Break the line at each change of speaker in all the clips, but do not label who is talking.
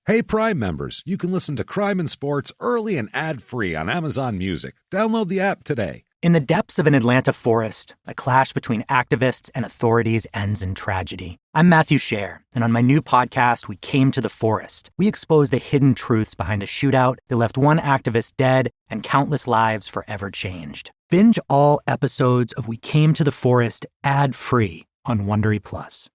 Hey, Prime members, you can listen to Crime and Sports early and ad-free on Amazon Music. Download the app today.
In the depths of an Atlanta forest, a clash between activists and authorities ends in tragedy. I'm Matthew Scher, and on my new podcast, We Came to the Forest, we expose the hidden truths behind a shootout that left one activist dead and countless lives forever changed. Binge all episodes of We Came to the Forest ad-free on Wondery Plus.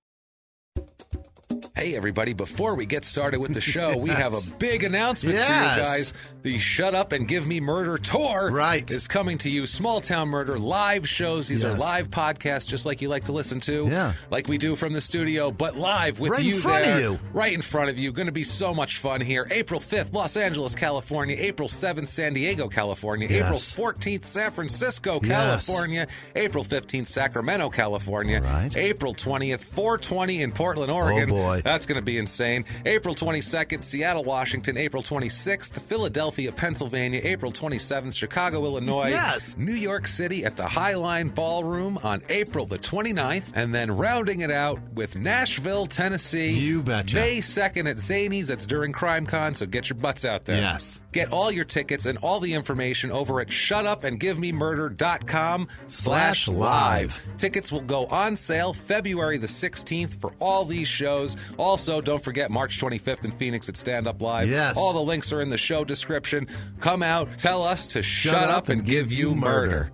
Hey, everybody, before we get started with the show, we have a big announcement for you guys. The Shut Up and Give Me Murder Tour is coming to you. Small Town Murder live shows. These are live podcasts, just like you like to listen to, like we do from the studio, but live with you there. Right in front of you. Going to be so much fun here. April 5th, Los Angeles, California. April 7th, San Diego, California. April 14th, San Francisco, California. April 15th, Sacramento, California. April 20th, 420 in Portland, Oregon.
Oh, boy.
That's going to be insane. April 22nd, Seattle, Washington. April 26th, Philadelphia, Pennsylvania. April 27th, Chicago, Illinois. New York City at the Highline Ballroom on April the 29th. And then rounding it out with Nashville, Tennessee.
You betcha.
May 2nd at Zanies. That's during CrimeCon, so get your butts out there. Get all your tickets and all the information over at shutupandgivememurder.com/live. Tickets will go on sale February the 16th for all these shows. Also, don't forget March 25th in Phoenix at Stand Up Live. All the links are in the show description. Come out, tell us to shut up and give you murder.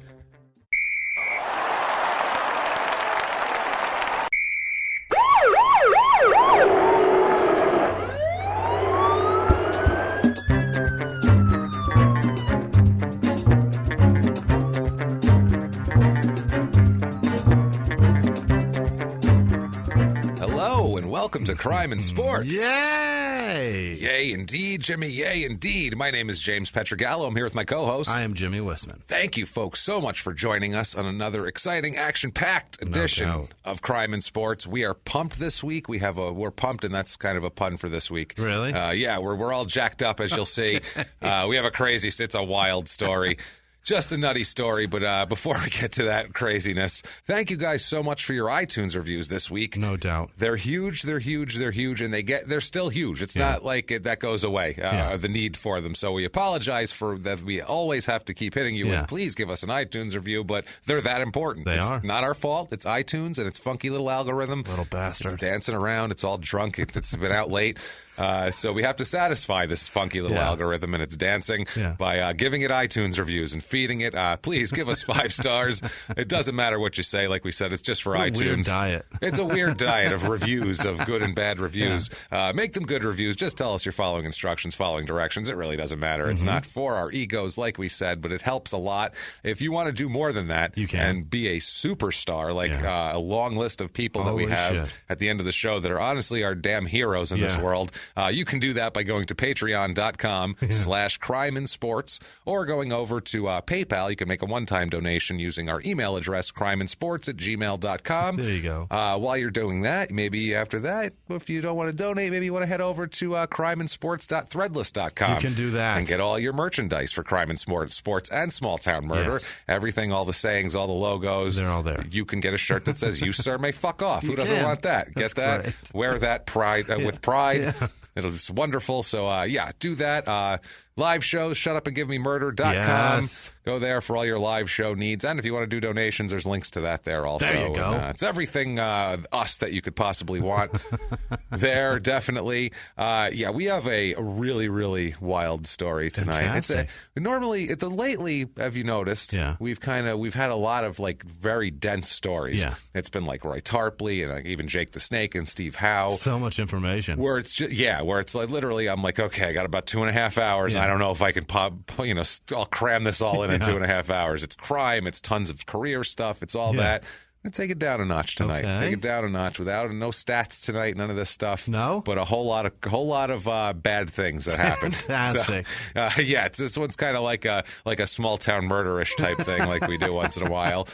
Welcome to Crime and Sports.
Yay!
Yay, indeed, Jimmy. Yay, indeed. My name is James Petrogallo. I'm here with my co-host.
I am Jimmy Wissman.
Thank you, folks, so much for joining us on another exciting, action-packed edition of Crime and Sports. We are pumped this week. We're pumped, and that's kind of a pun for this week.
Really?
We're all jacked up, as you'll see. We have it's a wild story. Just a nutty story, but before we get to that craziness, thank you guys so much for your iTunes reviews this week.
No doubt.
They're huge, and they're still huge. It's not like that goes away, the need for them. So we apologize for that. We always have to keep hitting you, and please give us an iTunes review, but they're that important. It's not our fault. It's iTunes and its funky little algorithm.
Little bastard.
It's dancing around. It's all drunk. It's been out late. So we have to satisfy this funky little algorithm and its dancing by giving it iTunes reviews and feeding it. Please give us 5 stars. It doesn't matter what you say. Like we said, it's just for iTunes.
Weird diet.
It's a weird diet of reviews, of good and bad reviews. Make them good reviews. Just tell us you're following instructions, following directions. It really doesn't matter. It's not for our egos, like we said, but it helps a lot. If you want to do more than that,
you can.
And be a superstar, like a long list of people that we have at the end of the show that are honestly our damn heroes in this world. You can do that by going to patreon.com/crimeandsports or going over to PayPal. You can make a one-time donation using our email address, crimeandsports@gmail.com.
There you go.
While you're doing that, maybe after that, if you don't want to donate, maybe you want to head over to crimeandsports.threadless.com.
You can do that.
And get all your merchandise for Crime and Sports and Small Town Murder. Everything, all the sayings, all the logos.
They're all there.
You can get a shirt that says, "You, sir, may fuck off." Who doesn't want that? Get that.
Great.
Wear that with pride. It's wonderful. So, do that. Live shows, shutupandgivememurder.com. Go there for all your live show needs. And if you want to do donations, there's links to that there also.
There you go.
And, it's everything us that you could possibly want there, definitely. We have a really, really wild story tonight. Lately, have you noticed, we've had a lot of like very dense stories. It's been like Roy Tarpley and even Jake the Snake and Steve Howe.
So much information.
Where it's like literally I'm like, okay, I got about 2.5 hours. I don't know if I can I'll cram this all in 2.5 hours. It's crime. It's tons of career stuff. It's all that. I'm going to take it down a notch tonight. Take it down a notch without no stats tonight, none of this stuff.
No?
But a whole lot of bad things that happened.
Fantastic.
So, this one's kind of like a small town murderish type thing like we do once in a while.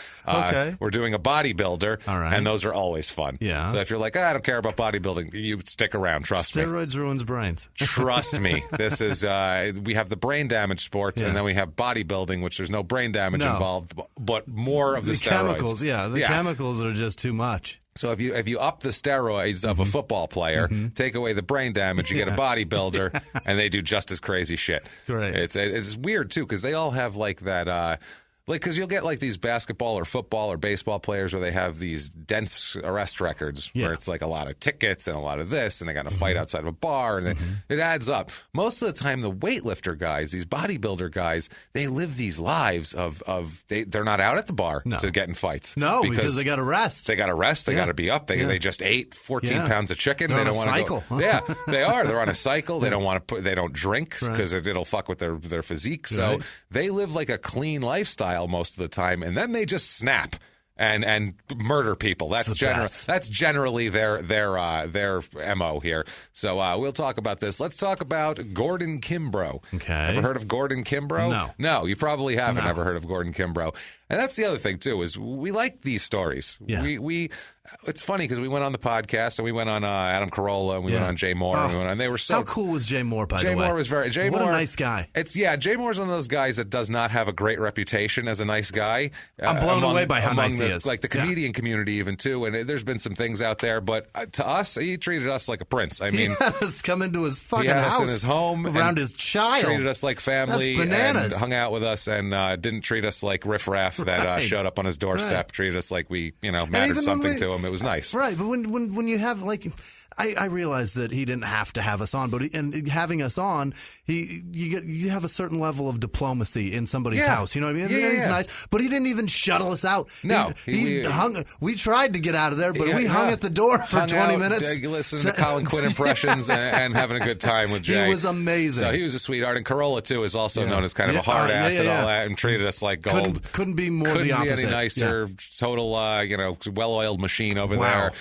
We're doing a bodybuilder, and those are always fun.
Yeah.
So if you're like, I don't care about bodybuilding, you stick around, trust me.
Steroids ruins brains.
Trust me. This is, we have the brain damage sports, and then we have bodybuilding, which there's no brain damage involved, but more of the steroids.
Chemicals, the chemicals are just too much.
So if you up the steroids of a football player, take away the brain damage, you get a bodybuilder, and they do just as crazy shit.
Great.
It's weird too because they all have like that. Because you'll get like these basketball or football or baseball players where they have these dense arrest records where it's like a lot of tickets and a lot of this, and they got to fight outside of a bar, and it adds up. Most of the time, the weightlifter guys, these bodybuilder guys, they live these lives of they're not out at the bar to get in fights.
No, because they got to rest.
They got to rest. They got to be up. They just ate 14 pounds of chicken.
They're
they
on
don't
a
want
cycle.
to go. Yeah, they are. They're on a cycle. They don't want to. They don't drink because it'll fuck with their physique. So they live like a clean lifestyle most of the time. And then they just snap and murder people. That's generally their MO here. So we'll talk about this. Let's talk about Gordon Kimbrough.
Okay.
Ever heard of Gordon Kimbrough? No, you probably haven't ever heard of Gordon Kimbrough. And that's the other thing too is we like these stories.
Yeah.
We it's funny because we went on the podcast and we went on Adam Carolla and we went on Jay Moore and they were so.
How cool was Jay Moore? By the way,
Jay Moore was what
a nice guy.
Jay Moore's one of those guys that does not have a great reputation as a nice guy.
I'm blown away by how nice he is.
Like the comedian community even too, and there's been some things out there, but to us, he treated us like a prince. I mean,
he had us come into his fucking
he had
house,
us in his home,
around his child,
treated us like family,
That's bananas.
And hung out with us, and didn't treat us like riffraff that showed up on his doorstep. Treated us like we mattered something to him. It was nice,
right? But when you have like. I realize that he didn't have to have us on, but having us on, you have a certain level of diplomacy in somebody's house. You know what I mean? He's nice, but he didn't even shuttle us out.
No,
he hung. We tried to get out of there, but we hung at the door for 20 minutes,
listening to Colin Quinn impressions and having a good time with Jay.
He was amazing.
So he was a sweetheart, and Carolla too is also known as kind of a hard ass and all that, and treated us like gold.
Couldn't be more the opposite.
Couldn't be any nicer. Total, well-oiled machine over there.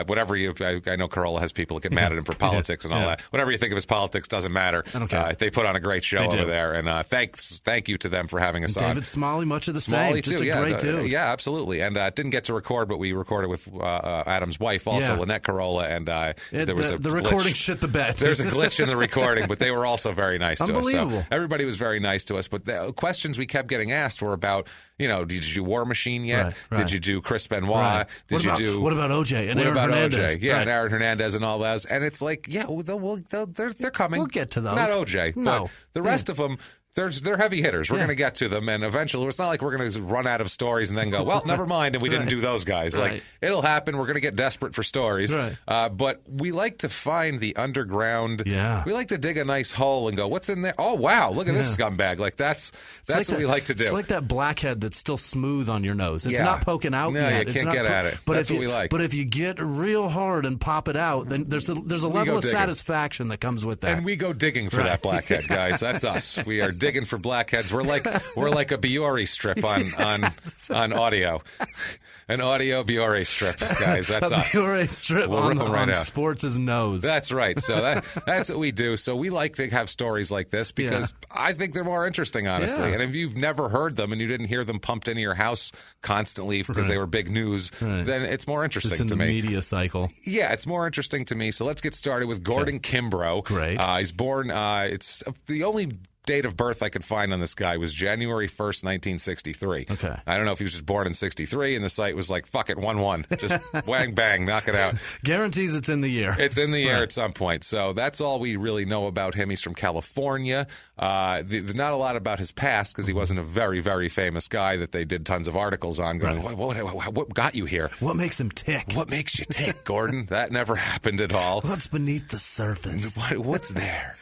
Whatever I know, Carolla has people that get mad at him for politics and all that. Whatever you think of his politics doesn't matter.
I don't care.
They put on a great show over there, and thank you to them for having us on.
David Smalley, much of the same. Just a great dude.
Yeah, absolutely. And didn't get to record, but we recorded with Adam's wife also, Lynette Carolla, and there was the
recording shit the bed.
There's a glitch in the recording, but they were also very nice to us.
Unbelievable.
So everybody was very nice to us, but the questions we kept getting asked were about, did you do War Machine yet?
Right.
Did you do Chris Benoit?
What about OJ and Aaron Hernandez?
OJ? Yeah, and Aaron Hernandez and all those. And it's like, they're coming.
We'll get to those.
Not OJ, but the rest of them. They're heavy hitters. We're going to get to them, and eventually, it's not like we're going to run out of stories and then go, well, never mind, and we didn't do those guys. Like, it'll happen. We're going to get desperate for stories.
Right.
But we like to find the underground.
Yeah.
We like to dig a nice hole and go, what's in there? Oh, wow, look at this scumbag. Like, that's what we like to do.
It's like that blackhead that's still smooth on your nose. It's not poking out
no,
yet.
You can't get at it. That's what we like.
But if you get real hard and pop it out, then there's a level of satisfaction that comes with that.
And we go digging for that blackhead, guys. That's us. We are digging for blackheads. We're like a Biore strip on audio. An audio Biore strip, guys. That's us.
Biore strip
we'll
on sports' nose.
That's right. So that's what we do. So we like to have stories like this because I think they're more interesting, honestly. And if you've never heard them and you didn't hear them pumped into your house constantly because they were big news, then it's more interesting
to me. It's in the media cycle.
Yeah, it's more interesting to me. So let's get started with Gordon Kimbrough.
Great.
He's born. It's the only date of birth I could find on this guy was January 1st, 1963.
Okay.
I don't know if he was just born in 63 and the site was like, fuck it, 1-1. Just wang, bang, knock it out.
Guarantees it's in the year.
It's in the year at some point. So that's all we really know about him. He's from California. Not a lot about his past because he wasn't a very, very famous guy that they did tons of articles on going, what got you here?
What makes him tick?
What makes you tick, Gordon? That never happened at all.
What's beneath the surface?
What's there?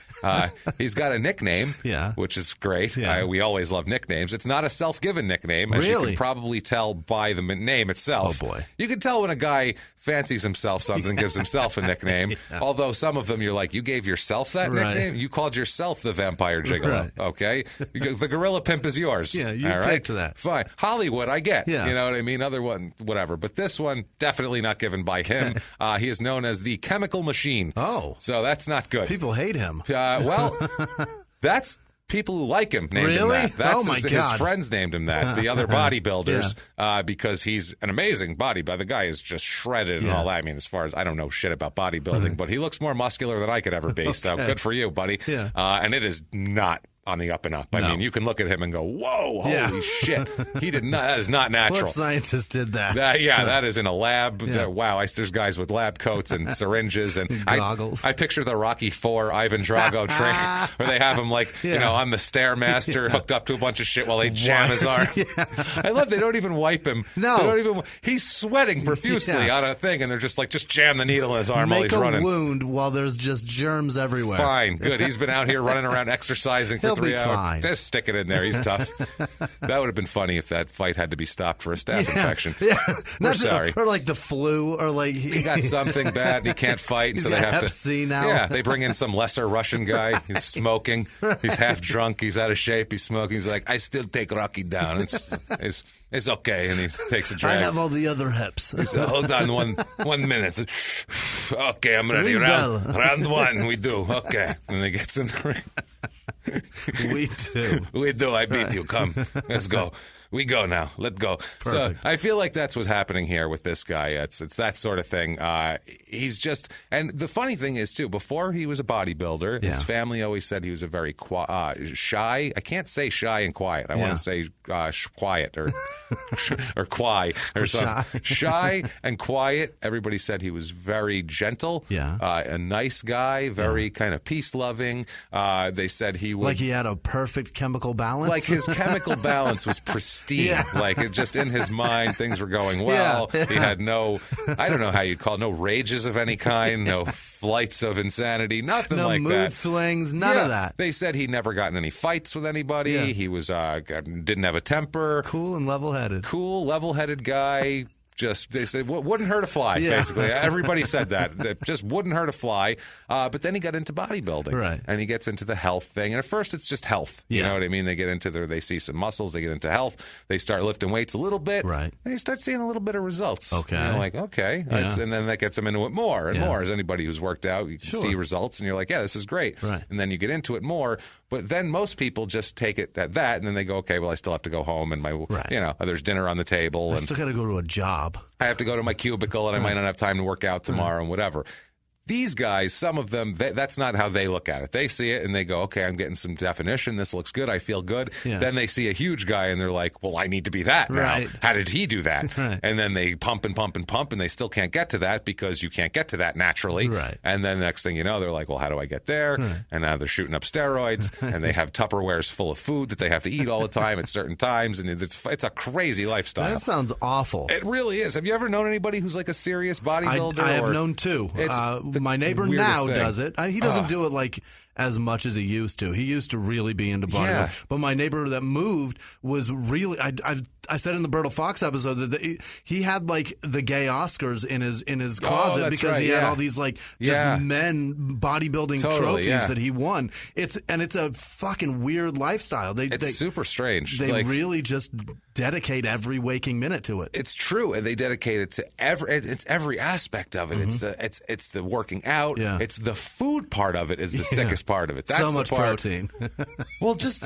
He's got a nickname, which is great.
Yeah.
We always love nicknames. It's not a self-given nickname, as you can probably tell by the name itself.
Oh, boy.
You can tell when a guy fancies himself something and gives himself a nickname, although some of them you're like, you gave yourself that nickname? You called yourself the Vampire Gigolo, okay? The Gorilla Pimp is yours.
Yeah, you picked that.
Fine. Hollywood, I get.
Yeah.
You know what I mean? Other one, whatever. But this one, definitely not given by him. He is known as the Chemical Machine.
Oh.
So that's not good.
People hate him.
Well, that's people who like him named him that. That's his friends named him that. The other bodybuilders, because he's an amazing bodybuilder. The guy is just shredded and all that. I mean, as far as I don't know shit about bodybuilding, but he looks more muscular than I could ever be. So good for you, buddy.
Yeah.
And it is not on the up and up. I mean, you can look at him and go, whoa, holy shit. He did not. That is not natural.
What scientist did that?
That is in a lab. Wow, there's guys with lab coats and syringes and
goggles.
I picture the Rocky IV Ivan Drago train where they have him on the Stairmaster hooked up to a bunch of shit while they jam his arm. I love they don't even wipe him.
No.
He's sweating profusely on a thing and they're just jam the needle in his arm while he's running.
Make a wound while there's just germs everywhere.
Fine, good. He's been out here running around exercising for 3 hours.
Fine.
Just stick it in there. He's tough. That would have been funny if that fight had to be stopped for a staph infection.
Yeah.
We're sorry.
Or the flu, or
he got something bad and he can't fight, so they have
Hep C now.
Yeah, they bring in some lesser Russian guy. He's smoking. He's half drunk. He's out of shape. He's smoking. He's like, I still take Rocky down. It's okay, and he takes a drag.
I have all the other Heps.
He said, hold on 1 minute. Okay, I'm ready. Round one, we do. Okay. And he gets in the ring. We do. I beat you. Come. Let's go. We go now. Let's go. Perfect. So I feel like that's what's happening here with this guy. It's that sort of thing. He's just, and the funny thing is too, before he was a bodybuilder, his family always said he was a very shy. I can't say shy and quiet. I want to say quiet or or quiet or something. Shy and quiet. Everybody said he was very gentle. A nice guy, very kind of peace loving. They said he would,
he had a perfect chemical balance.
Like his chemical balance was pristine. Like it just in his mind, things were going well. He had no, I don't know how you'd call it, no rages of any kind, no flights of insanity, nothing like that.
No mood swings, none of that.
They said he never got in any fights with anybody. He was didn't have a temper.
Cool and level-headed.
Cool, level-headed guy. Just, they said, wouldn't hurt a fly, basically. Everybody said that. It just wouldn't hurt a fly. But then he got into bodybuilding.
Right.
And he gets into the health thing. And at first, it's just health. You know what I mean? They get into they see some muscles. They get into health. They start lifting weights a little bit.
Right.
And they start seeing a little bit of results.
Okay.
And you're like, okay. And then that gets them into it more and more. As anybody who's worked out, you can see results. And you're like, yeah, this is great.
Right.
And then you get into it more. But then most people just take it at that, and then they go, okay, well, I still have to go home, and there's dinner on the table.
I still got to go to a job.
I have to go to my cubicle, and I might not have time to work out tomorrow and whatever. These guys, some of them, that's not how they look at it. They see it and they go, okay, I'm getting some definition. This looks good. I feel good. Yeah. Then they see a huge guy and they're like, well, I need to be that now.
Right.
How did he do that?
Right.
And then they pump and pump and pump and they still can't get to that because you can't get to that naturally.
Right.
And then the next thing you know, they're like, well, how do I get there? Right. And now they're shooting up steroids and they have Tupperwares full of food that they have to eat all the time at certain times. And it's a crazy lifestyle.
That sounds awful.
It really is. Have you ever known anybody who's like a serious bodybuilder?
I have known two. My neighbor now does it. He doesn't do it as much as he used to. He used to really be into bodybuilding. Yeah. But my neighbor that moved was really. I said in the Bertil Fox episode that he had the gay Oscars in his closet because he had all these just men bodybuilding trophies that he won. It's a fucking weird lifestyle.
It's super strange.
They really just dedicate every waking minute to it.
It's true, and they dedicate it to every aspect of it. Mm-hmm. It's the working out. Yeah. It's the food part of it is the sickest part of it. That's
so much
the part.
Protein.
Well, just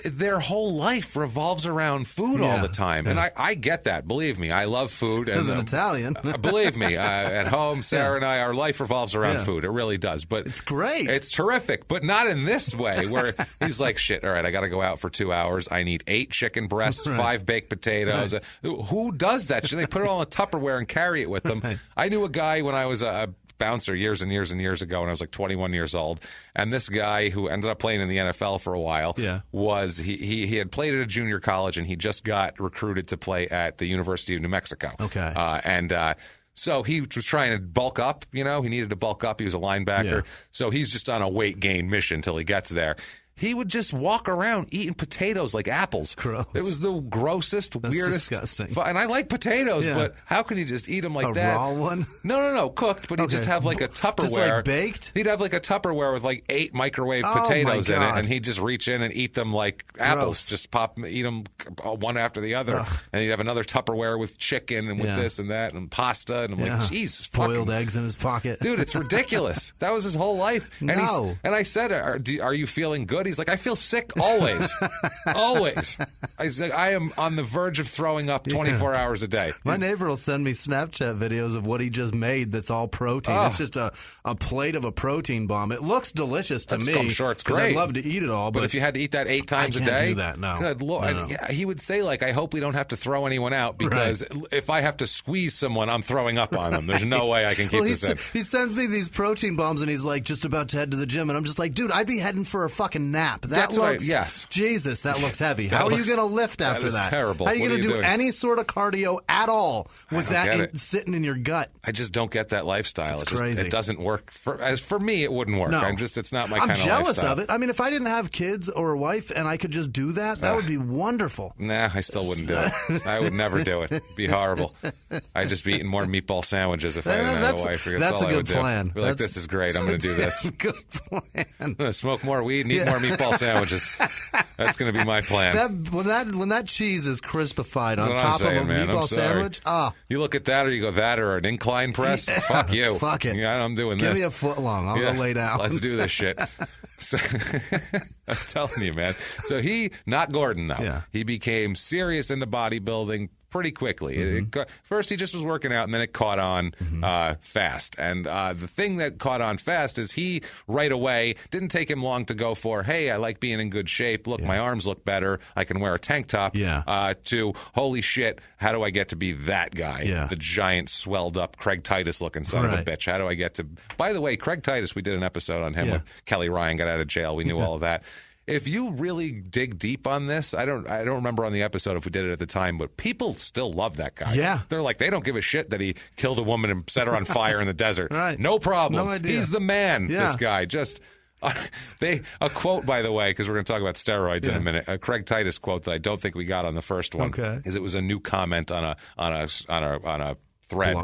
their whole life revolves around food all the time, and I get that. Believe me, I love food.
As an Italian,
believe me, at home, Sarah and I, our life revolves around food. It really does. But
it's great.
It's terrific, but not in this way. Where he's like, shit. All right, I got to go out for 2 hours. I need 8 chicken breasts, 5 baked potatoes. Right. Who does that? Should they put it all in Tupperware and carry it with them? Right. I knew a guy when I was a bouncer years and years and years ago when I was 21 years old, and this guy who ended up playing in the NFL for a while was he had played at a junior college and he just got recruited to play at the University of New Mexico.
Okay.
So he was trying to bulk up, he needed to bulk up. He was a linebacker. Yeah. So he's just on a weight gain mission until he gets there. He would just walk around eating potatoes like apples.
Gross.
It was the grossest, weirdest.
Disgusting.
And I like potatoes, but how can you just eat them like that?
A raw one?
No, cooked. But he'd just have a Tupperware.
Just baked?
He'd have a Tupperware with 8 microwave potatoes in it, and he'd just reach in and eat them like apples. Just eat them one after the other. Ugh. And he'd have another Tupperware with chicken and with this and that and pasta. And I'm like, Jesus,
boiled eggs in his pocket.
Dude, it's ridiculous. That was his whole life. And
No.
And I said, are you feeling good? He's like, I feel sick always. Always. I am on the verge of throwing up 24 hours a day.
My neighbor will send me Snapchat videos of what he just made that's all protein. It's just a plate of a protein bomb. It looks delicious to me.
I'm sure it's great.
Because I'd love to eat it all.
But if you had to eat that 8 times a day?
I can't do that, no.
Good Lord.
No.
Yeah, he would say, like, I hope we don't have to throw anyone out because if I have to squeeze someone, I'm throwing up on them. There's no way I can keep this in.
He sends me these protein bombs and he's like, just about to head to the gym. And I'm just like, dude, I'd be heading for a fucking nap.
Yes.
Jesus, that looks heavy. How are you going to lift after that?
That is terrible.
How are you going to do
doing?
Any sort of cardio at all with that sitting in your gut?
I just don't get that lifestyle.
It's crazy.
It doesn't work. For me, it wouldn't work.
No.
It's not my kind of lifestyle.
I'm jealous of it. I mean, if I didn't have kids or a wife and I could just do that, that would be wonderful.
Nah, I still wouldn't do it. I would never do it. It'd be horrible. I'd just be eating more meatball sandwiches if I didn't have a wife.
That's a good plan.
Be like, this is great. I'm going to do this.
Good plan.
I'm going to smoke more weed and eat more meatball sandwiches. That's going to be my plan.
When that cheese is crispified on top of a meatball sandwich,
you look at that or you go that or an incline press. Fuck you.
Fuck it.
Yeah, I'm doing
Give
this.
me a foot long. I'll go lay down.
Let's do this shit. So, I'm telling you, man. So not Gordon though.
Yeah.
He became serious into bodybuilding pretty quickly. First, he just was working out, and then it caught on fast. And the thing that caught on fast is he, right away, didn't take him long to go for, hey, I like being in good shape. Look, my arms look better. I can wear a tank top. To, holy shit, how do I get to be that guy? The giant, swelled up, Craig Titus-looking son of a bitch. How do I get to... By the way, Craig Titus, we did an episode on him with Kelly Ryan, got out of jail. We knew all of that. If you really dig deep on this, I don't remember on the episode if we did it at the time, but people still love that guy.
Yeah.
They're like, they don't give a shit that he killed a woman and set her on fire in the desert.
Right.
No problem.
No idea.
He's the man, this guy. Just... a quote, by the way, because we're going to talk about steroids in a minute. A Craig Titus quote that I don't think we got on the first one. Is it was a new comment on a thread.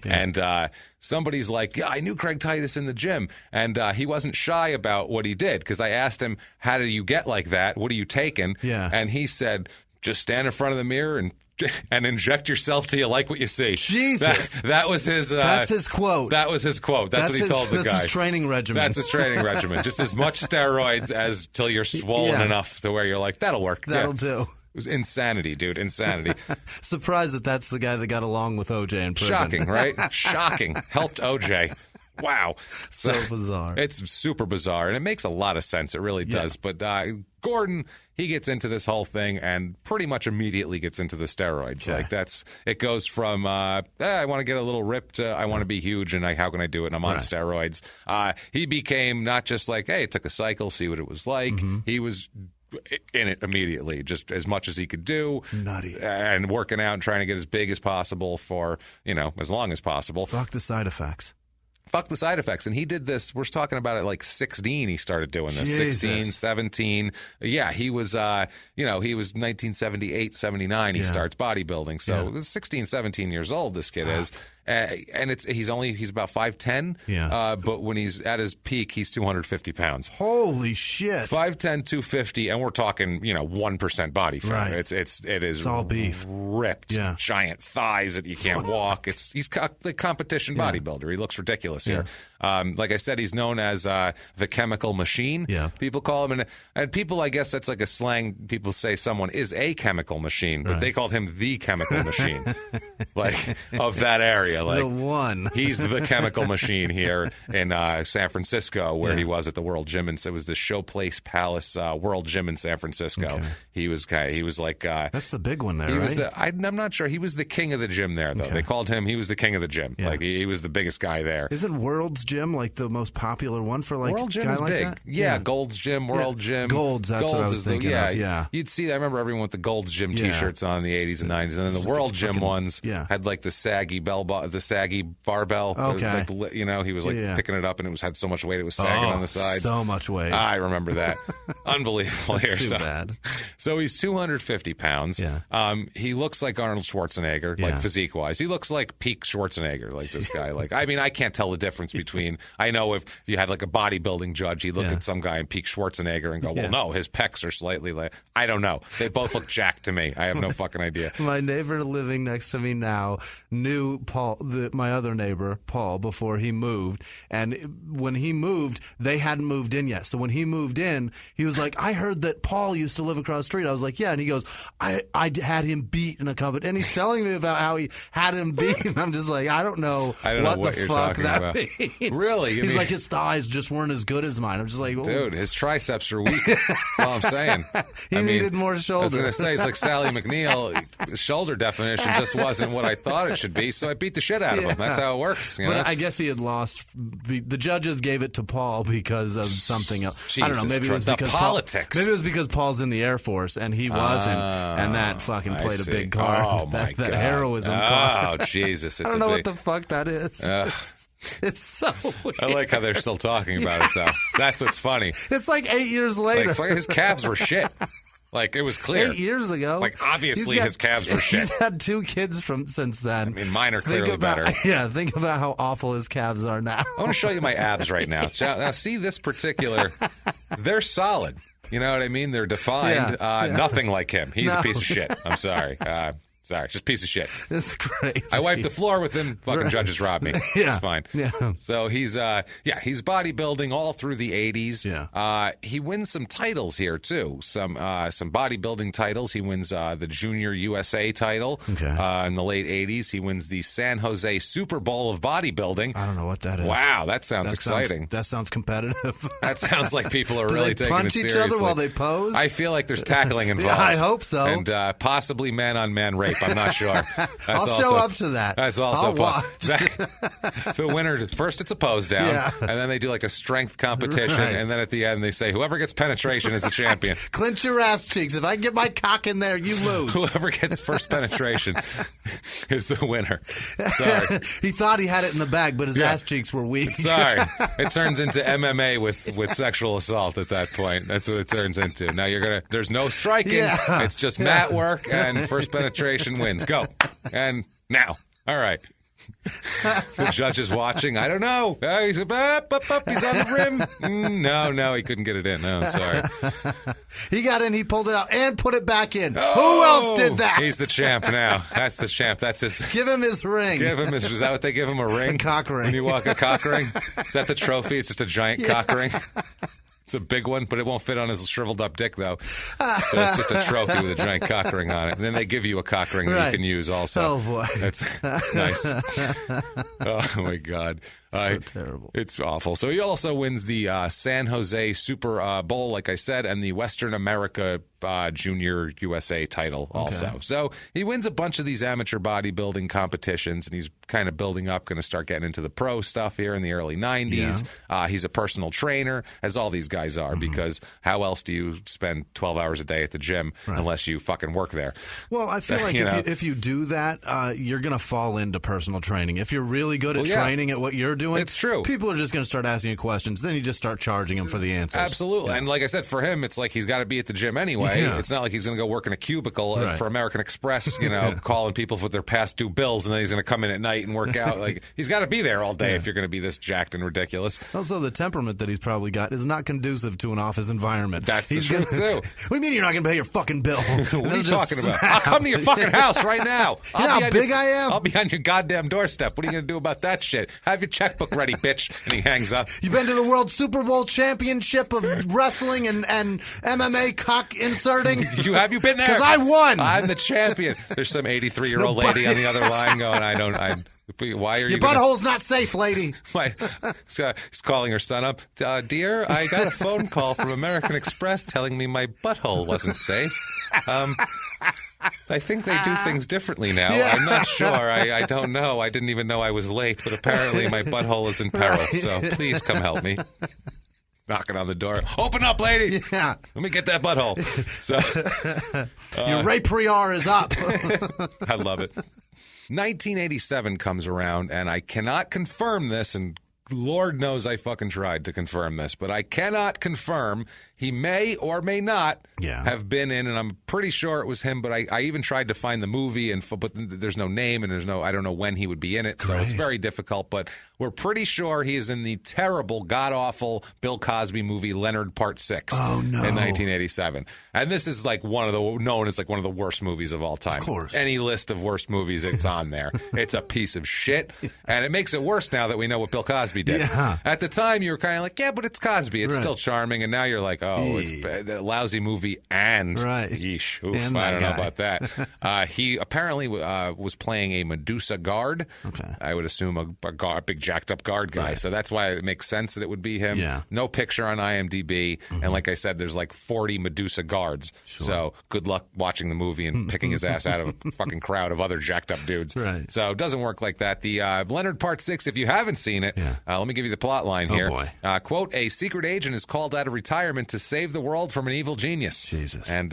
And somebody's like, I knew Craig Titus in the gym, and he wasn't shy about what he did, because I asked him, how do you get like that? What are you taking? And he said, just stand in front of the mirror and inject yourself till you like what you see.
Jesus.
That was his...
that's his quote.
That was his quote. That's what he told the guy.
That's his training regimen.
That's his training regimen. Just as much steroids as till you're swollen enough to where you're like, that'll work.
That'll do.
It was insanity, dude. Insanity.
Surprised that that's the guy that got along with OJ in prison.
Shocking, right? Shocking. Helped OJ. Wow.
So bizarre.
It's super bizarre, and it makes a lot of sense. It really does. But Gordon, he gets into this whole thing and pretty much immediately gets into the steroids. Like it goes from, I want to get a little ripped, I want to be huge, and how can I do it? And I'm on steroids. He became not just like, hey, took a cycle, see what it was like. He was in it immediately, just as much as he could do.
Nutty.
And working out and trying to get as big as possible for, as long as possible.
Fuck the side effects.
Fuck the side effects. And he did this, we're talking about it like 16, he started doing this.
Jesus.
16, 17. Yeah, he was, he was 1978, 79, he starts bodybuilding. So 16, 17 years old, this kid is. And he's about 5'10". But when he's at his peak, he's 250 pounds.
Holy shit.
5'10", 250, and we're talking, 1% body fat.
Right.
It is
it's all beef.
Ripped, giant thighs that you can't walk. He's the competition bodybuilder. He looks ridiculous here. Like I said, he's known as the chemical machine. People call him, and people, I guess that's like a slang. People say someone is a chemical machine, but they called him the chemical machine, like of that area. Like
the one.
He's the chemical machine here in San Francisco, where he was at the World Gym, and so it was the Showplace Palace World Gym in San Francisco. He was like
that's the big one there. Right?
I'm not sure. He was the king of the gym there, though. They called him. He was the king of the gym. Like he was the biggest guy there.
Isn't World's Gym like the most popular one for like
World Gym
guy
is
like
big?
That?
Yeah, Gold's Gym, World Gym.
That's what I was thinking of. Yeah,
you'd see. I remember everyone with the Gold's Gym T-shirts on in the 80s and 90s, and then the World Gym ones had like the saggy barbell.
Okay,
he was like picking it up, and had so much weight it was sagging on the sides.
So much weight.
I remember that. Unbelievable.
That's too bad.
So he's 250 pounds. He looks like Arnold Schwarzenegger, like physique wise. He looks like peak Schwarzenegger, like this guy. Like, I mean, I can't tell the difference between. I know if you had like a bodybuilding judge, he'd look at some guy in peak Schwarzenegger and go, well, no, his pecs are slightly like. I don't know. They both look jacked to me. I have no fucking idea.
My neighbor living next to me now knew Paul my other neighbor, Paul, before he moved. And when he moved, they hadn't moved in yet. So when he moved in, he was like, I heard that Paul used to live across the street. I was like, yeah. And he goes, I had him beat in a cupboard. And he's telling me about how he had him beat. And I'm just like, I don't know what the fuck that means.
Really?
He's like, his thighs just weren't as good as mine. I'm just like,
dude, his triceps are weak. That's all I'm saying.
He needed more shoulder.
I was going to say, it's like Sally McNeil. The shoulder definition just wasn't what I thought it should be, so I beat the shit out of him. That's how it works. You know?
But I guess he had lost. The judges gave it to Paul because of something else.
Jesus,
I don't know. Maybe it was because
politics.
Maybe it was because Paul's in the Air Force and he wasn't, and that fucking played a big card.
Oh my God!
That heroism card.
Oh Jesus!
I don't know what the fuck that is. It's so weird.
I like how they're still talking about it, though. That's what's funny.
It's like 8 years later.
Like, his calves were shit. Like, it was clear.
8 years ago.
Like, obviously his calves were shit.
He's had 2 kids since then.
I mean, mine are clearly better.
Yeah, think about how awful his calves are now.
I want to show you my abs right now. Now, see this particular, they're solid. You know what I mean? They're defined. Nothing like him. He's a piece of shit. I'm sorry. Sorry, just a piece of shit.
That's crazy.
I wiped the floor with him. Fucking judges robbed me. It's fine.
Yeah.
So he's bodybuilding all through the 80s.
Yeah.
He wins some titles here too. Some bodybuilding titles. He wins the Junior USA title.
Okay.
In the late 80s. He wins the San Jose Super Bowl of bodybuilding.
I don't know what that is.
Wow, that sounds exciting.
That sounds competitive.
That sounds like people are really taking it seriously.
Do they punch each other while they pose?
I feel like there's tackling involved.
Yeah, I hope so.
And possibly man-on-man rape. I'm not sure.
I'll show up to that.
That's also
I'll watch.
The winner, first it's a pose down, and then they do like a strength competition, and then at the end they say, whoever gets penetration is the champion.
Clench your ass cheeks. If I get my cock in there, you lose.
Whoever gets first penetration is the winner. Sorry.
He thought he had it in the bag, but his ass cheeks were weak.
Sorry. It turns into MMA with sexual assault at that point. That's what it turns into. Now there's no striking.
Yeah.
It's just mat work, and first penetration wins. Go. And now. All right. The judge is watching. I don't know. He's up, he's on the rim. No, he couldn't get it in. No, sorry.
He got in, he pulled it out, and put it back in. Who else did that?
He's the champ now. That's the champ. That's his.
Give him his ring.
Is that what they give him, a ring?
A cock ring.
When you walk, a cock ring? Is that the trophy? It's just a giant cock ring? It's a big one, but it won't fit on his shriveled up dick, though. So it's just a trophy with a giant cock ring on it. And then they give you a cock ring that you can use also.
Oh, boy.
That's nice. Oh, my God.
So terrible.
It's awful. So he also wins the San Jose Super Bowl, like I said, and the Western America Junior USA title also.
Okay.
So he wins a bunch of these amateur bodybuilding competitions, and he's kind of building up, going to start getting into the pro stuff here in the early 90s. Yeah. He's a personal trainer, as all these guys are, because how else do you spend 12 hours a day at the gym unless you fucking work there?
Well, I feel like if you do that, you're going to fall into personal training. If you're really good at training at what you're doing,
it's true.
People are just going to start asking you questions. Then you just start charging them for the answers.
Absolutely. Yeah. And like I said, for him, it's like he's got to be at the gym anyway. Yeah. It's not like he's going to go work in a cubicle for American Express, calling people for their past due bills, and then he's going to come in at night and work out. Like, he's got to be there all day if you're going to be this jacked and ridiculous.
Also, the temperament that he's probably got is not conducive to an office environment.
That's the truth, too.
What do you mean you're not going to pay your fucking bill?
What are you talking about? I'll come to your fucking house right now.
You know how big I am?
I'll be on your goddamn doorstep. What are you going to do about that shit? Have your checkbook ready, bitch. And he hangs up.
You been to the World Super Bowl Championship of Wrestling and MMA cock inserting?
Have you been there?
Because I won.
I'm the champion. There's some 83-year-old lady on the other line going, why are you?
Your butthole's not safe, lady.
He's calling her son up. Dear, I got a phone call from American Express telling me my butthole wasn't safe. I think they do things differently now. Yeah. I'm not sure. I don't know. I didn't even know I was late, but apparently my butthole is in peril. So please come help me. Knocking on the door. Open up, lady.
Yeah.
Let me get that butthole. So,
your rape prior is up.
I love it. 1987 comes around, and I cannot confirm this, and Lord knows I fucking tried to confirm this, but I cannot confirm He may or may not have been in, and I'm pretty sure it was him, but I even tried to find the movie, but there's no name, and I don't know when he would be in it, so it's very difficult, but we're pretty sure he is in the terrible, god-awful Bill Cosby movie Leonard Part 6 in 1987. And this is like known as like one of the worst movies of all time.
Of course.
Any list of worst movies, it's on there. It's a piece of shit, and it makes it worse now that we know what Bill Cosby did. Yeah. At the time, you were kind of like, yeah, but it's Cosby. It's still charming, and now you're like, oh, it's a lousy movie, and yeesh, oof, and I don't know about that. He apparently was playing a Medusa guard. Okay. I would assume a big jacked up guard guy. So that's why it makes sense that it would be him. Yeah. No picture on IMDb. And like I said, there's like 40 Medusa guards. Sure. So good luck watching the movie and picking his ass out of a fucking crowd of other jacked up dudes. Right. So it doesn't work like that. The Leonard Part 6, if you haven't seen it, let me give you the plot line here. Boy. Quote, a secret agent is called out of retirement to save the world from an evil genius. Jesus. And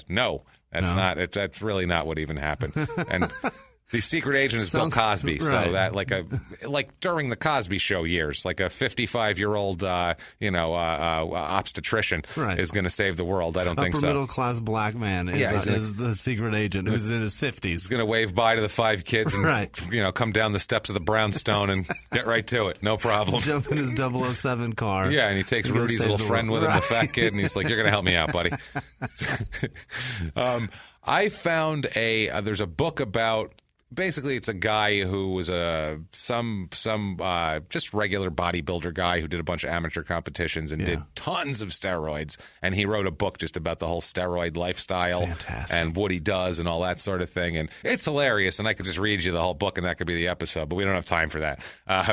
no, that's really not what even happened. And the secret agent is Bill Cosby, so that like during the Cosby Show years, like a 55-year-old obstetrician is going to save the world. I don't think so. Upper middle class black man is the secret agent who's in his 50s. He's going to wave bye to the 5 kids and come down the steps of the brownstone and get right to it. No problem. Jump in his 007 car. Yeah, and he takes Rudy's little friend with him, the fat kid, and he's like, "You're going to help me out, buddy." I found there's a book about. Basically, it's a guy who was some just regular bodybuilder guy who did a bunch of amateur competitions and did tons of steroids. And he wrote a book just about the whole steroid lifestyle and what he does and all that sort of thing. And it's hilarious. And I could just read you the whole book and that could be the episode, but we don't have time for that.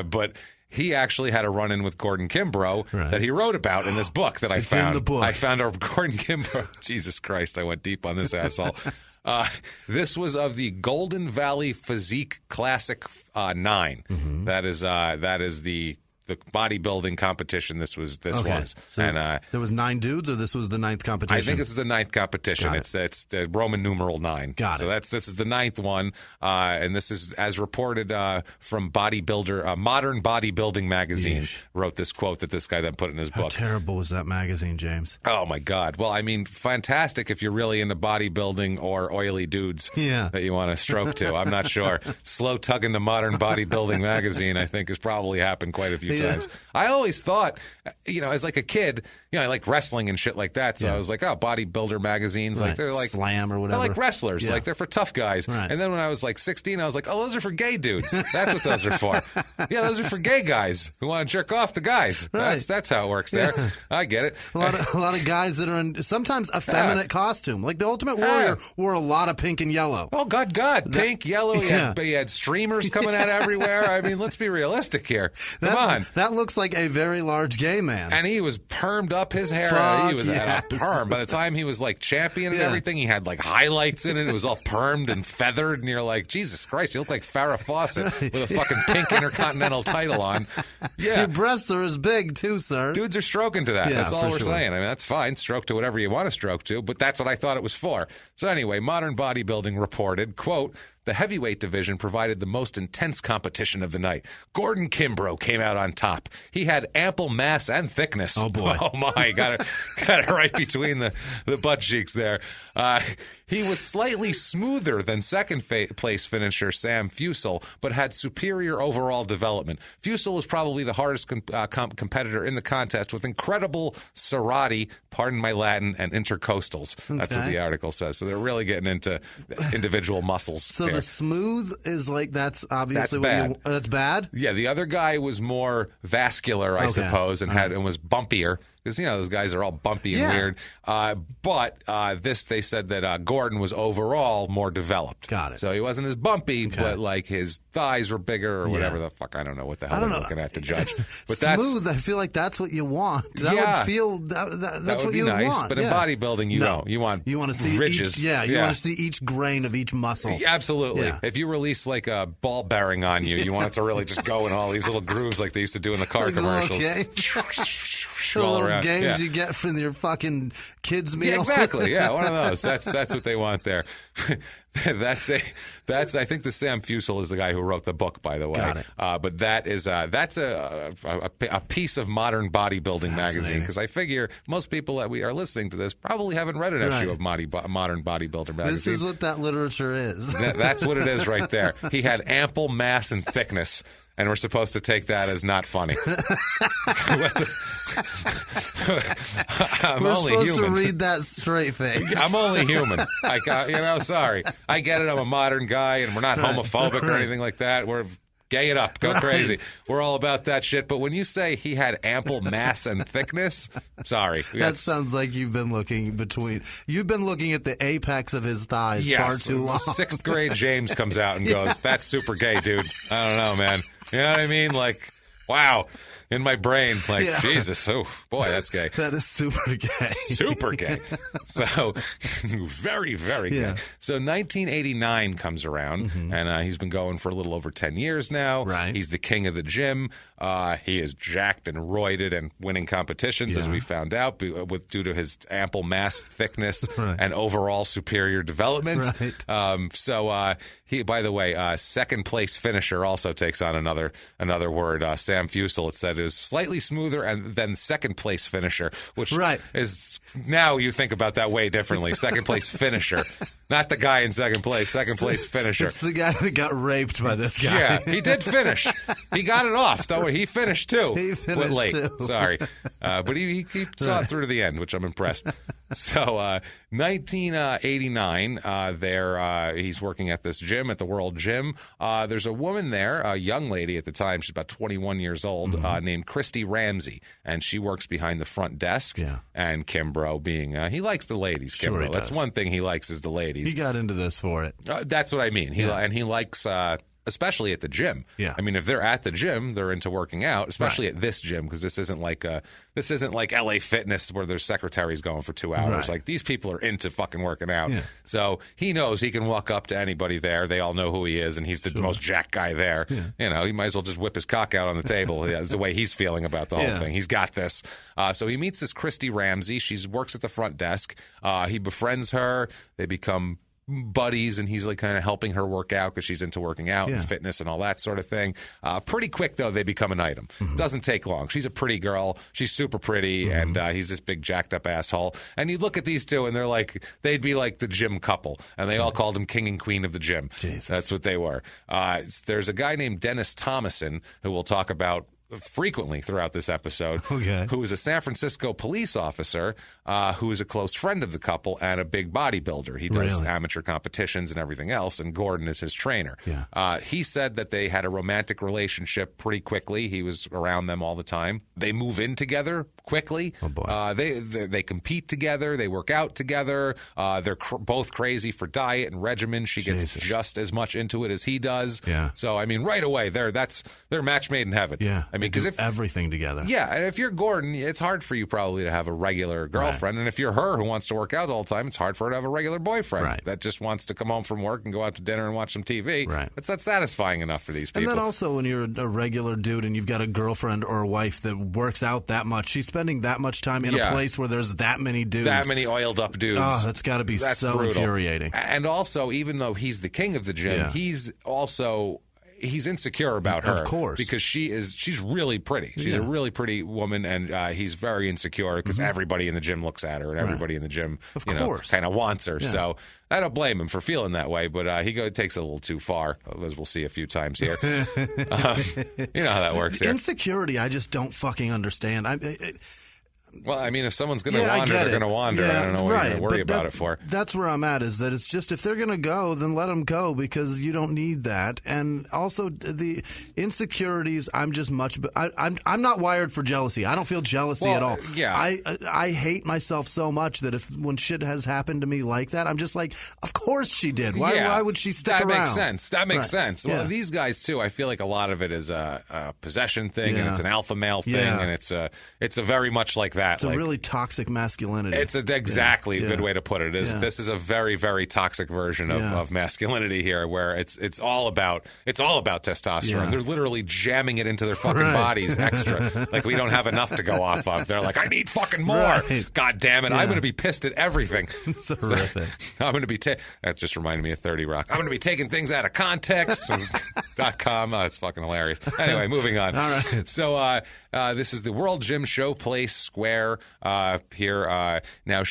But he actually had a run-in with Gordon Kimbrough that he wrote about in this book that I found. In the book. I found Gordon Kimbrough. Jesus Christ, I went deep on this asshole. This was of the Golden Valley Physique Classic 9. Mm-hmm. That is the bodybuilding competition. This was. So and there was 9 dudes, or this was the 9th competition. I think this is the 9th competition. It's the Roman numeral 9. Got it. So this is the 9th one, and this is as reported from Bodybuilder, Modern Bodybuilding magazine. Wrote this quote that this guy then put in his book. How terrible was that magazine, James? Oh my God! Well, I mean, fantastic if you're really into bodybuilding or oily dudes that you want to stroke to. I'm not sure. Slow tugging to Modern Bodybuilding magazine, I think, has probably happened quite a few times. I always thought, as like a kid, I like wrestling and shit like that. So I was like, oh, bodybuilder magazines, like they're like Slam or whatever. They're like wrestlers, like they're for tough guys. Right. And then when I was like 16, I was like, oh, those are for gay dudes. That's what those are for. Yeah, those are for gay guys who want to jerk off to guys. Right. That's how it works there. I get it. A lot of guys that are in sometimes effeminate costume. Like the Ultimate Warrior wore a lot of pink and yellow. Oh, God. Pink, yellow. He had streamers coming out everywhere. I mean, let's be realistic here. Come on. That looks like a very large gay man. And he was permed up his hair. He was at a perm. By the time he was like champion and everything, he had like highlights in it. It was all permed and feathered. And you're like, Jesus Christ, you look like Farrah Fawcett with a fucking pink Intercontinental title on. Yeah. Your breasts are as big too, sir. Dudes are stroking to that. That's all we're saying. I mean, that's fine. Stroke to whatever you want to stroke to. But that's what I thought it was for. So anyway, Modern Bodybuilding reported, quote, the heavyweight division provided the most intense competition of the night. Gordon Kimbrough came out on top. He had ample mass and thickness. Oh, boy. Oh, my. Got it right between the butt cheeks there. He was slightly smoother than second-place finisher Sam Fusel, but had superior overall development. Fusel was probably the hardest competitor in the contest with incredible serrati, pardon my Latin, and intercostals. That's what the article says. So they're really getting into individual muscles. So the smooth is like, that's obviously that's bad? Yeah, the other guy was more vascular, I suppose, and was bumpier. Because, those guys are all bumpy and weird. But they said that Gordon was overall more developed. Got it. So he wasn't as bumpy, but like his thighs were bigger or whatever the fuck. I don't know what the hell I'm looking at to judge. But smooth, I feel like that's what you want. That would feel, that's what you want. Nice, but in bodybuilding, you want to see ridges. You want to see each grain of each muscle. Absolutely. Yeah. If you release like a ball bearing on you, you want it to really just go in all these little grooves like they used to do in the car commercials. Okay. All around.
games you get from your fucking kids' meal.
Yeah, exactly. Yeah, one of those. That's what they want there. That's I think the Sam Fusel is the guy who wrote the book, by the way.
Got it.
But that's a piece of modern bodybuilding magazine, because I figure most people that we are listening to this probably haven't read an issue of modern bodybuilder magazine.
This is what that literature is.
That's what it is right there. He had ample mass and thickness. And we're supposed to take that as not funny.
We're
only
supposed
human.
to read that straight face.
I'm only human. Sorry. I get it. I'm a modern guy, and we're not homophobic or anything like that. We're gay it up. Go crazy. We're all about that shit. But when you say he had ample mass and thickness, sorry.
That sounds like you've been looking at the apex of his thighs far too long.
6th grade James comes out and goes, that's super gay, dude. I don't know, man. You know what I mean? Like, wow. In my brain, Jesus, oh, boy, that's gay.
That is super gay.
Super gay. So, very, very gay. So, 1989 comes around, and he's been going for a little over 10 years now.
Right.
He's the king of the gym. He is jacked and roided and winning competitions, as we found out, due to his ample mass, thickness, and overall superior development.
Right.
He, by the way, second place finisher also takes on another word. Sam Fusel, it said, is slightly smoother, and then second place finisher, which is, now you think about that way differently. Second place finisher, not the guy in second place. Second place finisher.
It's the guy that got raped by this guy.
Yeah, he did finish. He got it off. Don't worry, he finished too.
He finished
late.
too.
Sorry, but he saw it through to the end, which I'm impressed. So, 1989, he's working at this gym, at the World Gym. There's a woman there, a young lady at the time. She's about 21 years old, named Christy Ramsey, and she works behind the front desk.
Yeah.
And Kimbrough being, he likes the ladies, Kimbrough.
Sure he
That's
does.
one thing he likes is the ladies.
He got into this for it.
That's what I mean. He likes... especially at the gym.
Yeah.
I mean, if they're at the gym, they're into working out, especially at this gym, because this isn't like LA Fitness where there's secretaries going for 2 hours.
Right.
Like, these people are into fucking working out.
Yeah.
So he knows he can walk up to anybody there. They all know who he is, and he's the most jacked guy there.
Yeah.
You know, he might as well just whip his cock out on the table. That's the way he's feeling about the whole thing. He's got this. So he meets this Christy Ramsey. She works at the front desk. He befriends her. They become buddies, and he's like kind of helping her work out because she's into working out and fitness and all that sort of thing. Pretty quick, though, they become an item. Doesn't take long. She's a pretty girl. She's super pretty, and he's this big jacked up asshole. And you look at these two, and they'd be like the gym couple, and they all called him king and queen of the gym.
Jesus.
That's what they were. There's a guy named Dennis Thomason who we'll talk about frequently throughout this episode, who is a San Francisco police officer who is a close friend of the couple and a big bodybuilder. He does amateur competitions and everything else, and Gordon is his trainer.
Yeah.
He said that they had a romantic relationship pretty quickly. He was around them all the time. They move in together quickly.
Oh, boy.
They compete together. They work out together. They're both crazy for diet and regimen. She gets just as much into it as he does.
Yeah.
So, I mean, right away, they're match made in heaven.
Yeah.
I mean, because if
everything together.
Yeah, and if you're Gordon, it's hard for you probably to have a regular girlfriend. And if you're her who wants to work out all the time, it's hard for her to have a regular boyfriend that just wants to come home from work and go out to dinner and watch some TV.
Right.
It's not satisfying enough for these people.
And then also when you're a regular dude and you've got a girlfriend or a wife that works out that much, she's spending that much time in a place where there's that many dudes.
That many oiled up dudes.
Oh, that's got to be so brutal. Infuriating.
And also, even though he's the king of the gym, he's insecure about her.
Of course.
Because she's really pretty. She's a really pretty woman, and he's very insecure because everybody in the gym looks at her, and everybody in the gym kind of wants her. Yeah. So I don't blame him for feeling that way, but he takes it a little too far, as we'll see a few times here. You know how that works here.
Insecurity, I just don't fucking understand.
Well, I mean, if someone's going to wander, they're going to wander. I don't know what you're going to worry about it for.
That's where I'm at, is that it's just if they're going to go, then let them go because you don't need that. And also the insecurities, I'm not wired for jealousy. I don't feel jealousy at all.
Yeah.
I hate myself so much that when shit has happened to me like that, I'm just like, of course she did. Why would she stick around?
That makes sense. Well, these guys, too, I feel like a lot of it is a possession thing, and it's an alpha male thing, and it's a very much like that.
It's a really toxic masculinity.
It's exactly a good way to put it. This is a very, very toxic version of masculinity here, where it's all about testosterone.
Yeah.
They're literally jamming it into their fucking bodies extra. Like we don't have enough to go off of. They're like, I need fucking more. Right. God damn it! I'm going to be pissed at everything.
It's horrific.
So, I'm going to be. That just reminded me of 30 Rock. I'm going to be taking things out of context. .com. Oh, it's fucking hilarious. Anyway, moving on.
All right.
So this is the World Gym Show Place Square here. Now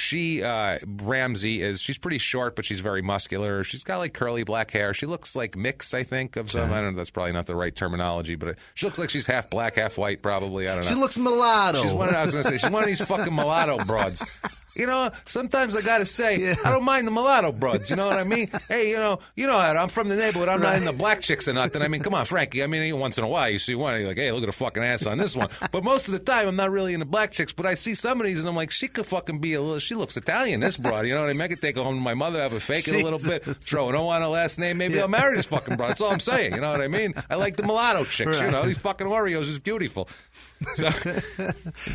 Ramsey she's pretty short, but she's very muscular. She's got like curly black hair. She looks like mixed, I think, of some. I don't know. That's probably not the right terminology, but she looks like she's half black, half white, probably. I don't know.
She looks mulatto.
She's one of these fucking mulatto broads. You know, sometimes I got to say, I don't mind the mulatto broads. You know what I mean? Hey, you know, I'm from the neighborhood. I'm not into black chicks or nothing. I mean, come on, Frankie. I mean, once in a while you see one, you're like, hey, look at the fucking ass on this one. But most of the time, I'm not really into black chicks. But I see some of these, and I'm like, she could fucking be she looks Italian, this broad. You know what I mean? I could take her home to my mother, have her fake it a little bit, throw an O on her last name. Maybe I'll marry this fucking broad. That's all I'm saying. You know what I mean? I like the mulatto chicks. Right. You know, these fucking Oreos is beautiful. So,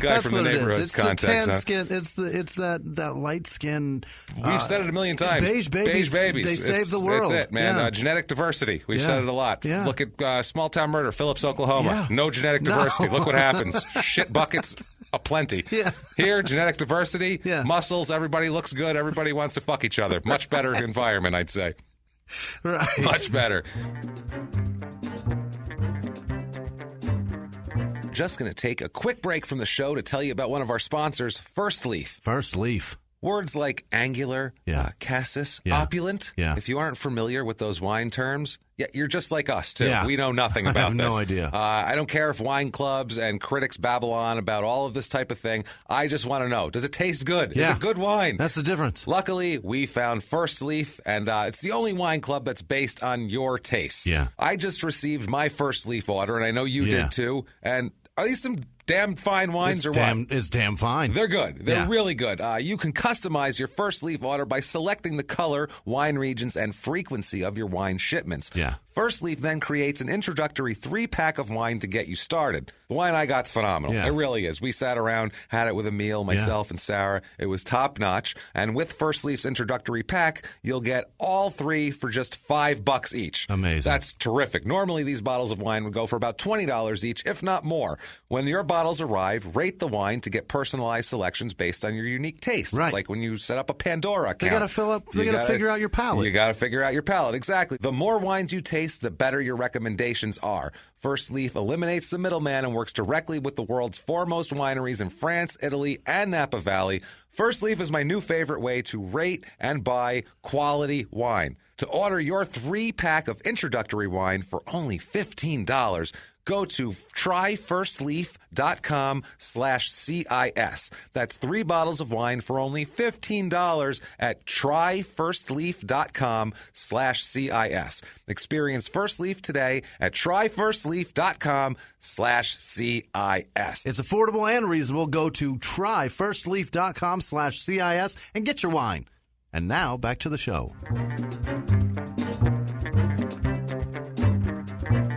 guy from the neighborhood's context.
It's the tan skin. It's that light skin.
We've said it a million times.
Beige babies. They save the world.
That's it, man.
Yeah.
Genetic diversity. We've said it a lot.
Yeah.
Look at Small Town Murder, Phillips, Oklahoma. No genetic diversity. Look what happens. Shit buckets aplenty.
Yeah.
Here, genetic diversity, muscles, everybody looks good. Everybody wants to fuck each other. Much better environment, I'd say.
Right.
Much better. Just going to take a quick break from the show to tell you about one of our sponsors, First Leaf.
First Leaf.
Words like angular, cassis, opulent. Yeah. If you aren't familiar with those wine terms, you're just like us, too. Yeah. We know nothing about this.
I have no idea.
I don't care if wine clubs and critics babble on about all of this type of thing. I just want to know, does it taste good?
Yeah.
Is it good wine?
That's the difference.
Luckily, we found First Leaf, and it's the only wine club that's based on your taste.
Yeah.
I just received my First Leaf order, and I know you did, too. And are these some damn fine wines what?
It's damn fine.
They're good. They're really good. You can customize your First Leaf order by selecting the color, wine regions, and frequency of your wine shipments.
Yeah.
First Leaf then creates an introductory 3-pack of wine to get you started. The wine I got's phenomenal. It really is. We sat around, had it with a meal, myself and Sarah. It was top-notch. And with First Leaf's introductory pack, you'll get all 3 for just $5 each.
Amazing.
That's terrific. Normally, these bottles of wine would go for about $20 each, if not more. When your bottles arrive, rate the wine to get personalized selections based on your unique taste.
Right.
It's like when you set up a Pandora account.
They got to figure out your palate.
You got to figure out your palate, exactly. The more wines you taste, the better your recommendations are. First Leaf eliminates the middleman and works directly with the world's foremost wineries in France, Italy, and Napa Valley. First Leaf is my new favorite way to rate and buy quality wine. To order your 3-pack of introductory wine for only $15, go to tryfirstleaf.com/CIS. That's 3 bottles of wine for only $15 at tryfirstleaf.com/CIS. Experience First Leaf today at tryfirstleaf.com/CIS.
It's affordable and reasonable. Go to tryfirstleaf.com/CIS and get your wine. And now back to the show.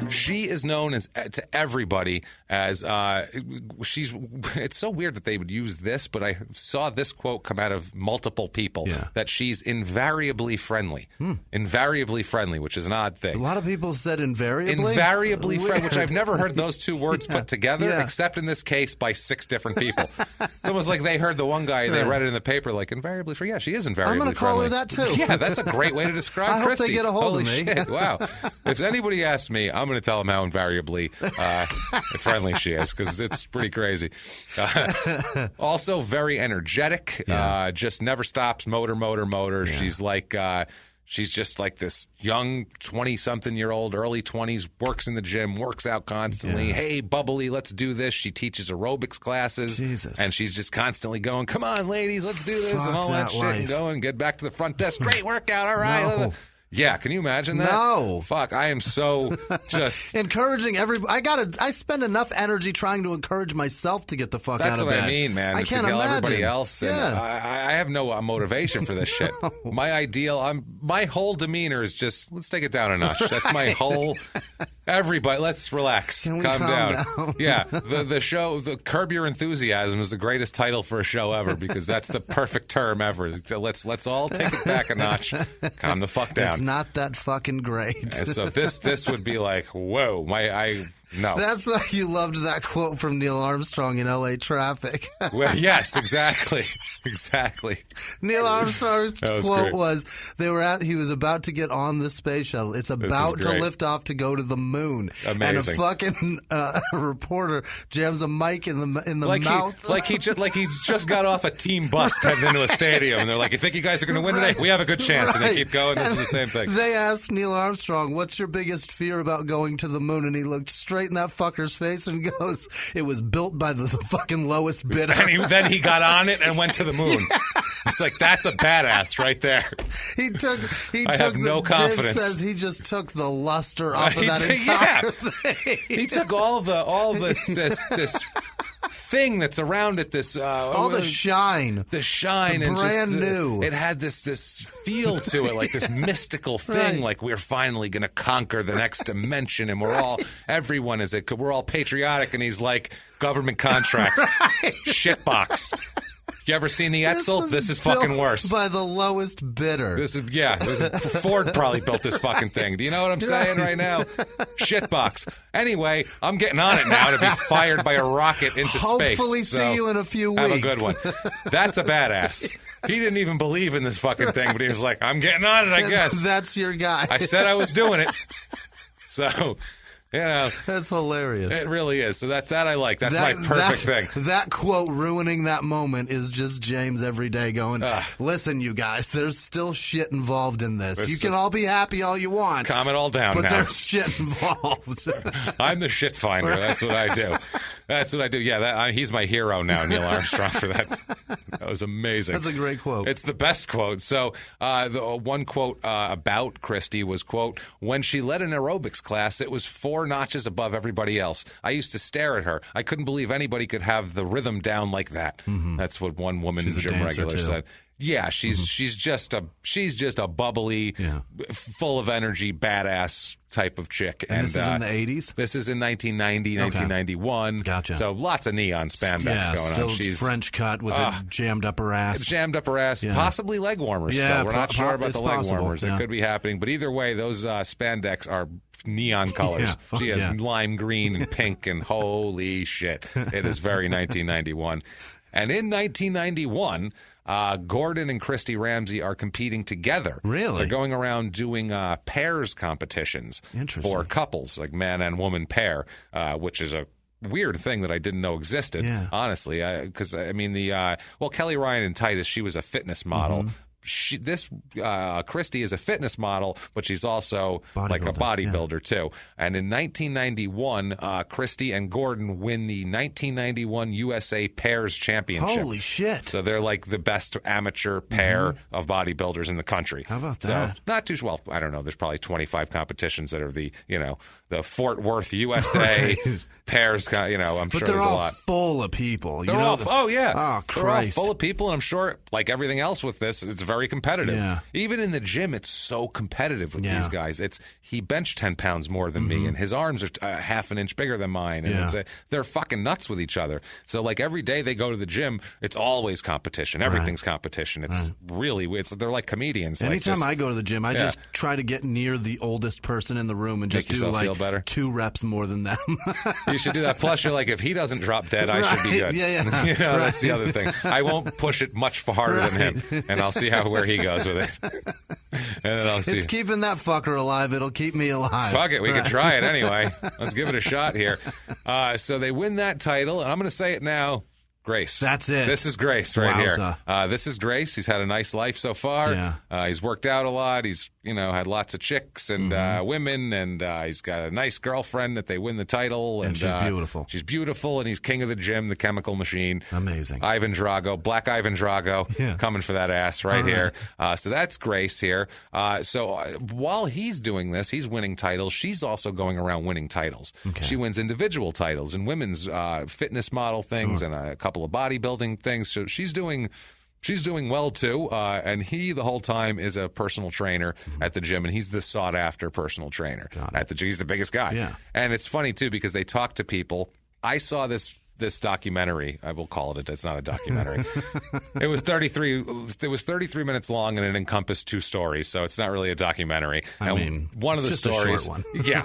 She is known to everybody as it's so weird that they would use this, but I saw this quote come out of multiple people that she's invariably friendly. Invariably friendly, which is an odd thing.
A lot of people said invariably?
Invariably friendly, which I've never heard those two words put together, except in this case by 6 different people. It's almost like they heard the one guy, they read it in the paper like invariably friendly. Yeah, she is invariably friendly.
I'm going to call her that too.
Yeah, that's a great way to describe Christy.
I hope they get a hold
Holy
of me.
Shit, wow. If anybody asks me, I'm going to tell them how invariably friendly she is, because it's pretty crazy. Also very energetic, just never stops, motor. Yeah. She's just like this young 20-something-year-old, early 20s, works in the gym, works out constantly. Yeah. Hey, bubbly, let's do this. She teaches aerobics classes.
Jesus.
And she's just constantly going, come on, ladies, let's do this, and all that shit, and go and get back to the front desk. Great workout, all right.
No.
Yeah, can you imagine that?
No.
Fuck, I am so just
encouraging everybody. I spend enough energy trying to encourage myself to get the fuck out of bed.
That's what I mean, man.
I
It's
can't
to kill
imagine.
everybody else. And I have no motivation for this shit. My whole demeanor is just, let's take it down a notch. That's my whole, everybody, let's relax.
Can we
calm down. Yeah, the show, the Curb Your Enthusiasm is the greatest title for a show ever because that's the perfect term ever. Let's all take it back a notch. Calm the fuck down.
It's not that fucking great.
And so this would be like, whoa, no.
That's why you loved that quote from Neil Armstrong in L.A. Traffic.
Well, yes, exactly.
Neil Armstrong's quote
great.
was, he was about to get on the space shuttle. It's about to lift off to go to the moon.
Amazing.
And a fucking reporter jams a mic in the mouth.
Like he's just got off a team bus heading into a stadium, and they're like, "You think you guys are going to win today? We have a good chance." And they keep going. This is the same thing.
They asked Neil Armstrong, "What's your biggest fear about going to the moon?" And he looked straight in that fucker's face and goes, "It was built by the fucking lowest bidder."
And then he got on it and went to the moon. Yeah. It's like, that's a badass right there.
I
have no confidence.
Jim says he just took the luster off of that entire thing.
He took all this thing that's around it.
All the shine.
The shine, and
brand
just
new.
It had this feel to it, like this mystical thing.
Right.
Like we're finally going to conquer the next dimension, and we're all patriotic. And he's like, government contract, shitbox. You ever seen the Etzel? This is fucking worse.
By the lowest bidder.
Ford probably built this fucking thing. Do you know what I'm saying right now? Shitbox. Anyway, I'm getting on it now to be fired by a rocket into space.
Hopefully see you in a few weeks.
Have a good one. That's a badass. He didn't even believe in this fucking thing, but he was like, I'm getting on it, I guess.
That's your guy.
I said I was doing it. So...
that's hilarious.
It really is. So that I like. That's my perfect thing.
That quote ruining that moment is just James every day going, listen, you guys, there's still shit involved in this. You can all be happy all you want.
Calm it all down
but
now.
There's shit involved.
I'm the shit finder. Right. That's what I do. That's what I do. Yeah, he's my hero now, Neil Armstrong, for that. That was amazing.
That's a great quote.
It's the best quote. So the one quote about Christy was, quote, when she led an aerobics class, it was 4 notches above everybody else. I used to stare at her. I couldn't believe anybody could have the rhythm down like that. Mm-hmm. That's what one woman gym regular said. Yeah, she's just a bubbly, full of energy, badass type of chick.
And this is in the 80s?
This is in 1990, 1991.
Gotcha.
So lots of neon spandex going on.
She's French cut with it jammed up her ass.
Jammed up her ass. Yeah. Possibly leg warmers still. We're not sure about the leg warmers. It could be happening. But either way, those spandex are neon colors. She has lime green and pink, and holy shit. It is very 1991. And in 1991... Gordon and Christy Ramsey are competing together.
Really?
They're going around doing pairs competitions for couples, like man and woman pair, which is a weird thing that I didn't know existed, honestly. Because, Kelly Ryan and Titus, she was a fitness model. Mm-hmm. Christy is a fitness model, but she's also like a bodybuilder too. And in 1991, Christy and Gordon win the 1991 USA Pairs Championship.
Holy shit!
So they're like the best amateur pair of bodybuilders in the country.
How about that?
So not too well. I don't know. There's probably 25 competitions that are the Fort Worth USA pairs. I'm sure there's a lot.
Full of people.
They're all. Oh yeah.
Oh Christ.
They're all full of people, and I'm sure, like everything else with this, it's very competitive.
Yeah.
Even in the gym, it's so competitive with these guys. He benched 10 pounds more than me, and his arms are half an inch bigger than mine, and they're fucking nuts with each other. So like every day they go to the gym, it's always competition. Everything's competition. It's really they're like comedians.
Anytime I go to the gym, I just try to get near the oldest person in the room and just do like
better.
2 reps more than them.
You should do that. Plus, you're like, if he doesn't drop dead, I should be good.
Yeah.
That's the other thing. I won't push it much harder than him, and I'll see where he goes with it. And then I'll see.
It's keeping that fucker alive. It'll keep me alive.
Fuck it. We can try it anyway. Let's give it a shot here. So they win that title, and I'm going to say it now. Grace.
That's it.
This is Grace right
Wowza.
here. This is Grace. He's had a nice life so far.
Yeah.
He's worked out a lot. He's, had lots of chicks and women, and he's got a nice girlfriend that they win the title.
And she's beautiful.
She's beautiful, and he's king of the gym, the chemical machine.
Amazing.
Ivan Drago, Black Ivan Drago, coming for that ass right here. So that's Grace here. So while he's doing this, he's winning titles. She's also going around winning titles.
Okay.
She wins individual titles and women's fitness model things and a couple of bodybuilding things. So she's doing well too. And he the whole time is a personal trainer at the gym, and he's the sought after personal trainer at the gym. He's the biggest guy.
Yeah.
And it's funny too because they talk to people. I saw this documentary. I will call it. It's not a documentary. It was 33 minutes long, and it encompassed 2 stories. So it's not really a documentary.
I mean,
one of the
just
stories,
a short one.
yeah,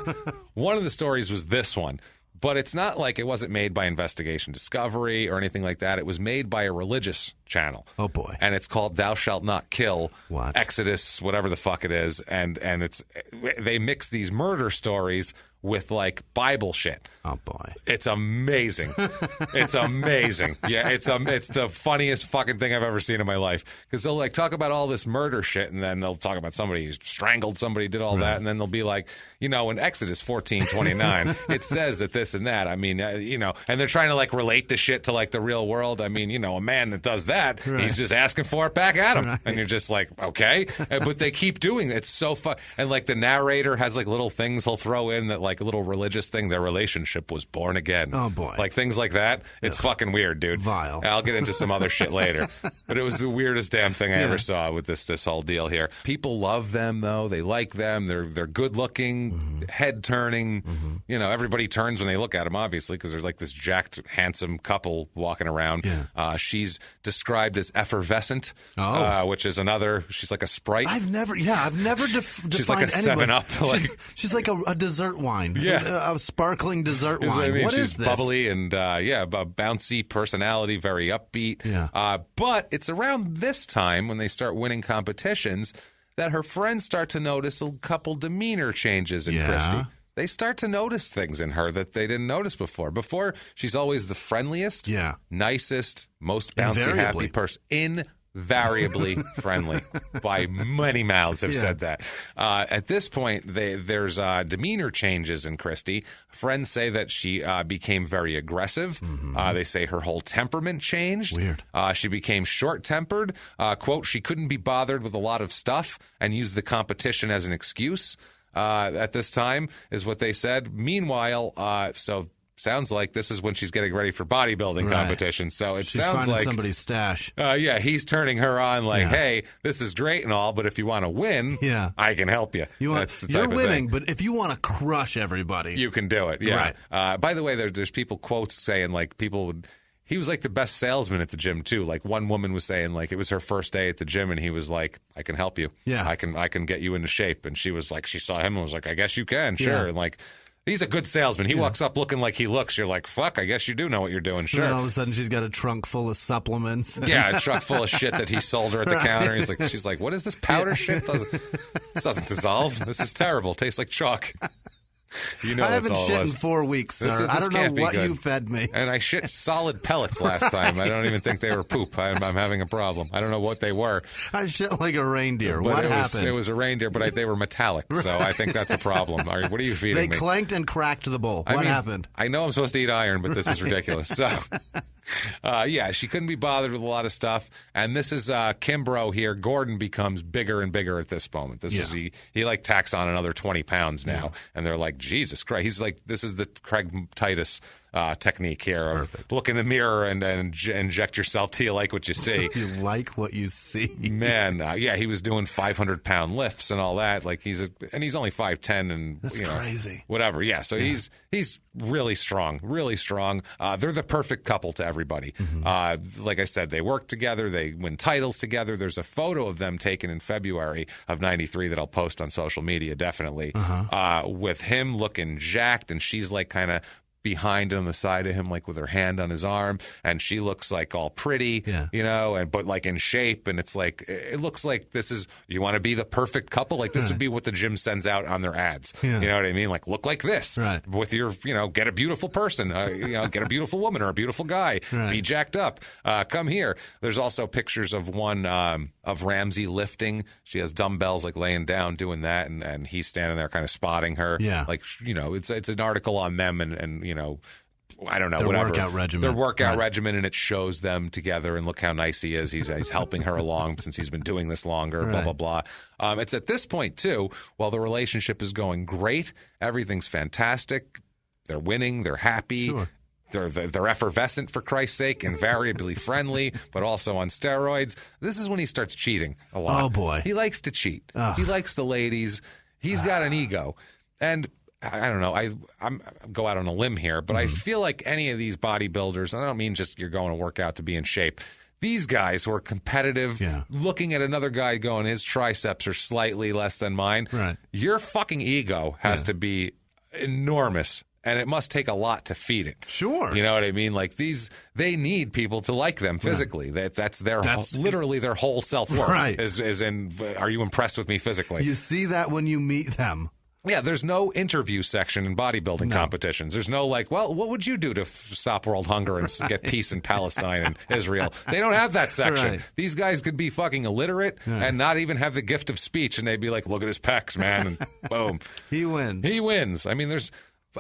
one of the stories was this one. But it's not like it wasn't made by Investigation Discovery or anything like that. It was made by a religious channel.
Oh, boy.
And it's called Thou Shalt Not Kill,
What?
Exodus, whatever the fuck it is. And they mix these murder stories with like Bible shit.
Oh, boy.
It's amazing. It's amazing. Yeah, it's the funniest fucking thing I've ever seen in my life. Because they'll like talk about all this murder shit, and then they'll talk about somebody who strangled somebody, did all that, and then they'll be like, in Exodus 14:29, it says that this and that. I mean, and they're trying to like relate the shit to like the real world. I mean, a man that does that, he's just asking for it back at him, and you're just like, okay, but they keep doing it. It's so fun, and like the narrator has like little things he'll throw in that like a little religious thing. Their relationship was born again.
Oh boy,
like things like that. It's fucking weird, dude.
Vile.
I'll get into some other shit later, but it was the weirdest damn thing I ever saw with this whole deal here. People love them though. They like them. They're good looking, head turning. Everybody turns when they look at them, obviously, because there's like this jacked, handsome couple walking around. Yeah. She's described as effervescent, which is another. She's like a Sprite.
I've never defined.
She's like a 7-Up.
She's like a dessert wine.
Yeah,
a sparkling dessert wine.
What I mean.
What
She's
is this?
bubbly and a bouncy personality, very upbeat.
Yeah.
But it's around this time when they start winning competitions that her friends start to notice a couple demeanor changes in Christy. They start to notice things in her that they didn't notice before. Before, she's always the friendliest, nicest, most bouncy, happy person. Invariably friendly. By many mouths have said that. At this point, there's demeanor changes in Christy. Friends say that she became very aggressive. They say her whole temperament changed.
Weird.
She became short-tempered. Quote, she couldn't be bothered with a lot of stuff and used the competition as an excuse. At this time, is what they said. Meanwhile, sounds like this is when she's getting ready for bodybuilding competition. So
she's
sounds
finding
like
somebody's stash.
He's turning her on like, hey, this is great and all, but if you want to win, I can help you.
You're winning, but if you want to crush everybody,
you can do it. Yeah. Right. By the way, there's people quotes saying like people would. He was like the best salesman at the gym too. Like one woman was saying like it was her first day at the gym and he was like, I can help you.
Yeah.
I can get you into shape. And she was like, she saw him and was like, I guess you can. Sure. Yeah. And like, he's a good salesman. He walks up looking like he looks. You're like, fuck, I guess you do know what you're doing. Sure.
And then all of a sudden she's got a trunk full of supplements.
Yeah, a trunk full of shit that he sold her at the counter. She's like, what is this powder shit? This doesn't dissolve. This is terrible. Tastes like chalk.
I haven't shit in 4 weeks, sir. I don't know what you fed me.
And I shit solid pellets last time. I don't even think they were poop. I'm having a problem. I don't know what they were.
I shit like a reindeer. What happened?
It was a reindeer, but they were metallic, so I think that's a problem. What are you feeding me?
They clanked and cracked the bowl. What happened?
I know I'm supposed to eat iron, but this is ridiculous. So, she couldn't be bothered with a lot of stuff. And this is Kimbrough here. Gordon becomes bigger and bigger at this moment. This is he like tacks on another 20 pounds now, and they're like, Jesus Christ. He's like, this is the Craig Titus technique here of look in the mirror and inject yourself till you like what you see.
You like what you see.
Man, he was doing 500-pound lifts and all that. Like he's only 5'10", and
that's crazy.
Whatever. Yeah, so he's really strong, really strong. They're the perfect couple to everybody. Like I said, they work together. They win titles together. There's a photo of them taken in February of '93 that I'll post on social media, definitely, with him looking jacked, and she's like kind of behind on the side of him, like with her hand on his arm, and she looks like all pretty, but like in shape, and it's like it looks like this is you want to be the perfect couple. Like this would be what the gym sends out on their ads. You know what I mean? Like look like this with your get a beautiful person, get a beautiful woman or a beautiful guy, be jacked up, come here. There's also pictures of one of Ramsey lifting. She has dumbbells like laying down doing that, and he's standing there kind of spotting her. It's an article on them and I don't know,
their
whatever.
Their
workout regimen, and it shows them together, and look how nice he is. He's helping her along since he's been doing this longer, blah, blah, blah. It's at this point, too, while the relationship is going great, everything's fantastic, they're winning, they're happy.
Sure.
They're effervescent, for Christ's sake, invariably friendly, but also on steroids. This is when he starts cheating a lot.
Oh, boy.
He likes to cheat. He likes the ladies. He's got an ego. And I don't know. I'm go out on a limb here, but I feel like any of these bodybuilders, and I don't mean just you're going to work out to be in shape. These guys who are competitive, looking at another guy going, his triceps are slightly less than mine. Right. Your fucking ego has to be enormous, and it must take a lot to feed it.
Sure.
You know what I mean? Like they need people to like them physically. Right. That's literally their whole self-worth. Right. Is in, are you impressed with me physically?
You see that when you meet them.
Yeah, there's no interview section in bodybuilding competitions. There's no like, well, what would you do to stop world hunger and get peace in Palestine and Israel? They don't have that section. Right. These guys could be fucking illiterate and not even have the gift of speech, and they'd be like, look at his pecs, man, and boom.
He wins.
I mean,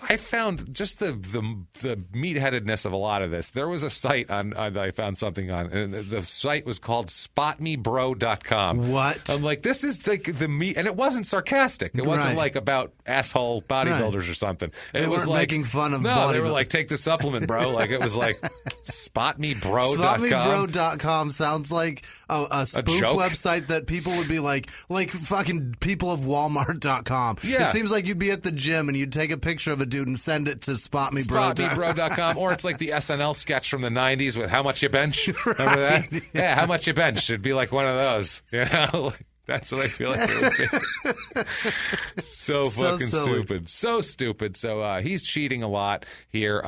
I found just the meatheadedness of a lot of this. There was a site I found something on, and the site was called spotmebro.com.
What?
I'm like, this is the meat, and it wasn't sarcastic. It wasn't like about asshole bodybuilders or something.
They weren't like making fun of.
No, they were like, take the supplement, bro. Like it was like spotmebro.com.
Spotmebro.com sounds like a spoof website that people would be like fucking people of Walmart.com. Yeah. It seems like you'd be at the gym and you'd take a picture of a dude and send it to spotmebro.com.
Or it's like the SNL sketch from the 90s with how much you bench. Remember that? Yeah, how much you bench. It'd be like one of those. You know? That's what I feel like it would be. So fucking stupid. So stupid. So he's cheating a lot here.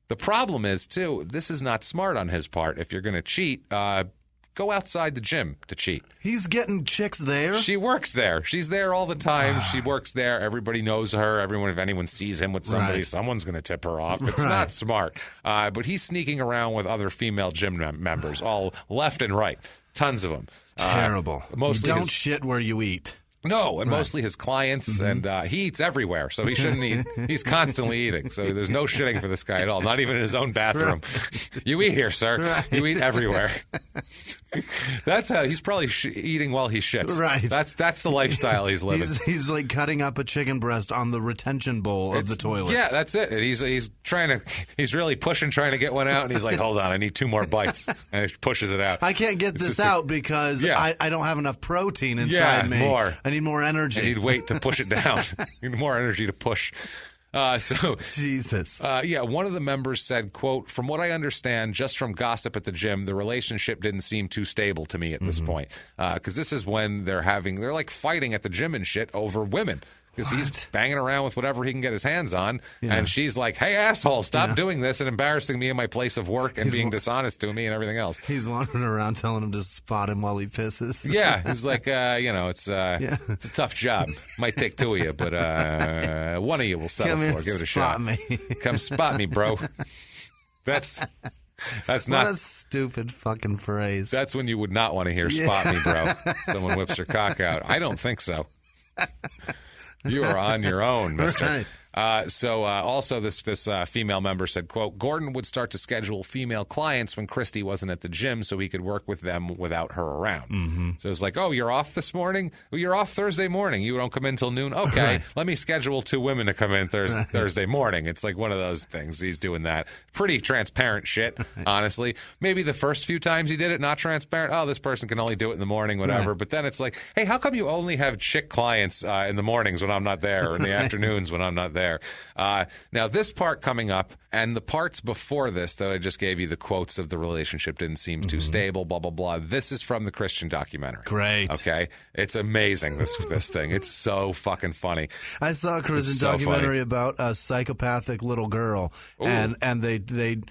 The problem is, too, this is not smart on his part. If you're going to cheat, go outside the gym to cheat.
He's getting chicks there?
She works there. She's there all the time. She works there. Everybody knows her. If anyone sees him with somebody, someone's going to tip her off. It's not smart. But he's sneaking around with other female gym members, all left and right. Tons of them.
Terrible. Mostly you don't shit where you eat.
No, and mostly his clients, and he eats everywhere, so he shouldn't eat. He's constantly eating, so there's no shitting for this guy at all, not even in his own bathroom. You eat here, sir. You eat everywhere. That's how he's probably eating while he shits.
Right.
That's the lifestyle he's living.
He's like cutting up a chicken breast on the retention bowl of the toilet.
Yeah, that's it. And he's really pushing, trying to get one out, and he's like, hold on, I need 2 more bites. And he pushes it out.
I can't get this out because I don't have enough protein inside me.
More.
I need more energy.
I need weight to push it down. I need more energy to push.
Jesus.
One of the members said, quote, from what I understand, just from gossip at the gym, the relationship didn't seem too stable to me at this point. Because this is when they're like fighting at the gym and shit over women. Because he's banging around with whatever he can get his hands on. Yeah. And she's like, hey, asshole, stop doing this and embarrassing me in my place of work and being dishonest to me and everything else.
He's wandering around telling him to spot him while he pisses.
Yeah. He's like, it's a tough job. Might take 2 of you, but one of you will settle for it. Give it a shot.
Me.
Come spot me, bro. That's not
what a stupid fucking phrase.
That's when you would not want to hear spot me, bro. Someone whips your cock out. I don't think so. You are on your own, mister.
Right.
Also, this female member said, quote, Gordon would start to schedule female clients when Christy wasn't at the gym so he could work with them without her around. Mm-hmm. So it's like, oh, you're off this morning? Well, you're off Thursday morning. You don't come in till noon? Okay, let me schedule 2 women to come in Thursday morning. It's like one of those things. He's doing that. Pretty transparent shit, honestly. Maybe the first few times he did it, not transparent. Oh, this person can only do it in the morning, whatever. Right. But then it's like, hey, how come you only have chick clients in the mornings when I'm not there or in the afternoons when I'm not there? Now, this part coming up And the parts before this that I just gave you, the quotes of the relationship didn't seem too stable, blah, blah, blah. This is from the Christian documentary.
Great.
Okay? It's amazing, this thing. It's so fucking funny.
I saw a Christian documentary about a psychopathic little girl, and they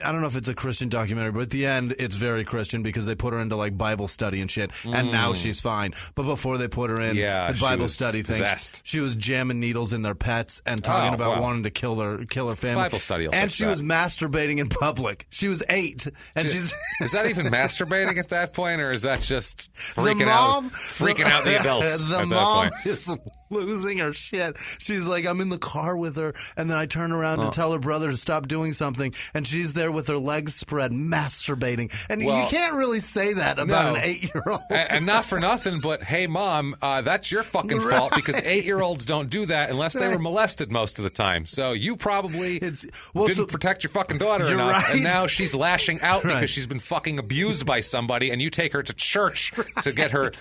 I don't know if it's a Christian documentary, but at the end, it's very Christian because they put her into like Bible study and shit, and now she's fine. But before they put her in the Bible study thing, she was jamming needles in their pets and talking about wanting to kill her family.
Bible study,
and she was masturbating in public. She was 8, and she's
is that even masturbating at that point, or is that just freaking out the adults?
The
at
mom
that point?
is losing her shit. She's like, I'm in the car with her, and then I turn around to tell her brother to stop doing something, and she's there with her legs spread, masturbating. And you can't really say that about an 8-year-old.
And not for nothing, but hey, Mom, that's your fucking fault because 8-year-olds don't do that unless they were molested most of the time. So you probably didn't protect your fucking daughter enough, and now she's lashing out because she's been fucking abused by somebody, and you take her to church to get her...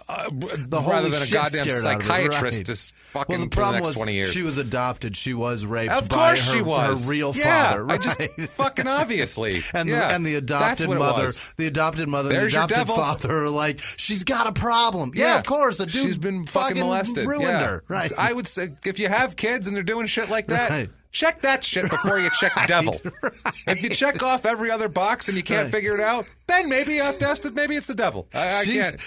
rather than a goddamn psychiatrist to fucking
the problem
the next 20 years.
She was adopted. She was raped
by
her real father.
Right? Just fucking obviously.
And the adopted mother, the adopted father are like, she's got a problem. Yeah, of course. A dude
she's been fucking molested.
Ruined her. Right.
I would say if you have kids and they're doing shit like that, check that shit before you check devil. If you check off every other box and you can't figure it out, then maybe you have to ask that maybe it's the devil.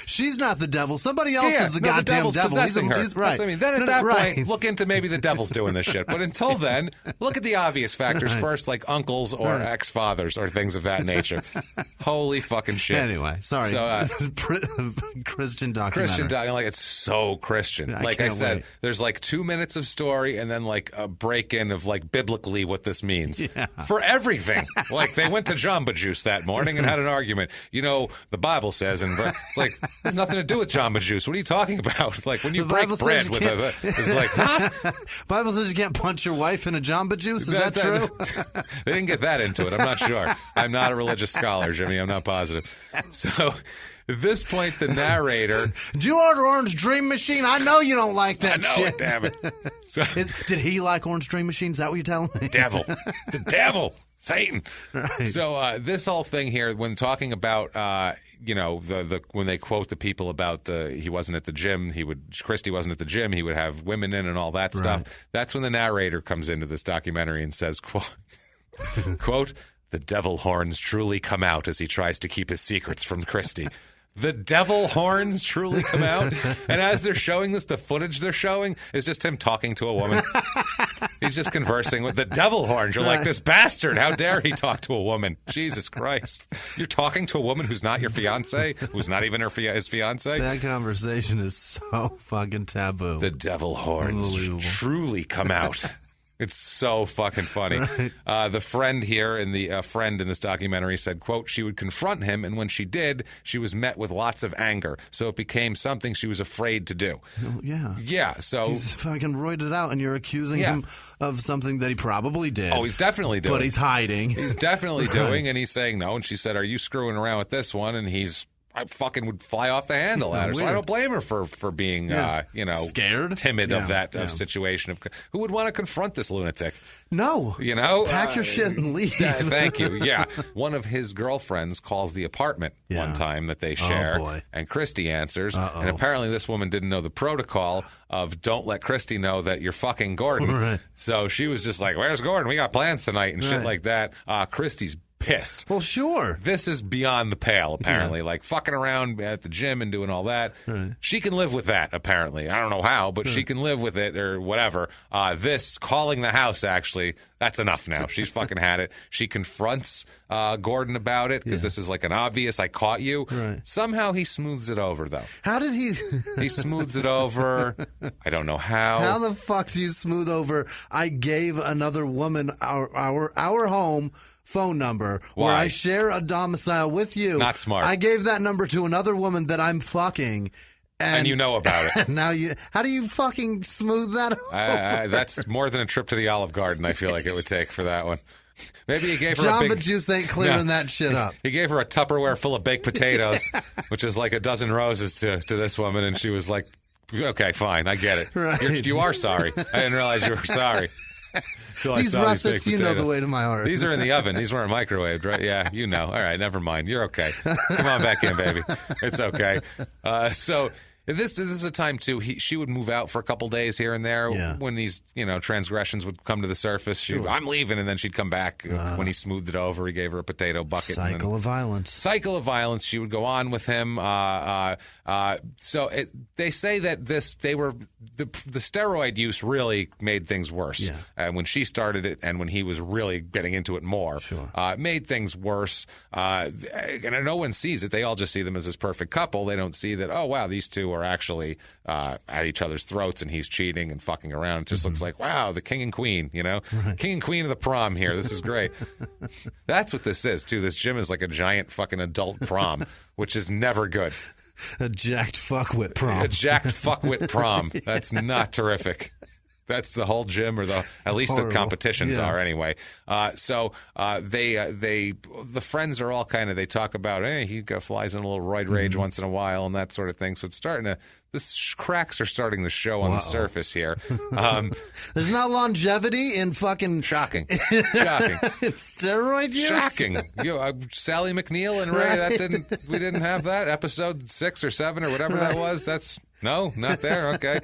She's not the devil. Somebody else is the goddamn devil.
Possessing her.
Right.
That's what I mean. Then at that point, look into maybe the devil's doing this shit. But until then, look at the obvious factors first, like uncles or ex-fathers or things of that nature. Holy fucking shit.
Anyway, sorry. So, Christian documentary.
Like it's so Christian. Like I said, there's like 2 minutes of story and then like a break-in of like biblically what this means for everything. Like they went to Jamba Juice that morning and had an argument. You know, the Bible says, and it's like there's nothing to do with Jamba Juice. What are you talking about? Like when you break bread with it's like, huh?
Bible says you can't punch your wife in a Jamba Juice. Is that true?
They didn't get that into it. I'm not sure. I'm not a religious scholar, Jimmy. I'm not positive. So. At this point, the narrator...
Did you order Orange Dream Machine? I know you don't like that shit.
Damn it. So,
did he like Orange Dream Machine? Is that what you're telling me?
Devil. The devil. Satan. Right. So this whole thing here, when talking about, when they quote the people about he wasn't at the gym, Christy wasn't at the gym, he would have women in and all that stuff. That's when the narrator comes into this documentary and says, quote, the devil horns truly come out as he tries to keep his secrets from Christy. The devil horns truly come out. And as they're showing this, the footage they're showing is just him talking to a woman. He's just conversing with the devil horns. You're like, this bastard, how dare he talk to a woman? Jesus Christ. You're talking to a woman who's not your fiance, who's not even his fiance?
That conversation is so fucking taboo.
The devil horns truly come out. It's so fucking funny. Right. The friend here, friend in this documentary said, quote, she would confront him, and when she did, she was met with lots of anger. So it became something she was afraid to do.
Yeah.
Yeah, so...
He's fucking roided out, and you're accusing him of something that he probably did.
Oh, he's definitely doing.
But he's hiding.
He's definitely doing, and he's saying no. And she said, are you screwing around with this one? And I fucking would fly off the handle at her. So I don't blame her for being,
scared,
timid of that situation. Who would want to confront this lunatic?
No. Pack your shit and leave.
Thank you. Yeah. One of his girlfriends calls the apartment one time that they share.
Oh, boy.
And Christy answers. And apparently this woman didn't know the protocol of don't let Christy know that you're fucking Gordon.
Right.
So she was just like, where's Gordon? We got plans tonight and shit like that. Christy's pissed.
Well, sure.
This is beyond the pale, apparently. Like fucking around at the gym and doing all that. Right. She can live with that, apparently. I don't know how, but she can live with it or whatever. This calling the house, actually, that's enough now. She's fucking had it. She confronts Gordon about it because this is like an obvious, I caught you.
Right.
Somehow he smooths it over, though.
How did he?
He smooths it over. I don't know how.
How the fuck do you smooth over? I gave another woman our home phone number where I share a domicile with you.
Not smart.
I gave that number to another woman that I'm fucking.
And you know about it.
Now how do you fucking smooth that over?
That's more than a trip to the Olive Garden, I feel like it would take for that one. Maybe he gave her
Jamba Juice ain't clearing that shit up.
He gave her a Tupperware full of baked potatoes, which is like a dozen roses to this woman, and she was like, okay, fine, I get it.
Right.
You are sorry. I didn't realize you were sorry.
These russets, you know the way to my heart.
These are in the oven. These weren't microwaved, right? Yeah, you know. All right, never mind. You're okay. Come on back in, baby. It's okay. So this is a time, too, she would move out for a couple days here and there when these, transgressions would come to the surface. Sure. I'm leaving, and then she'd come back when he smoothed it over. He gave her a potato bucket.
Cycle of violence.
Cycle of violence. She would go on with him. They say that the steroid use really made things worse. Yeah. When she started it and when he was really getting into it more.
Sure.
It made things worse. And no one sees it. They all just see them as this perfect couple. They don't see that, oh, wow, these two are actually at each other's throats and he's cheating and fucking around. It just looks like, wow, the king and queen, Right. King and queen of the prom here. This is great. That's what this is, too. This gym is like a giant fucking adult prom, which is never good.
A jacked fuckwit prom.
A jacked fuckt prom. That's not terrific. That's the whole gym, or at least horrible. The competitions are anyway. So the friends are all kind of, they talk about, hey, he flies in a little roid rage once in a while and that sort of thing. So it's starting to, cracks are starting to show on the surface here.
There's not longevity in fucking
shocking.
Steroid use.
Shocking. Sally McNeil and Ray. We didn't have that episode 6 or 7 or whatever that was. That's. No, not there. Okay.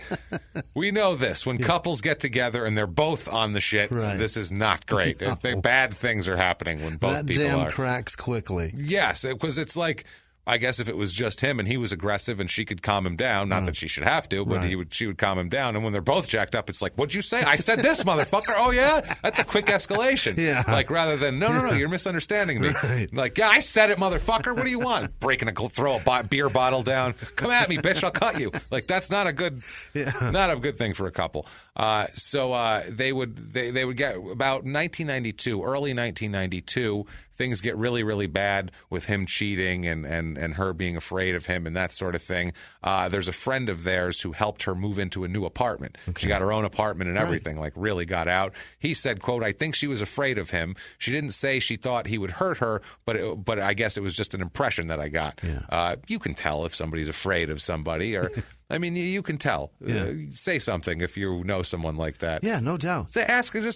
We know this. When couples get together and they're both on the shit, this is not great. No. Bad things are happening when both people are.
That damn cracks quickly.
Yes, because it's like, I guess if it was just him and he was aggressive and she could calm him down, not that she should have to, but she would calm him down. And when they're both jacked up, it's like, what'd you say? I said this, motherfucker. Oh, yeah? That's a quick escalation.
Yeah.
Like, rather than, no, you're misunderstanding me.
Right.
Like, yeah, I said it, mother-fucker. What do you want? Throw a beer bottle down. Come at me, bitch. I'll cut you. Like, that's not a good thing for a couple. So they would get about 1992, early 1992, things get really, really bad with him cheating and her being afraid of him and that sort of thing. There's a friend of theirs who helped her move into a new apartment. Okay. She got her own apartment and everything, like really got out. He said, quote, I think she was afraid of him. She didn't say she thought he would hurt her, but I guess it was just an impression that I got. Yeah. You can tell if somebody's afraid of somebody or... I mean, you can tell. Yeah. Say something if you know someone like that.
Yeah, no doubt.
Just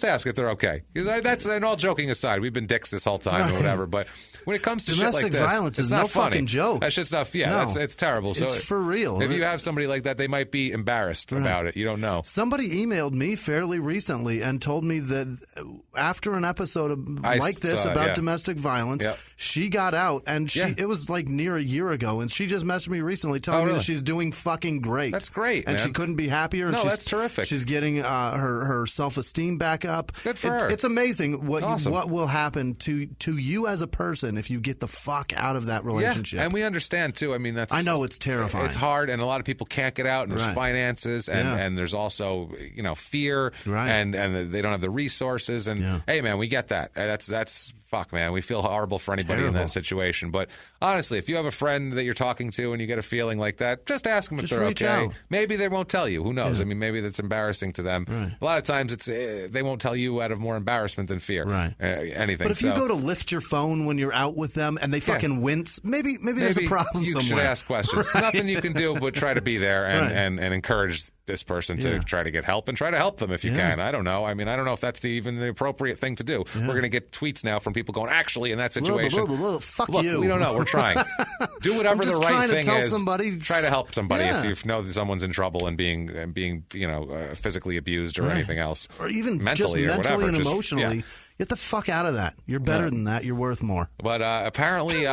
ask if they're okay. That's, and all joking aside, we've been dicks this whole time or whatever. But when it comes to
domestic
shit like this,
violence
it's
is
not
no
funny.
Fucking joke.
That shit's not. Yeah,
no.
it's terrible. So
it's for real.
If you have somebody like that, they might be embarrassed about it. You don't know.
Somebody emailed me fairly recently and told me that after an episode like this about domestic violence, she got out and it was like near a year ago, and she just messaged me recently telling me that she's doing fucking great.
That's great.
And
man.
she couldn't be happier. And
that's terrific.
She's getting her self-esteem back up.
Good for her.
It's amazing what will happen to you as a person if you get the fuck out of that relationship.
Yeah, and we understand, too. I mean,
I know it's terrifying.
It's hard, and a lot of people can't get out, and there's finances, and there's also, fear, and they don't have the resources. And, hey, man, we get that. That's fuck, man. We feel horrible for anybody in that situation. But honestly, if you have a friend that you're talking to and you get a feeling like that, just ask them if they're okay.
Out.
Maybe they won't tell you. Who knows? I mean, maybe that's embarrassing to them. Right. A lot of times they won't tell you out of more embarrassment than fear.
Right.
Anything.
But if you go to lift your phone when you're out with them and they fucking wince, maybe there's a problem somewhere.
You should ask questions. Nothing you can do but try to be there and encourage this person to try to get help and try to help them if you can. I don't know. I mean, I don't know if that's even the appropriate thing to do. We're going to get tweets now from people going, actually, in that situation.
Fuck
look,
you.
We don't know. We're trying. Do whatever the right thing is.
Somebody.
Try to help somebody if you know that someone's in trouble and being physically abused or anything else.
Or even
mentally
just
or
mentally
whatever.
and emotionally. Get the fuck out of that. You're better than that. You're worth more.
But apparently,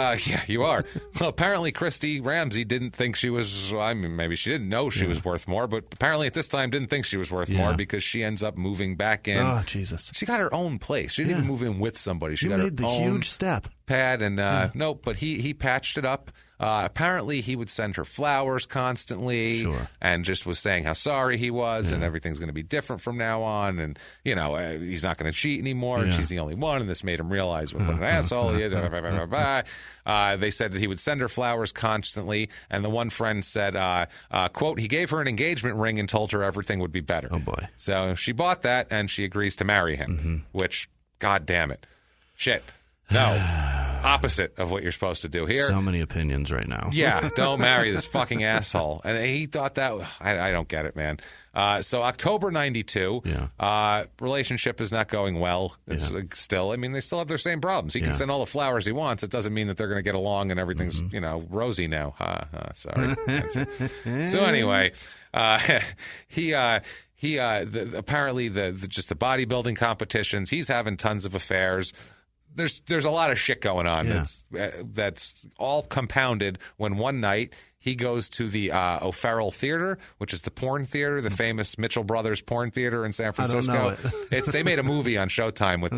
you are. Well, apparently, Christy Ramsey didn't think she was, I mean, maybe she didn't know she was worth more, but apparently at this time didn't think she was worth more because she ends up moving back in.
Oh, Jesus.
She got her own place. She didn't even move in with somebody. She got
made
her
the
own
huge step.
Pad, and nope, but he patched it up. Apparently, he would send her flowers constantly and just was saying how sorry he was and everyth's going to be different from now on. And, he's not going to cheat anymore. And she's the only one. And this made him realize what an asshole he is. They said that he would send her flowers constantly. And the one friend said, quote, he gave her an engagement ring and told her everything would be better.
Oh, boy.
So she bought that and she agrees to marry him, which, God damn it. Shit. No. opposite of what you're supposed to do here.
So many opinions right now.
Yeah, don't marry this fucking asshole. And he thought that, I don't get it, man. So October 92, relationship is not going well. It's still, I mean, they still have their same problems. He can send all the flowers he wants. It doesn't mean that they're going to get along and everything's, rosy now. Sorry. So anyway, he apparently just the bodybuilding competitions, he's having tons of affairs. There's a lot of shit going on that's all compounded when one night he goes to the O'Farrell Theater, which is the porn theater, the famous Mitchell Brothers porn theater in San Francisco.
I don't know
They made a movie on Showtime with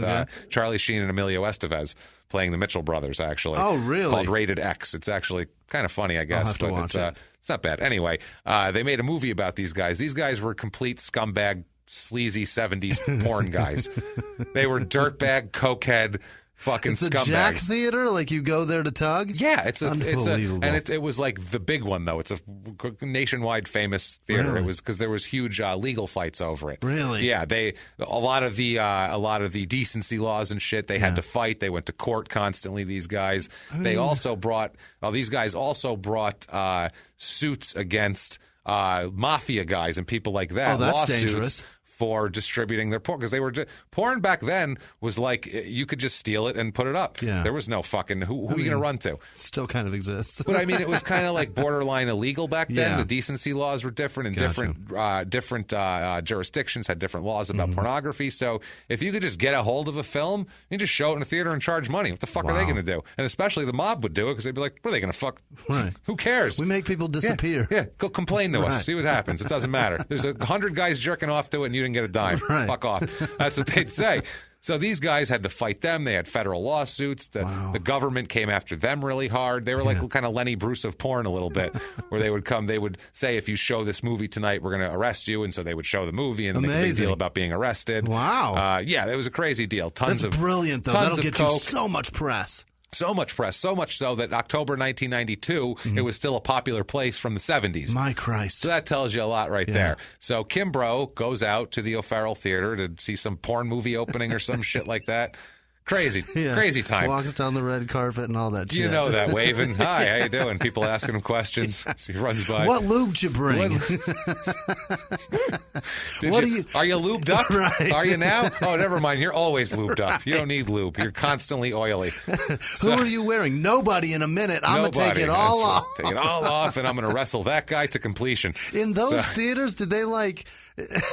Charlie Sheen and Emilio Estevez playing the Mitchell Brothers, actually.
Oh, really?
Called Rated X. It's actually kind of funny, I guess.
I'll have to watch it.
It's not bad. Anyway, they made a movie about these guys. These guys were complete scumbag, sleazy 70s porn guys. They were dirtbag, cokehead, fucking
scumbags.
It's a
Jack Theater? Like you go there to tug?
Yeah, it's
unbelievable.
And it was like the big one though. It's a nationwide famous theater.
Really?
It was because there was huge legal fights over it.
Really?
Yeah, a lot of the decency laws and shit. They had to fight. They went to court constantly. These guys. These guys also brought suits against mafia guys and people like that.
Oh, that's
lawsuits
dangerous.
For distributing their porn, because they were porn back then was like you could just steal it and put it up.
Yeah.
There was no fucking who are you going to run to?
Still kind of exists.
But I mean, it was kind of like borderline illegal back then.
Yeah.
The decency laws were different, and different jurisdictions had different laws about pornography. So if you could just get a hold of a film, you just show it in a theater and charge money. What the fuck are they going to do? And especially the mob would do it because they'd be like, "What are they going to fuck?
Right.
Who cares?
We make people disappear.
Yeah, go complain to us. See what happens. It doesn't matter. There's 100 guys jerking off to it, and you didn't get a dime.
Right.
Fuck off." That's what they'd say. So these guys had to fight them. They had federal lawsuits. The government came after them really hard. They were like kind of Lenny Bruce of porn a little bit, where they would come. They would say, if you show this movie tonight, we're going to arrest you. And so they would show the movie and make a big deal about being arrested.
Wow.
Yeah, it was a crazy deal.
That's brilliant, though. That'll get you so much press.
So much press, so much so that October 1992, it was still a popular place from the 70s.
My Christ.
So that tells you a lot right there. So Kimbrough goes out to the O'Farrell Theater to see some porn movie opening or some shit like that. Crazy, crazy time.
Walks down the red carpet and all that shit.
You know that, waving. Hi, how you doing? People asking him questions. So he runs by.
What lube did you bring?
Are you lubed up?
Right.
Are you now? Oh, never mind. You're always lubed up. You don't need lube. You're constantly oily.
Who are you wearing? Nobody in a minute. I'm going to take it all off.
Take it all off, and I'm going to wrestle that guy to completion.
In those theaters, did they like...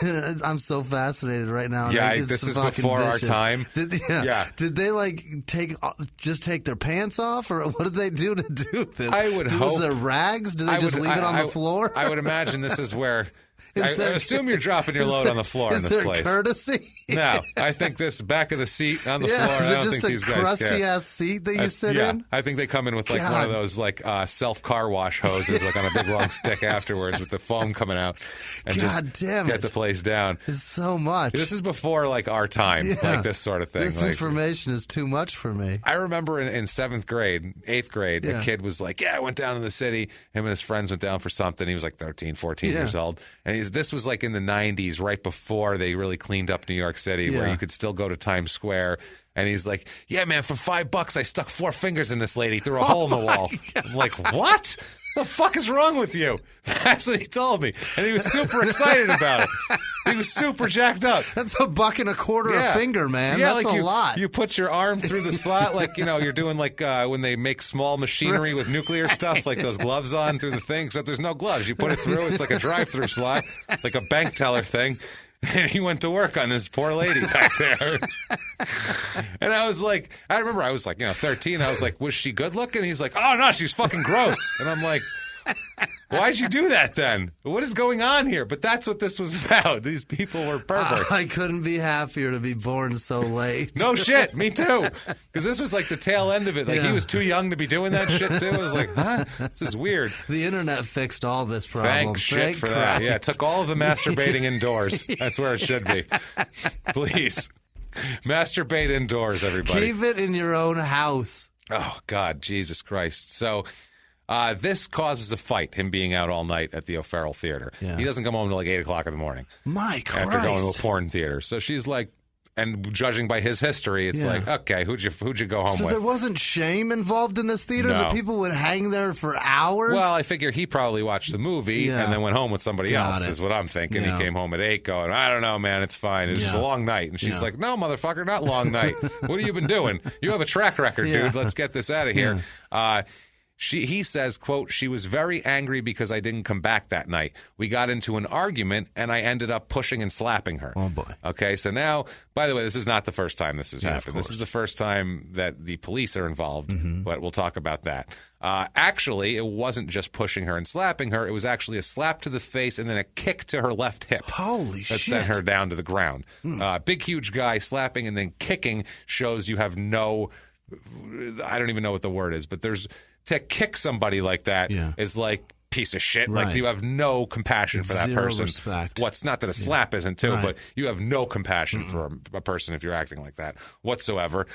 I'm so fascinated right now.
Yeah, this is before our time.
Did they like take their pants off, or what did they do to do this?
I would hope.
Was there rags? Did they just leave it on the floor?
I would imagine this is where. I assume you're dropping your load on the floor in this place.
Is there courtesy?
No, I think this back of the seat on the floor.
Is
I
it
don't
just
think these guys care.
a crusty ass seat that you sit in?
I think they come in with like one of those like self car wash hoses, like on a big long stick afterwards, with the foam coming out, and get the place down.
It's so much.
This is before like our time, like this sort of thing.
This information is too much for me.
I remember in 7th grade, 8th grade, a kid was like, I went down in the city. Him and his friends went down for something. He was like 13, 14 years old, and this was like in the 90s, right before they really cleaned up New York City, where you could still go to Times Square. And he's like, yeah, man, for $5, I stuck 4 fingers in this lady through a hole in the wall. God. I'm like, what? The fuck is wrong with you? That's what he told me. And he was super excited about it. He was super jacked up.
That's $1.25 a finger, man. Yeah, that's like a lot.
You put your arm through the slot like, you're doing like when they make small machinery with nuclear stuff, like those gloves on through the thing, except there's no gloves. You put it through, it's like a drive-through slot, like a bank teller thing. And he went to work on this poor lady back there. And I was like, 13. I was like, was she good looking? He's like, oh, no, she's fucking gross. And I'm like, why'd you do that then? What is going on here? But that's what this was about. These people were perverts.
I couldn't be happier to be born so late.
No shit. Me too. Because this was like the tail end of it. Like he was too young to be doing that shit too. I was like, huh? This is weird.
The internet fixed all this problem.
Thank shit for that. Yeah, it took all of the masturbating indoors. That's where it should be. Please. Masturbate indoors, everybody.
Keep it in your own house.
Oh, God. Jesus Christ. So... this causes a fight, him being out all night at the O'Farrell Theater. Yeah. He doesn't come home until like 8 o'clock in the morning.
My Christ.
After going to a porn theater. So she's like, And judging by his history, it's like, okay, who'd you go home with?
So there wasn't shame involved in this theater?
No.
That people would hang there for hours?
Well, I figure he probably watched the movie and then went home with somebody else, is what I'm thinking. He came home at 8 going, I don't know, man, it's fine. It was just a long night. And she's like, no, motherfucker, not long night. What have you been doing? You have a track record, dude. Let's get this out of here. He says, quote, she was very angry because I didn't come back that night. We got into an argument, and I ended up pushing and slapping her.
Oh, boy.
Okay, so now, by the way, this is not the first time this has happened. This is the first time that the police are involved, but we'll talk about that. Actually, it wasn't just pushing her and slapping her. It was actually a slap to the face and then a kick to her left hip.
Holy shit.
That sent her down to the ground. Big, huge guy slapping and then kicking shows you have no, I don't even know what the word is, but to kick somebody like that is like piece of shit.
Right.
Like you have no compassion for that
Zero
person.
Respect.
What's not that a slap isn't too, but you have no compassion for a person if you're acting like that whatsoever.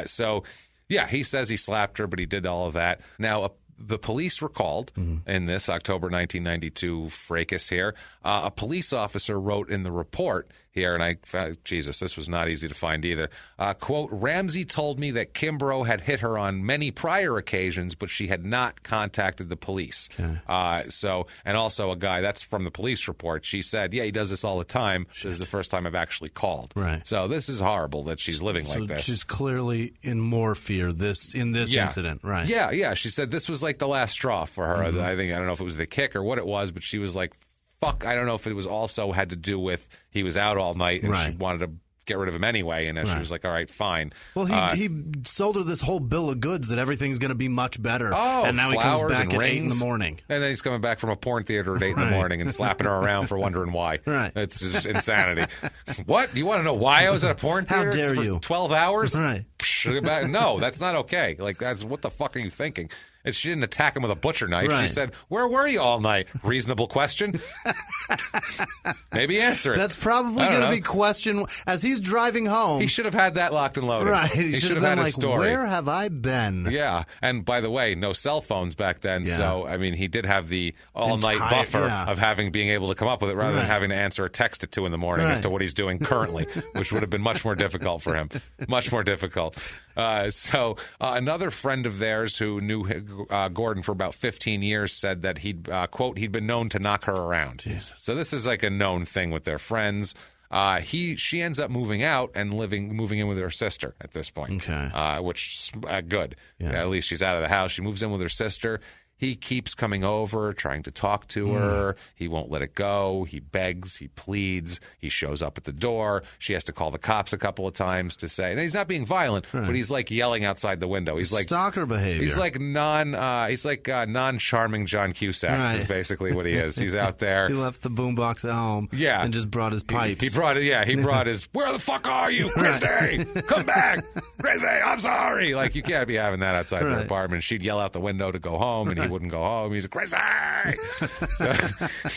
So he says he slapped her, but he did all of that. Now, the police were called in this October 1992 fracas here. A police officer wrote in the report here, and I found, Jesus, this was not easy to find either. Quote, Ramsey told me that Kimbrough had hit her on many prior occasions, but she had not contacted the police. Okay. And also a guy, that's from the police report. She said, he does this all the time. Shit. This is the first time I've actually called. Right. So this is horrible that she's living like this.
She's clearly in more fear in this incident. Right.
Yeah. She said this was like the last straw for her. I don't know if it was the kick or what it was, but she was like, fuck, I don't know if it was also had to do with he was out all night and she wanted to get rid of him anyway, and she was like, all right, fine.
Well, he sold her this whole bill of goods that everything's going to be much better.
Oh,
and now he comes back at 8 in the morning.
And then he's coming back from a porn theater at 8 in the morning and slapping her around for wondering why.
Right.
It's just insanity. What? You want to know why I was at a porn theater?
How dare
for
you?
12 hours?
Right.
No, that's not okay. Like, what the fuck are you thinking? And she didn't attack him with a butcher knife.
Right.
She said, where were you all night? Reasonable question. Maybe answer it.
That's probably going to be question as he's driving home.
He should have had that locked and loaded.
Right. He should have had
a
like,
story.
Where have I been?
Yeah. And by the way, no cell phones back then. Yeah. So, I mean, he did have the all-night buffer of being able to come up with it rather than having to answer a text at 2 in the morning as to what he's doing currently, which would have been much more difficult for him. Much more difficult. Another friend of theirs who knew Gordon for about 15 years said that he'd, quote, he'd been known to knock her around. Jesus. So this is like a known thing with their friends. She ends up moving out and moving in with her sister at this point. Okay. Which good. Yeah. At least she's out of the house. She moves in with her sister. He keeps coming over, trying to talk to her. He won't let it go. He begs. He pleads. He shows up at the door. She has to call the cops a couple of times to say, and he's not being violent, but he's like yelling outside the window. He's like
stalker behavior.
He's like non-charming John Cusack is basically what he is. He's out there.
He left the boombox at home.
Yeah.
And just brought his pipes.
He brought his, where the fuck are you, Christy? Come back. Christy, I'm sorry. Like, you can't be having that outside her apartment. She'd yell out the window to go home, and he wouldn't go home. He's like, Christy! So,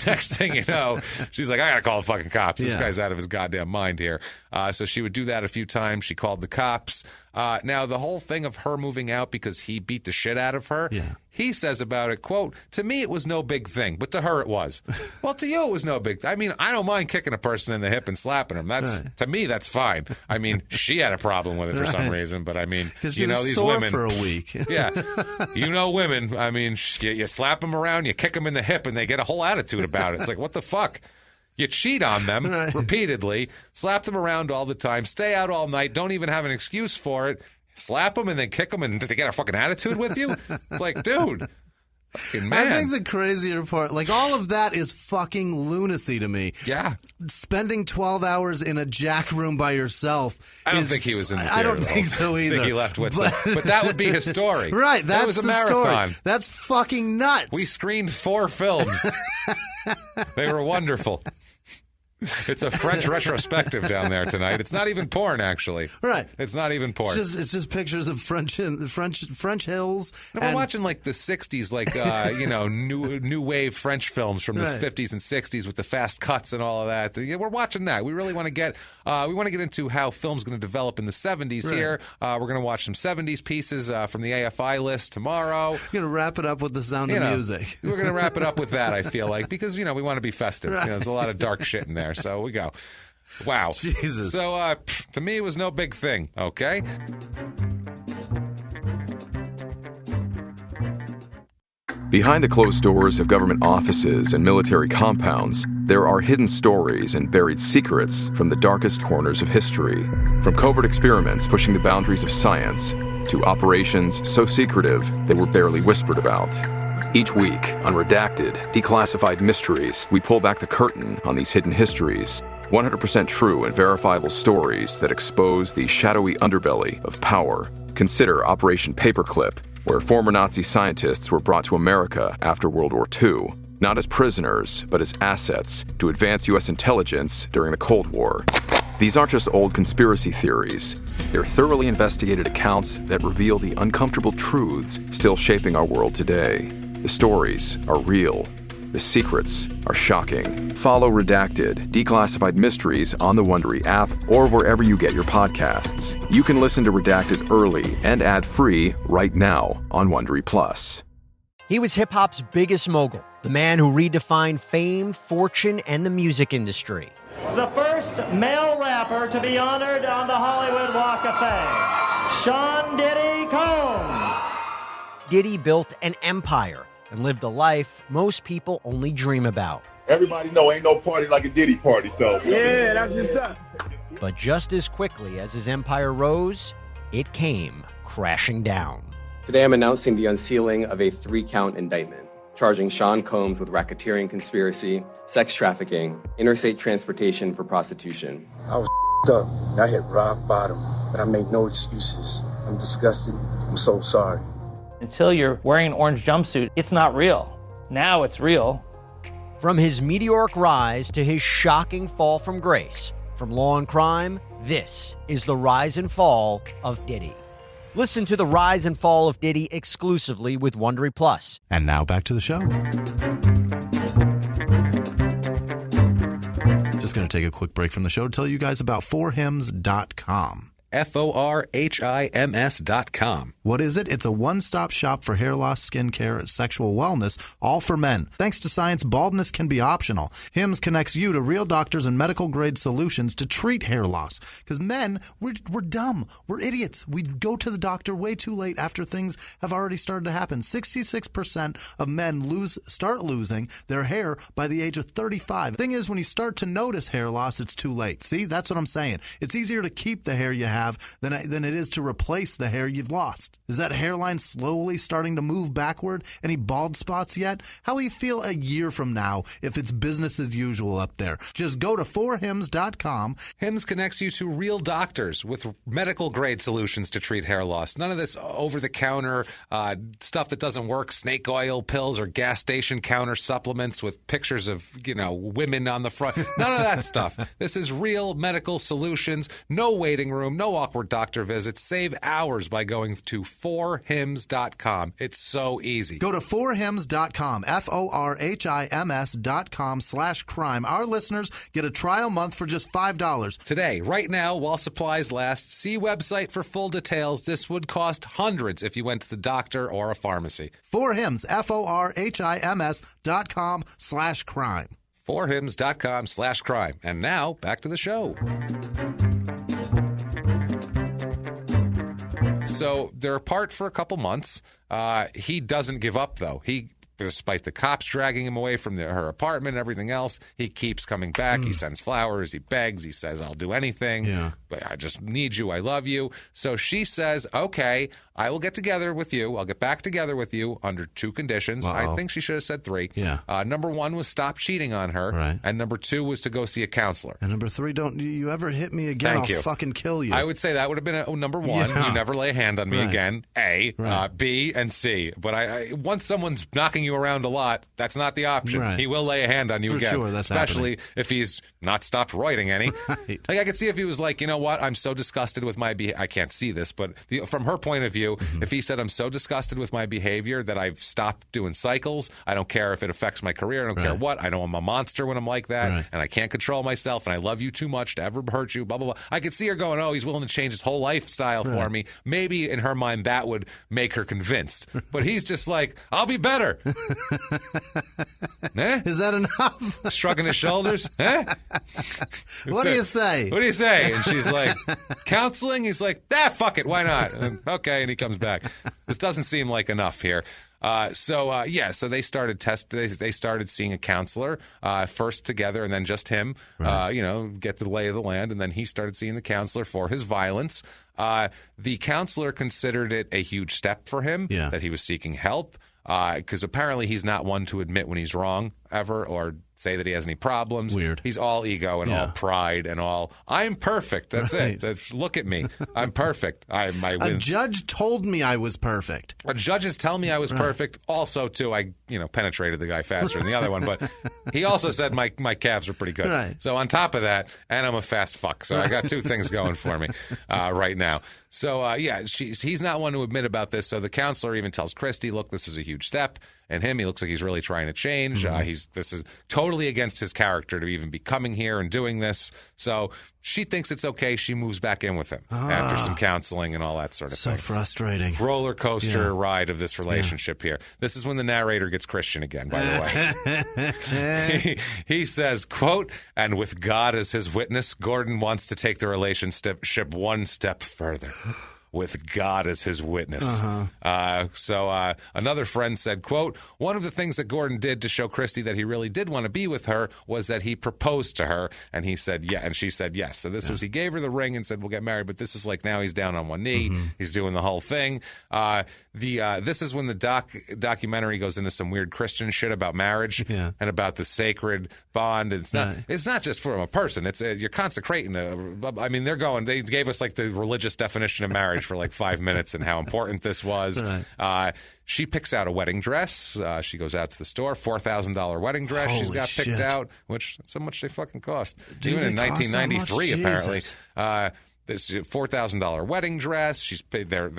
next thing you know, she's like, I gotta call the fucking cops. This guy's out of his goddamn mind here. So she would do that a few times. She called the cops. Now, the whole thing of her moving out because he beat the shit out of her, he says about it, quote, to me it was no big thing, but to her it was. Well, to you it was no big thing. I mean, I don't mind kicking a person in the hip and slapping him. To me, that's fine. I mean, she had a problem with it for some reason, but I mean, you know, these women.
For a week.
Women, I mean, you slap them around, you kick them in the hip, and they get a whole attitude about it. It's like, what the fuck? You cheat on them repeatedly, slap them around all the time, stay out all night, don't even have an excuse for it, slap them and then kick them, and they get a fucking attitude with you? It's like, dude, fucking man.
I think the crazier part, like all of that is fucking lunacy to me.
Yeah.
Spending 12 hours in a jack room by yourself.
I don't think he was in the theater.
I don't think so either.
I think he left with but that would be his story.
Right. That was
a
the
marathon.
Story. That's fucking nuts.
We screened 4 films. They were wonderful. It's a French retrospective down there tonight. It's not even porn, actually.
Right.
It's not even porn.
It's just pictures of French hills.
No, we're watching like the 60s, like new wave French films from the 50s and 60s with the fast cuts and all of that. Yeah, we're watching that. We really want to get into how film's going to develop in the 70s here. We're going to watch some 70s pieces from the AFI list tomorrow.
We're going to wrap it up with The Sound of Music.
We're going to wrap it up with that, I feel like, because we want to be festive. Right. There's a lot of dark shit in there. So we go. Wow.
Jesus.
So, to me, it was no big thing, okay?
Behind the closed doors of government offices and military compounds, there are hidden stories and buried secrets from the darkest corners of history. From covert experiments pushing the boundaries of science to operations so secretive they were barely whispered about. Each week, on Redacted, Declassified Mysteries, we pull back the curtain on these hidden histories. 100% true and verifiable stories that expose the shadowy underbelly of power. Consider Operation Paperclip, where former Nazi scientists were brought to America after World War II, not as prisoners, but as assets to advance U.S. intelligence during the Cold War. These aren't just old conspiracy theories. They're thoroughly investigated accounts that reveal the uncomfortable truths still shaping our world today. The stories are real. The secrets are shocking. Follow Redacted, Declassified Mysteries on the Wondery app or wherever you get your podcasts. You can listen to Redacted early and ad-free right now on Wondery Plus.
He was hip-hop's biggest mogul, the man who redefined fame, fortune, and the music industry.
The first male rapper to be honored on the Hollywood Walk of Fame, Sean Diddy Combs.
Diddy built an empire and lived a life most people only dream about.
Everybody know ain't no party like a Diddy party, so.
Yeah, that's what's up.
But just as quickly as his empire rose, it came crashing down.
Today I'm announcing the unsealing of a 3-count indictment, charging Sean Combs with racketeering conspiracy, sex trafficking, interstate transportation for prostitution.
I was up. I hit rock bottom, but I made no excuses. I'm disgusted. I'm so sorry.
Until you're wearing an orange jumpsuit, it's not real. Now it's real.
From his meteoric rise to his shocking fall from grace, from law and crime, this is the rise and fall of Diddy. Listen to the rise and fall of Diddy exclusively with Wondery Plus.
And now back to the show. Just going to take a quick break from the show to tell you guys about 4hims.com.
FORHIMS.com.
What is it? It's a one-stop shop for hair loss, skin care, and sexual wellness, all for men. Thanks to science, baldness can be optional. Hims connects you to real doctors and medical-grade solutions to treat hair loss. Because men, we're dumb. We're idiots. We go to the doctor way too late after things have already started to happen. 66% of men start losing their hair by the age of 35. The thing is, when you start to notice hair loss, it's too late. See, that's what I'm saying. It's easier to keep the hair you have than it is to replace the hair you've lost. Is that hairline slowly starting to move backward? Any bald spots yet? How will you feel a year from now if it's business as usual up there? Just go to 4hims.com.
Hims connects you to real doctors with medical-grade solutions to treat hair loss. None of this over-the-counter stuff that doesn't work, snake oil pills or gas station counter supplements with pictures of, women on the front. None of that stuff. This is real medical solutions. No waiting room, no awkward doctor visits. Save hours by going to 4hims.com. It's so easy.
Go to 4hims.com, FORHIMS.com/crime. Our listeners get a trial month for just $5.
Today, right now, while supplies last, see website for full details. This would cost hundreds if you went to the doctor or a pharmacy.
4hims, FORHIMS.com/crime.
4hims.com/crime. And now, back to the show. So they're apart for a couple months. He doesn't give up, though. Despite the cops dragging him away from her apartment and everything else, he keeps coming back. He sends flowers. He begs. He says, I'll do anything. Yeah. But I just need you. I love you. So she says, okay, I will get together with you. I'll get back together with you under 2 conditions. I think she should have said 3. Yeah. Number 1 was stop cheating on her. Right. And number 2 was to go see a counselor.
And number 3, don't you ever hit me again. I'll fucking kill you.
I would say that would have been number 1. Yeah. You never lay a hand on me again. A. Right. B, and C. But once someone's knocking you around a lot, that's not the option. Right. He will lay a hand on you
for
again.
Sure, that's
especially
happening.
If he's not stopped writing any. Right. Like I could see if he was like, you know what? I'm so disgusted with my behavior. I can't see this, but from her point of view, if he said, I'm so disgusted with my behavior that I've stopped doing cycles, I don't care if it affects my career, I don't care what. I know I'm a monster when I'm like that, and I can't control myself, and I love you too much to ever hurt you, blah, blah, blah. I could see her going, oh, he's willing to change his whole lifestyle for me. Maybe in her mind that would make her convinced. But he's just like, I'll be better.
Is that enough?
Shrugging his shoulders.
What do you say?
What do you say? And she's like, counseling? He's like, fuck it, why not? And, okay, and he comes back. This doesn't seem like enough here. So they started they started seeing a counselor first together, and then just him. Get the lay of the land, and then he started seeing the counselor for his violence. The counselor considered it a huge step for him that he was seeking help, because apparently he's not one to admit when he's wrong ever or say that he has any problems.
Weird.
He's all ego and all pride and all, I'm perfect. That's it. Look at me. I'm perfect. I win.
A judge told me I was perfect.
Judges tell me I was perfect. Also, too, I penetrated the guy faster than the other one. But he also said my calves are pretty good.
Right.
So on top of that, and I'm a fast fuck. So I got two things going for me right now. So, he's not one to admit about this. So the counselor even tells Christy, look, this is a huge step. And him, he looks like he's really trying to change. This is totally against his character to even be coming here and doing this. So she thinks it's okay. She moves back in with him after some counseling and all that sort of thing.
So frustrating.
Roller coaster ride of this relationship here. This is when the narrator gets Christian again, by the way. he says, quote, and with God as his witness, Gordon wants to take the relationship one step further. With God as his witness. So another friend said, quote, one of the things that Gordon did to show Christy that he really did want to be with her was that he proposed to her, and he said, and she said yes. So this was, he gave her the ring and said, we'll get married, but this is like now he's down on one knee. He's doing the whole thing. This is when the documentary goes into some weird Christian shit about marriage and about the sacred bond. It's not just from a person. It's you're consecrating. They gave us like the religious definition of marriage for like 5 minutes and how important this was. She picks out a wedding dress. She goes out to the store, $4,000 wedding dress. She's got picked out, which that's how much they fucking cost. Even in 1993, apparently. This $4,000 wedding dress. They're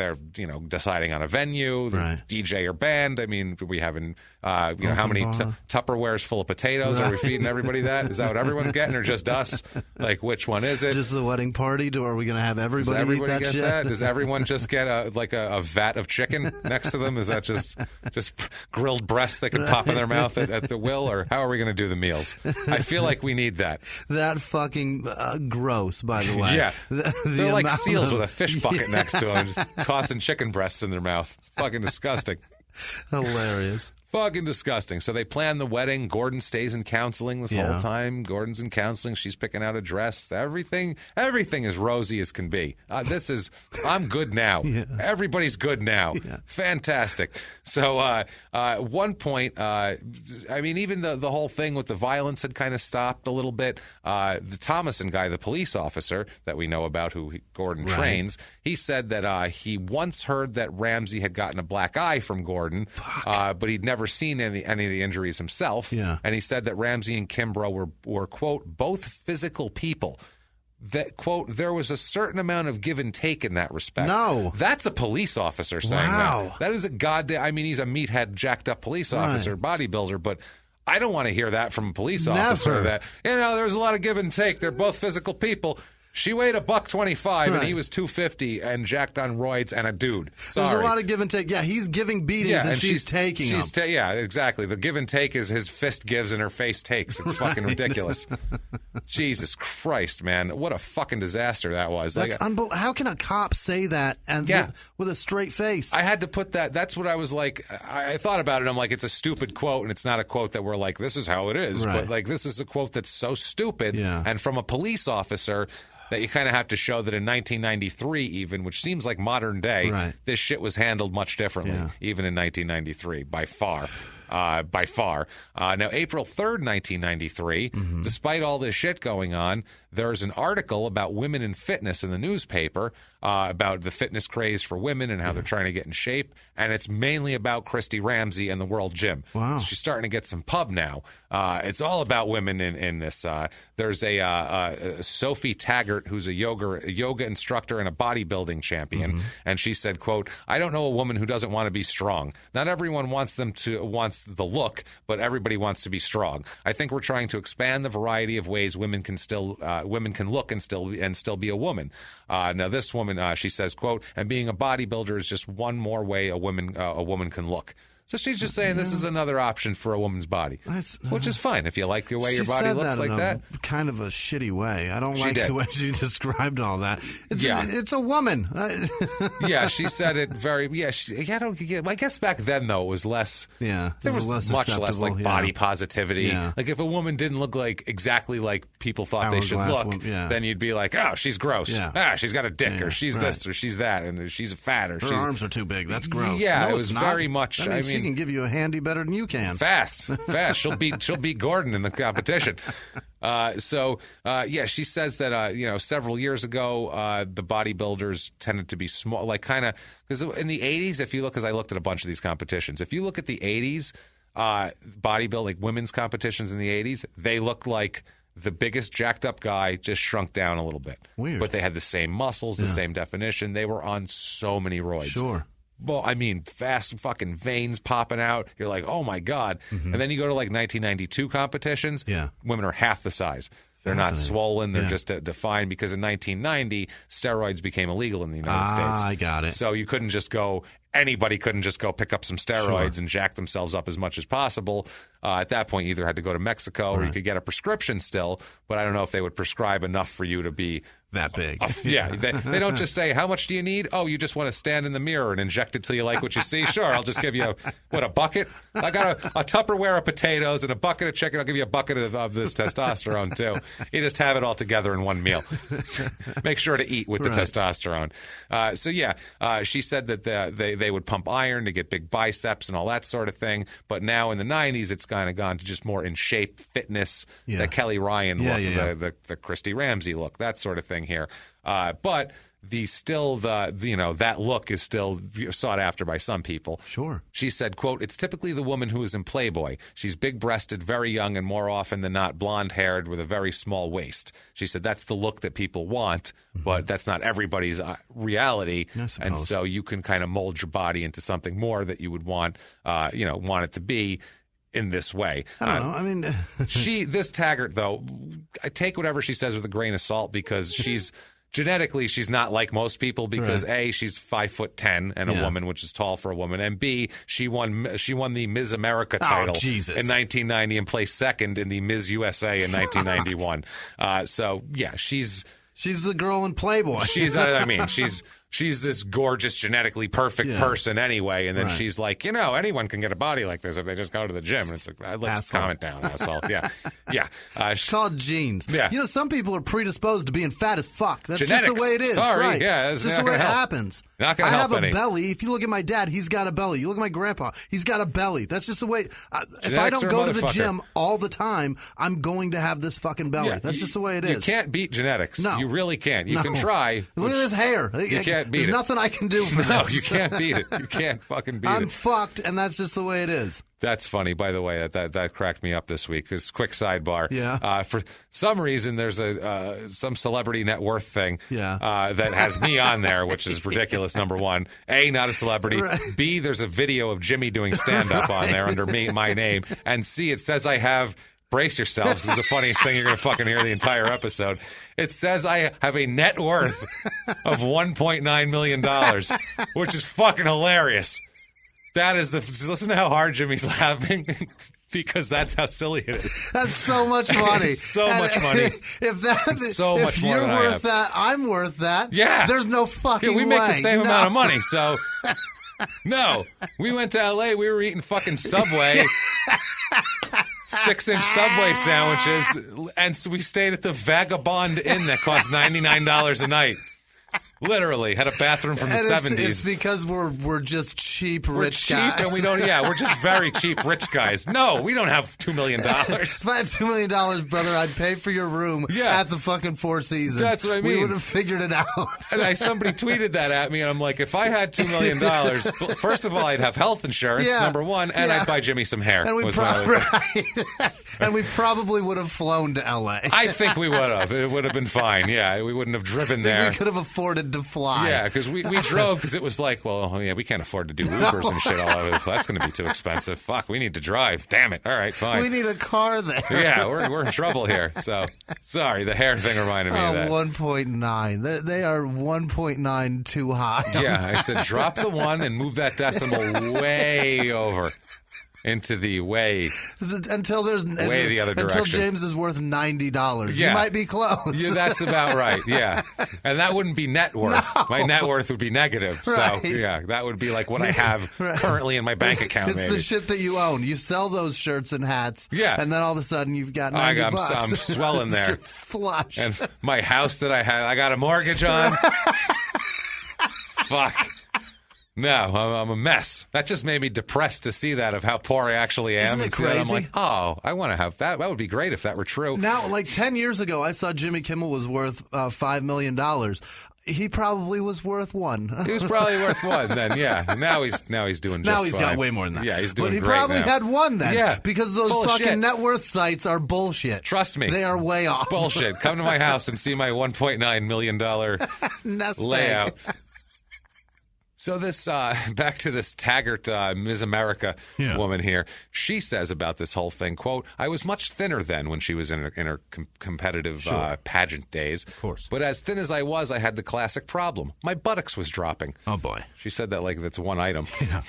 deciding on a venue, DJ or band. I mean, we having how many Tupperwares full of potatoes are we feeding everybody? That is that what everyone's getting, or just us? Like, which one is it?
Just the wedding party? Are we going to have everybody eat that shit?
That? Does everyone just get a vat of chicken next to them? Is that just grilled breasts they can pop in their mouth at the will, or how are we going to do the meals? I feel like we need that.
That fucking gross, by the way.
Yeah. They're like seals with a fish bucket next to them, just tossing chicken breasts in their mouth. Fucking disgusting.
Hilarious.
Fucking disgusting. So they plan the wedding. Gordon stays in counseling this whole time. Gordon's in counseling. She's picking out a dress. Everything is rosy as can be. I'm good now. Everybody's good now. Fantastic. So one point, even the whole thing with the violence had kind of stopped a little bit. The Thomason guy, the police officer that we know about who Gordon trains, he said that he once heard that Ramsey had gotten a black eye from Gordon, but he'd never seen any of the injuries himself. And he said that Ramsey and Kimbrough were quote, both physical people. That, quote, there was a certain amount of give and take in that respect.
No.
That's a police officer saying that. That is a goddamn, he's a meathead, jacked up police officer, bodybuilder, but I don't want to hear that from a police officer that, there was a lot of give and take. They're both physical people. She weighed $125 and he was 250 and jacked on roids and a dude. Sorry.
There's a lot of give and take. Yeah, he's giving beatings and she's taking them.
Yeah, exactly. The give and take is his fist gives and her face takes. It's fucking ridiculous. Jesus Christ, man. What a fucking disaster that was.
That's how can a cop say that with a straight face?
I had to put that. That's what I was like. I thought about it. I'm like, it's a stupid quote, and it's not a quote that we're like, this is how it is. But like, this is a quote that's so stupid. And from a police officer that you kind of have to show that in 1993 even, which seems like modern day, this shit was handled much differently, even in 1993, by far. by far. Now, April 3rd, 1993, despite all this shit going on, there's an article about women in fitness in the newspaper about the fitness craze for women and how they're trying to get in shape. And it's mainly about Christy Ramsey and the World Gym.
Wow.
So she's starting to get some pub now. It's all about women in this. There's a Sophie Taggart, who's a yoga instructor and a bodybuilding champion. And she said, quote, "I don't know a woman who doesn't want to be strong. Not everyone wants the look, but everybody wants to be strong. I think we're trying to expand the variety of ways women can look and still be a woman." Now, this woman, she says, quote, "And being a bodybuilder is just one more way a woman can look." So she's just saying this is another option for a woman's body, which is fine if you like the way your body looks like that.
Kind of a shitty way. I don't like the way she described all that. It's a woman.
Yeah, she said it very. Yeah, I guess back then though it was less.
Yeah,
there was much less like body positivity.
Yeah.
Like if a woman didn't look like exactly like people thought they should look, then you'd be like, oh, she's gross.
Yeah.
She's got a dick, or she's this, or she's that, and she's fat, or
her arms are too big. That's gross.
Yeah,
no,
it was very much.
I mean, she can give you a handy better than you can.
Fast. She'll beat Gordon in the competition. She says that several years ago the bodybuilders tended to be small, like kind of because in the 80s, if you look, because I looked at a bunch of these competitions, if you look at the 80s bodybuilding, like women's competitions in the 80s, they looked like the biggest jacked up guy just shrunk down a little bit.
Weird.
But they had the same muscles, the same definition. They were on so many roids.
Sure.
Well, I mean, fast fucking veins popping out. You're like, oh, my God. And then you go to like 1992 competitions.
Yeah.
Women are half the size. They're not swollen. They're just defined because in 1990, steroids became illegal in the United States.
I got it.
So you couldn't just go – anybody couldn't just go pick up some steroids and jack themselves up as much as possible. At that point, you either had to go to Mexico or you could get a prescription still, but I don't know if they would prescribe enough for you to be –
that big.
They don't just say, how much do you need? Oh, you just want to stand in the mirror and inject it till you like what you see? Sure, I'll just give you a bucket? I got a Tupperware of potatoes and a bucket of chicken. I'll give you a bucket of this testosterone, too. You just have it all together in one meal. Make sure to eat with the testosterone. She said that they would pump iron to get big biceps and all that sort of thing. But now in the 90s, it's kind of gone to just more in shape, fitness, the Kelly Ryan look, the Christy Ramsey look, that sort of thing here. But that look is still sought after by some people.
Sure.
She said, quote, "It's typically the woman who is in Playboy. She's big-breasted, very young, and more often than not blonde-haired with a very small waist." She said that's the look that people want, but that's not everybody's reality. And so you can kind of mold your body into something more that you would want it to be in this way.
I don't know. I mean,
this Taggart, though, I take whatever she says with a grain of salt because she's genetically she's not like most people because A, she's 5'10" and a woman, which is tall for a woman, and B, she won the Ms. America title in 1990 and placed second in the Ms. USA in 1991.
She's the girl in Playboy.
She's this gorgeous, genetically perfect person anyway, and then she's like, anyone can get a body like this if they just go to the gym. And it's like, let's calm it down, asshole. Yeah.
It's called genes.
Yeah.
Some people are predisposed to being fat as fuck. That's
genetics.
Just the way it is.
Sorry.
Right.
Yeah,
it's just the way it happens.
Not going to help any.
I have a belly. If you look at my dad, he's got a belly. You look at my grandpa, he's got a belly. That's just the way. If I don't go to the gym all the time, I'm going to have this fucking belly. Yeah, that's just the way it is.
You can't beat genetics.
No.
You really can't. You can try.
Look at his hair.
You can't beat
There's
it.
nothing I can do for this.
No, you can't beat it. You can't fucking beat it.
I'm fucked, and that's just the way it is.
That's funny, by the way. That cracked me up this week. Just quick sidebar.
Yeah.
For some reason, there's some celebrity net worth thing that has me on there, which is ridiculous. Number one, A, not a celebrity. Right. B, there's a video of Jimmy doing stand up on there under my name, and C, it says I have. Brace yourselves. This is the funniest thing you're going to fucking hear the entire episode. It says I have a net worth of $1.9 million, which is fucking hilarious. That is listen to how hard Jimmy's laughing. Because that's how silly it is.
That's so much money.
So much money.
If
you're
worth that, I'm worth that.
Yeah.
There's no fucking way.
We make the same amount of money, so... No. We went to L.A., we were eating fucking Subway... 6-inch Subway sandwiches, and so we stayed at the Vagabond Inn that cost $99 a night. Literally had a bathroom from the 70s.
It's because we're just cheap rich guys.
We're cheap and we don't. Yeah, we're just very cheap rich guys. No, we don't have $2 million.
If I had $2 million, brother, I'd pay for your room at the fucking Four Seasons.
That's what I mean.
We would have figured it out.
And somebody tweeted that at me, and I'm like, if I had $2 million, first of all, I'd have health insurance, number one, and I'd buy Jimmy some hair.
And we probably would have flown to L.A.
I think we would have. It would have been fine. Yeah, we wouldn't have driven there.
We could have afforded to fly.
Yeah, because we drove because it was like, well, yeah, we can't afford to do Ubers and shit all over the place. That's going to be too expensive. Fuck, we need to drive. Damn it. All right, fine.
We need a car there.
Yeah, we're in trouble here. So, sorry, the hair thing reminded me of that.
1.9. They are 1.9 too high.
Yeah, I said drop the 1 and move that decimal way over. Into the way
until there's
way the other direction.
Until James is worth $90.
Yeah.
You might be close.
Yeah, that's about right. Yeah, and that wouldn't be net worth. No. My net worth would be negative. Right. So yeah, that would be like what I have currently in my bank account.
It's the shit that you own. You sell those shirts and hats.
Yeah,
and then all of a sudden you've got $90.
I'm swelling there.
Flush.
And my house that I got a mortgage on. Fuck. No, I'm a mess. That just made me depressed to see that of how poor I actually am.
Isn't it crazy?
I'm like, oh, I want to have that. That would be great if that were true.
Now, like 10 years ago, I saw Jimmy Kimmel was worth $5 million. He probably was worth 1.
He was probably worth 1 then, yeah. Now he's doing just
Now he's
fine.
got way more than that.
Yeah, he's doing
great.
But he
probably had 1 then.
Yeah.
Because those fucking net worth sites are bullshit.
Trust me.
They are way off.
Bullshit. Come to my house and see my $1.9 million layout. So this, back to this Taggart Ms. America woman here. She says about this whole thing, quote, I was much thinner then when she was in her competitive pageant days.
Of course.
But as thin as I was, I had the classic problem. My buttocks was dropping.
Oh, boy.
She said that like that's one item.
Yeah.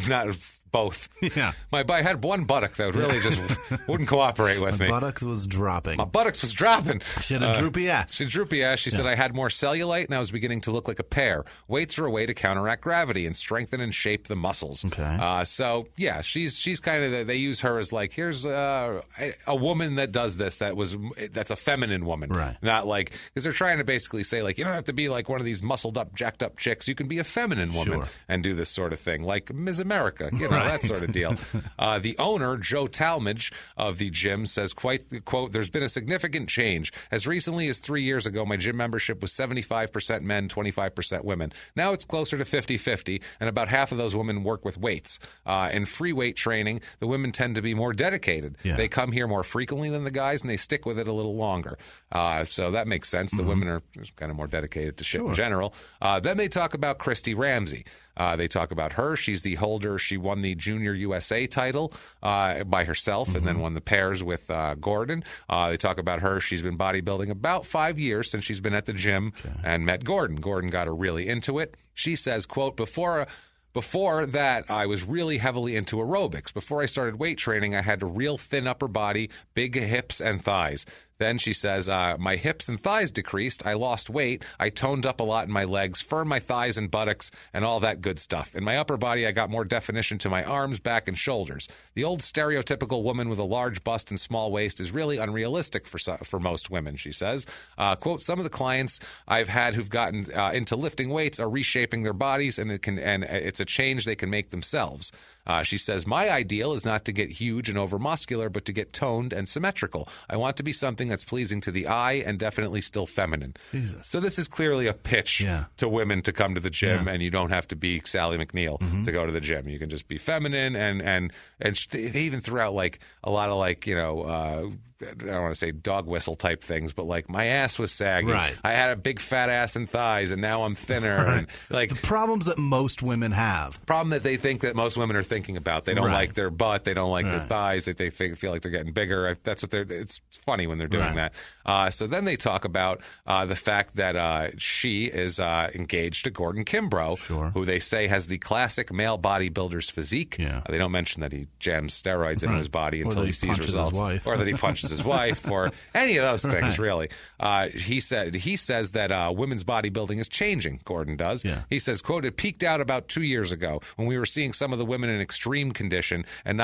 Not both.
Yeah.
I had one buttock that really just wouldn't cooperate with me.
My buttocks was dropping.
My buttocks was dropping.
She had a droopy ass.
She had a droopy ass. She said I had more cellulite and I was beginning to look like a pear. Weights are a way to counteract gravity and strengthen and shape the muscles.
Okay.
So yeah, she's kind of they use her as like here's a woman that does this that's a feminine woman,
right?
Not like because they're trying to basically say like you don't have to be like one of these muscled up, jacked up chicks. You can be a feminine woman and do this sort of thing, like Ms. America, that sort of deal. The owner, Joe Talmadge of the gym, says quote, there's been a significant change. As recently as 3 years ago, my gym membership was 75% men, 25% women. Now it's closer to 50-50, and about half of those women work with weights. In free weight training, the women tend to be more dedicated. Yeah. They come here more frequently than the guys, and they stick with it a little longer. So that makes sense. The women are kind of more dedicated to shit in general. Then they talk about Christy Ramsey. They talk about her. She's the holder. She won the Junior USA title by herself and then won the pairs with Gordon. They talk about her. She's been bodybuilding about 5 years since she's been at the gym and met Gordon. Gordon got her really into it. She says, quote, Before that, I was really heavily into aerobics. Before I started weight training, I had a real thin upper body, big hips and thighs. Then she says, my hips and thighs decreased. I lost weight. I toned up a lot in my legs, firmed my thighs and buttocks, and all that good stuff. In my upper body, I got more definition to my arms, back, and shoulders. The old stereotypical woman with a large bust and small waist is really unrealistic for most women, she says. Quote, some of the clients I've had who've gotten into lifting weights are reshaping their bodies, and it's a change they can make themselves. She says, my ideal is not to get huge and over-muscular, but to get toned and symmetrical. I want to be something that's pleasing to the eye and definitely still feminine.
Jesus.
So this is clearly a pitch to women to come to the gym, and you don't have to be Sally McNeil to go to the gym. You can just be feminine, and they even threw out like a lot of like, I don't want to say dog whistle type things, but like my ass was saggy.
Right.
I had a big fat ass and thighs, and now I'm thinner.
Right.
And like
the problems that most women have.
Problem that they think that most women are thinking about. They don't like their butt. They don't like their thighs. They feel like they're getting bigger. That's what it's funny when they're doing that. So then they talk about the fact that she is engaged to Gordon Kimbrough, who they say has the classic male bodybuilder's physique. Yeah. They don't mention that he jams steroids into his body until he sees results, or that he punches versus his wife or any of those things, really. He says that women's bodybuilding is changing, Gordon does.
Yeah.
He says, quote, it peaked out about 2 years ago when we were seeing some of the women in extreme condition and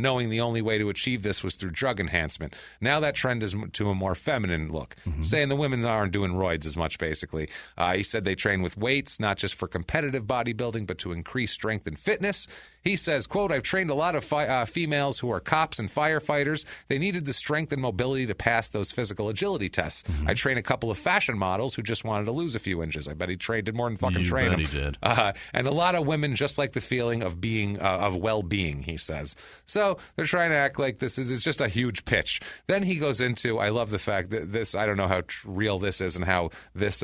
knowing the only way to achieve this was through drug enhancement. Now that trend is to a more feminine look, saying the women aren't doing roids as much, basically. He said they train with weights, not just for competitive bodybuilding, but to increase strength and fitness. He says, quote, I've trained a lot of females who are cops and firefighters. They needed the strength and mobility to pass those physical agility tests. I trained a couple of fashion models who just wanted to lose a few inches. I bet he did more than fucking train them.
He did.
And a lot of women just like the feeling of being of well-being, he says. So they're trying to act like this is just a huge pitch. Then he goes into, I love the fact that this, I don't know how real this is and how this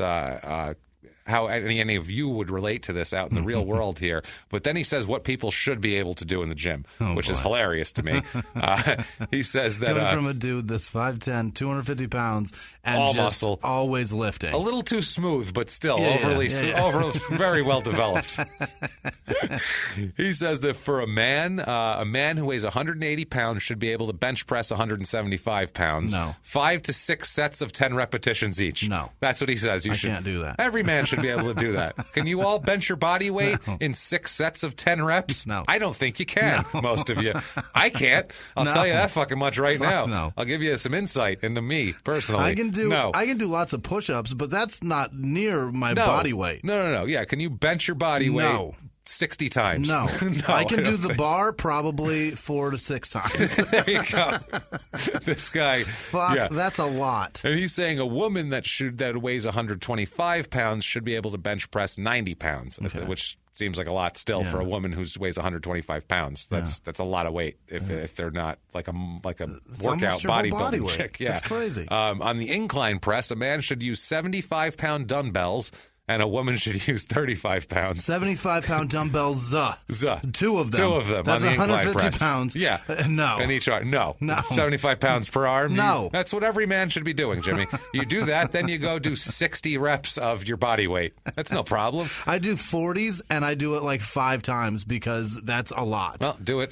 how any of you would relate to this out in the real world here. But then he says what people should be able to do in the gym, which is hilarious to me. He says that...
Coming from a dude that's 5'10", 250 pounds, and
all
just
muscle,
always lifting.
A little too smooth, but still very well developed. He says that for a man who weighs 180 pounds should be able to bench press 175 pounds.
No.
5 to 6 sets of 10 repetitions each.
No.
That's what he says.
I can't do that.
Every man should be able to do that. Can you all bench your body weight in 6 sets of 10 reps?
No.
I don't think you can, most of you. I can't. I'll tell you that fucking much right now.
No.
I'll give you some insight into me, personally.
I can do lots of push-ups, but that's not near my body weight.
No. Yeah, can you bench your body weight 60 times?
No. I can do the bar probably 4 to 6 times.
There you go. This guy.
Fuck, that's a lot.
And he's saying a woman that weighs 125 pounds should be able to bench press 90 pounds, which seems like a lot still for a woman who weighs 125 pounds. That's a lot of weight if they're not like a workout bodybuilding chick. Yeah,
that's crazy.
On the incline press, a man should use 75-pound dumbbells. And a woman should use 35 pounds.
75-pound dumbbells. Two of them. That's
on the
150
press.
Pounds.
Yeah.
No.
And each arm. No. 75 pounds per arm.
No.
That's what every man should be doing, Jimmy. You do that, then you go do 60 reps of your body weight. That's no problem.
I do 40s, and I do it like 5 times because that's a lot.
Well, do it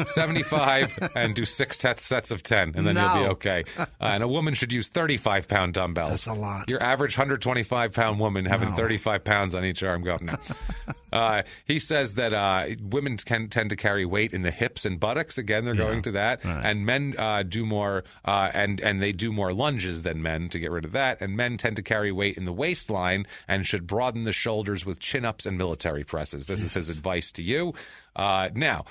75 and do 6 sets of 10, and then you'll be okay. And a woman should use 35-pound dumbbells.
That's a lot.
Your average 125-pound woman having 35 pounds on each arm. Go, no. He says that women tend to carry weight in the hips and buttocks. Again, they're going to that. Right. And men do more, and they do more lunges than men to get rid of that. And men tend to carry weight in the waistline and should broaden the shoulders with chin-ups and military presses. This is his advice to you. Now,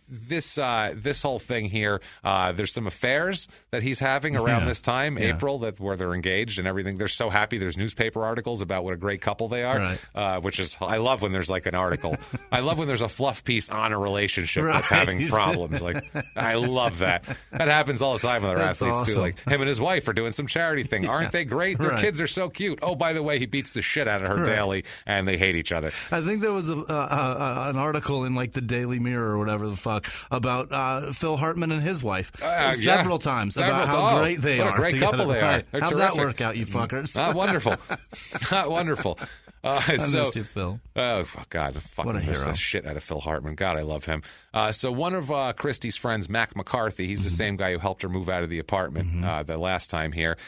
this whole thing here, there's some affairs that he's having around this time, April, where they're engaged and everything. They're so happy. There's newspaper articles about what a great couple they are, which is, I love when there's like an article. I love when there's a fluff piece on a relationship that's having problems. Like, I love that. That happens all the time with our athletes too. Like him and his wife are doing some charity thing. Aren't they great? Their kids are so cute. Oh, by the way, he beats the shit out of her daily, and they hate each other.
I think there was an article in like the Daily Mirror or whatever the fuck about Phil Hartman and his wife several times about how great they are.
What a great
together.
couple they are. They're
How'd
terrific.
that work out, you fuckers?
Not wonderful. Not wonderful.
I miss you, Phil.
Oh, God. I fucking miss the shit out of Phil Hartman. God, I love him. So one of Christy's friends, Mac McCarthy, he's the same guy who helped her move out of the apartment the last time here.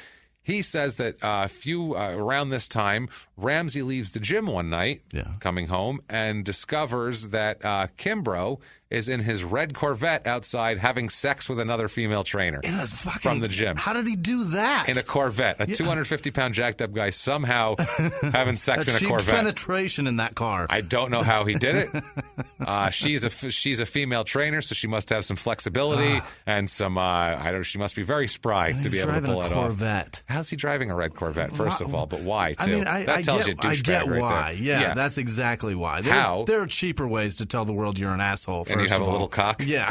He says that around this time, Ramsey leaves the gym one night, coming home, and discovers that Kimbrough is in his red Corvette outside having sex with another female trainer from the gym.
How did he do that?
In a Corvette. A 250-pound jacked up guy somehow having sex in a Corvette.
Penetration in that car.
I don't know how he did it. She's a female trainer, so she must have some flexibility and some, she must be very spry to be able to pull it off. How's he driving a red Corvette, first of all? But why, too?
I mean,
that tells you a douchebag
I get
right
why.
there.
Yeah, that's exactly why. There are cheaper ways to tell the world you're an asshole,
and you have a little cock?
Yeah.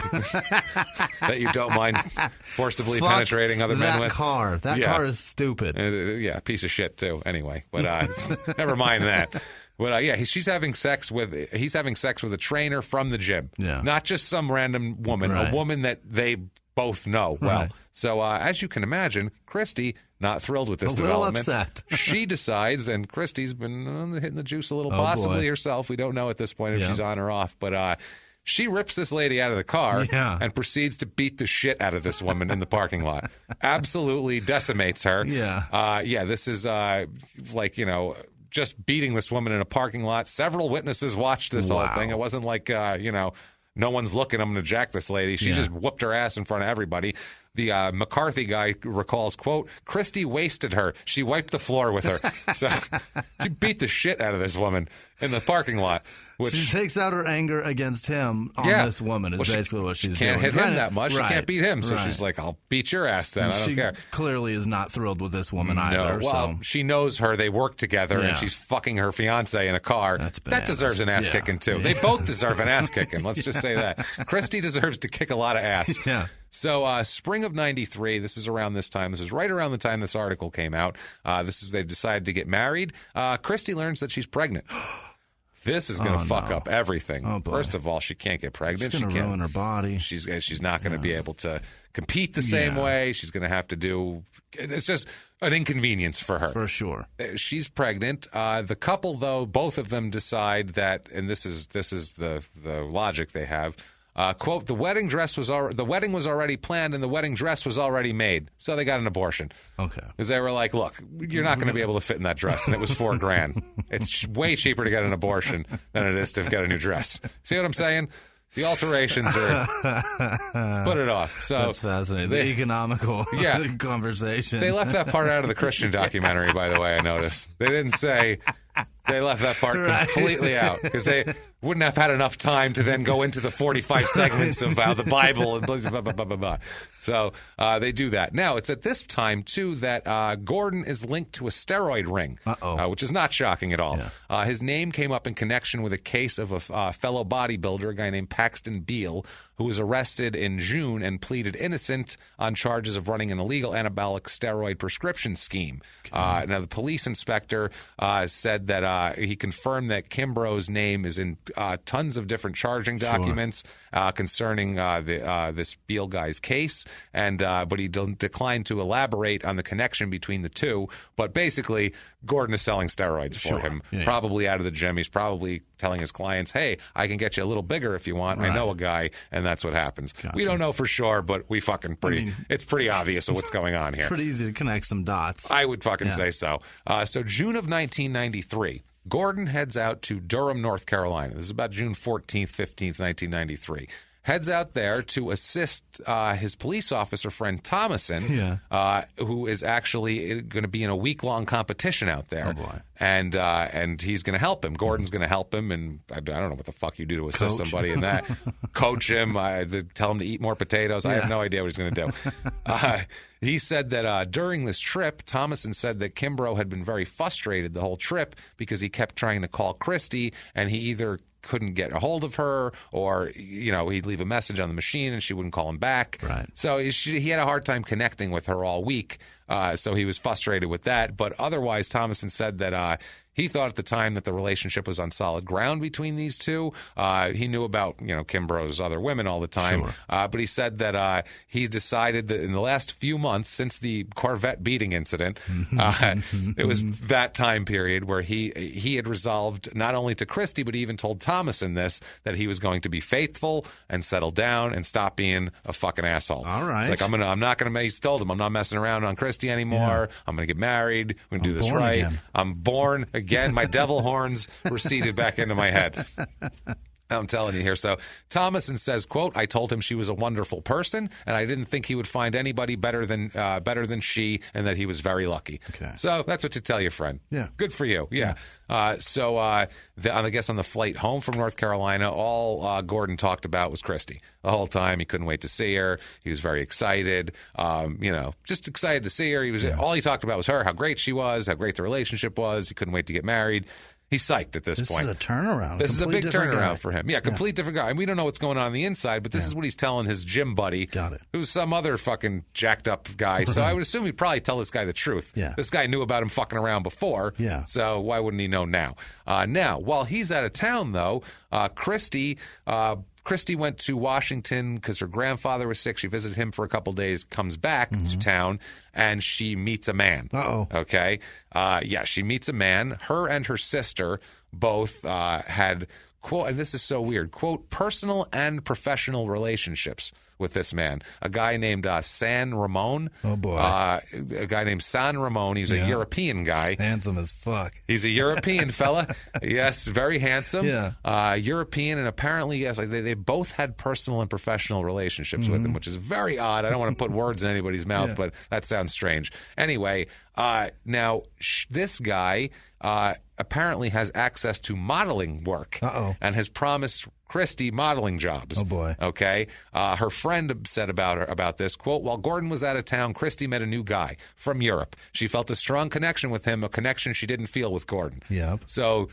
That you don't mind forcibly penetrating other men with?
That car is stupid.
Piece of shit, too, anyway. But never mind that. But he's having sex with a trainer from the gym. Yeah. Not just some random woman, a woman that they both know well. So as you can imagine, Christy, not thrilled with this development.
Upset.
She decides, and Christy's been hitting the juice a little, possibly herself. We don't know at this point if she's on or off. But She rips this lady out of the car and proceeds to beat the shit out of this woman in the parking lot. Absolutely decimates her. This is just beating this woman in a parking lot. Several witnesses watched this whole thing. It wasn't like, no one's looking. I'm going to jack this lady. She just whooped her ass in front of everybody. The McCarthy guy recalls, quote, Christy wasted her. She wiped the floor with her. So she beat the shit out of this woman in the parking lot. Which,
she takes out her anger against him on this woman is basically what she's doing.
She can't hit him that much. She can't beat him. So she's like, I'll beat your ass then. I don't care.
She clearly is not thrilled with this woman either.
Well, she knows her. They work together, and she's fucking her fiancé in a car. That deserves an ass kicking, too. They both deserve an ass kicking. Let's just say that. Christy deserves to kick a lot of ass. So spring of 93, this is around this time. This is right around the time this article came out. They've decided to get married. Christy learns that she's pregnant. This is going to fuck up everything. First of all, she can't get pregnant.
She's going to ruin her body.
She's not going to be able to compete the same way. She's going to have to do – it's just an inconvenience for her.
For sure.
She's pregnant. The couple, though, both of them decide that – and this is the logic they have – quote, the wedding was already planned and the wedding dress was already made. So they got an abortion.
Okay.
Because they were like, look, you're not going to be able to fit in that dress. And it was $4,000. It's way cheaper to get an abortion than it is to get a new dress. See what I'm saying? The alterations are, let's put it off. So
that's fascinating. The economical conversation.
They left that part out of the Christian documentary, by the way, I noticed. They didn't say, they left that part completely out because they wouldn't have had enough time to then go into the 45 segments of the Bible and blah, blah, blah, blah, blah, blah. So they do that. Now, it's at this time, too, that Gordon is linked to a steroid ring, which is not shocking at all. Yeah. His name came up in connection with a case of a fellow bodybuilder, a guy named Paxton Beal, who was arrested in June and pleaded innocent on charges of running an illegal anabolic steroid prescription scheme. Now, the police inspector said that he confirmed that Kimbrough's name is in tons of different charging documents concerning this Beal guy's case, and but he declined to elaborate on the connection between the two. But basically, Gordon is selling steroids for him, probably out of the gym. He's probably telling his clients, hey, I can get you a little bigger if you want. I know a guy, and that's what happens. Gotcha. We don't know for sure, but we fucking it's pretty obvious of what's going on here.
Pretty easy to connect some dots.
I would fucking say so. So June of 1993, Gordon heads out to Durham, North Carolina. This is about June 14th, 15th, 1993. Heads out there to assist his police officer friend Thomason, who is actually going to be in a week-long competition out there.
Oh, boy.
And he's going to help him. Gordon's going to help him, and I don't know what the fuck you do to assist somebody in that. Coach him, tell him to eat more potatoes. I have no idea what he's going to do. He said that during this trip, Thomason said that Kimbrough had been very frustrated the whole trip because he kept trying to call Christy, and he either couldn't get a hold of her, or he'd leave a message on the machine and she wouldn't call him back.
Right.
So he had a hard time connecting with her all week. So he was frustrated with that. But otherwise, Thomason said that he thought at the time that the relationship was on solid ground between these two. He knew about Kimbrough's other women all the time. Sure. But he said that he decided that in the last few months since the Corvette beating incident, it was that time period where he had resolved not only to Christy, but he even told Thomason that he was going to be faithful and settle down and stop being a fucking asshole.
All right.
It's like, I'm not going to, he told him, I'm not messing around on Christy anymore. Yeah. I'm going to get married. We're going to do this right.
Again.
I'm born again. My devil horns receded back into my head. I'm telling you here. So Thomason says, quote, I told him she was a wonderful person, and I didn't think he would find anybody better than she, and that he was very lucky.
Okay.
So that's what you tell your friend.
Yeah.
Good for you. Yeah. I guess on the flight home from North Carolina, all Gordon talked about was Christy. The whole time, he couldn't wait to see her. He was very excited. Just excited to see her. All he talked about was her, how great she was, how great the relationship was. He couldn't wait to get married. He's psyched at this point.
This is a turnaround.
This is a big turnaround for him. Yeah, complete different guy. And we don't know what's going on the inside, but this is what he's telling his gym buddy.
Got it.
Who's some other fucking jacked up guy. So I would assume he'd probably tell this guy the truth.
Yeah.
This guy knew about him fucking around before.
Yeah.
So why wouldn't he know now? Now, while he's out of town, though, Christy went to Washington because her grandfather was sick. She visited him for a couple days, comes back to town, and she meets a man.
Uh-oh.
Okay? She meets a man. Her and her sister both had quote, and this is so weird, quote, personal and professional relationships with this man, a guy named San Ramon.
Oh, boy.
A guy named San Ramon. He's a European guy.
Handsome as fuck.
He's a European fella. Yes, very handsome.
Yeah.
European, and apparently, yes, they both had personal and professional relationships with him, which is very odd. I don't want to put words in anybody's mouth, but that sounds strange. Anyway, now, this guy apparently has access to modeling work and has promised Christy modeling jobs.
Oh, boy.
Okay. Her friend said about this, quote, while Gordon was out of town, Christy met a new guy from Europe. She felt a strong connection with him, a connection she didn't feel with Gordon.
Yep.
So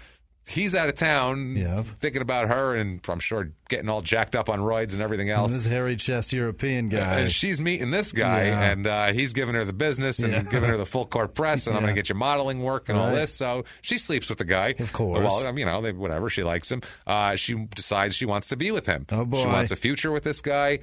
he's out of town thinking about her, and I'm sure getting all jacked up on roids and everything else.
This hairy chest European guy.
And she's meeting this guy, and he's giving her the business and giving her the full court press, and I'm going to get you modeling work and all this. So she sleeps with the guy.
Of course.
Well, whatever. She likes him. She decides she wants to be with him.
Oh, boy.
She wants a future with this guy.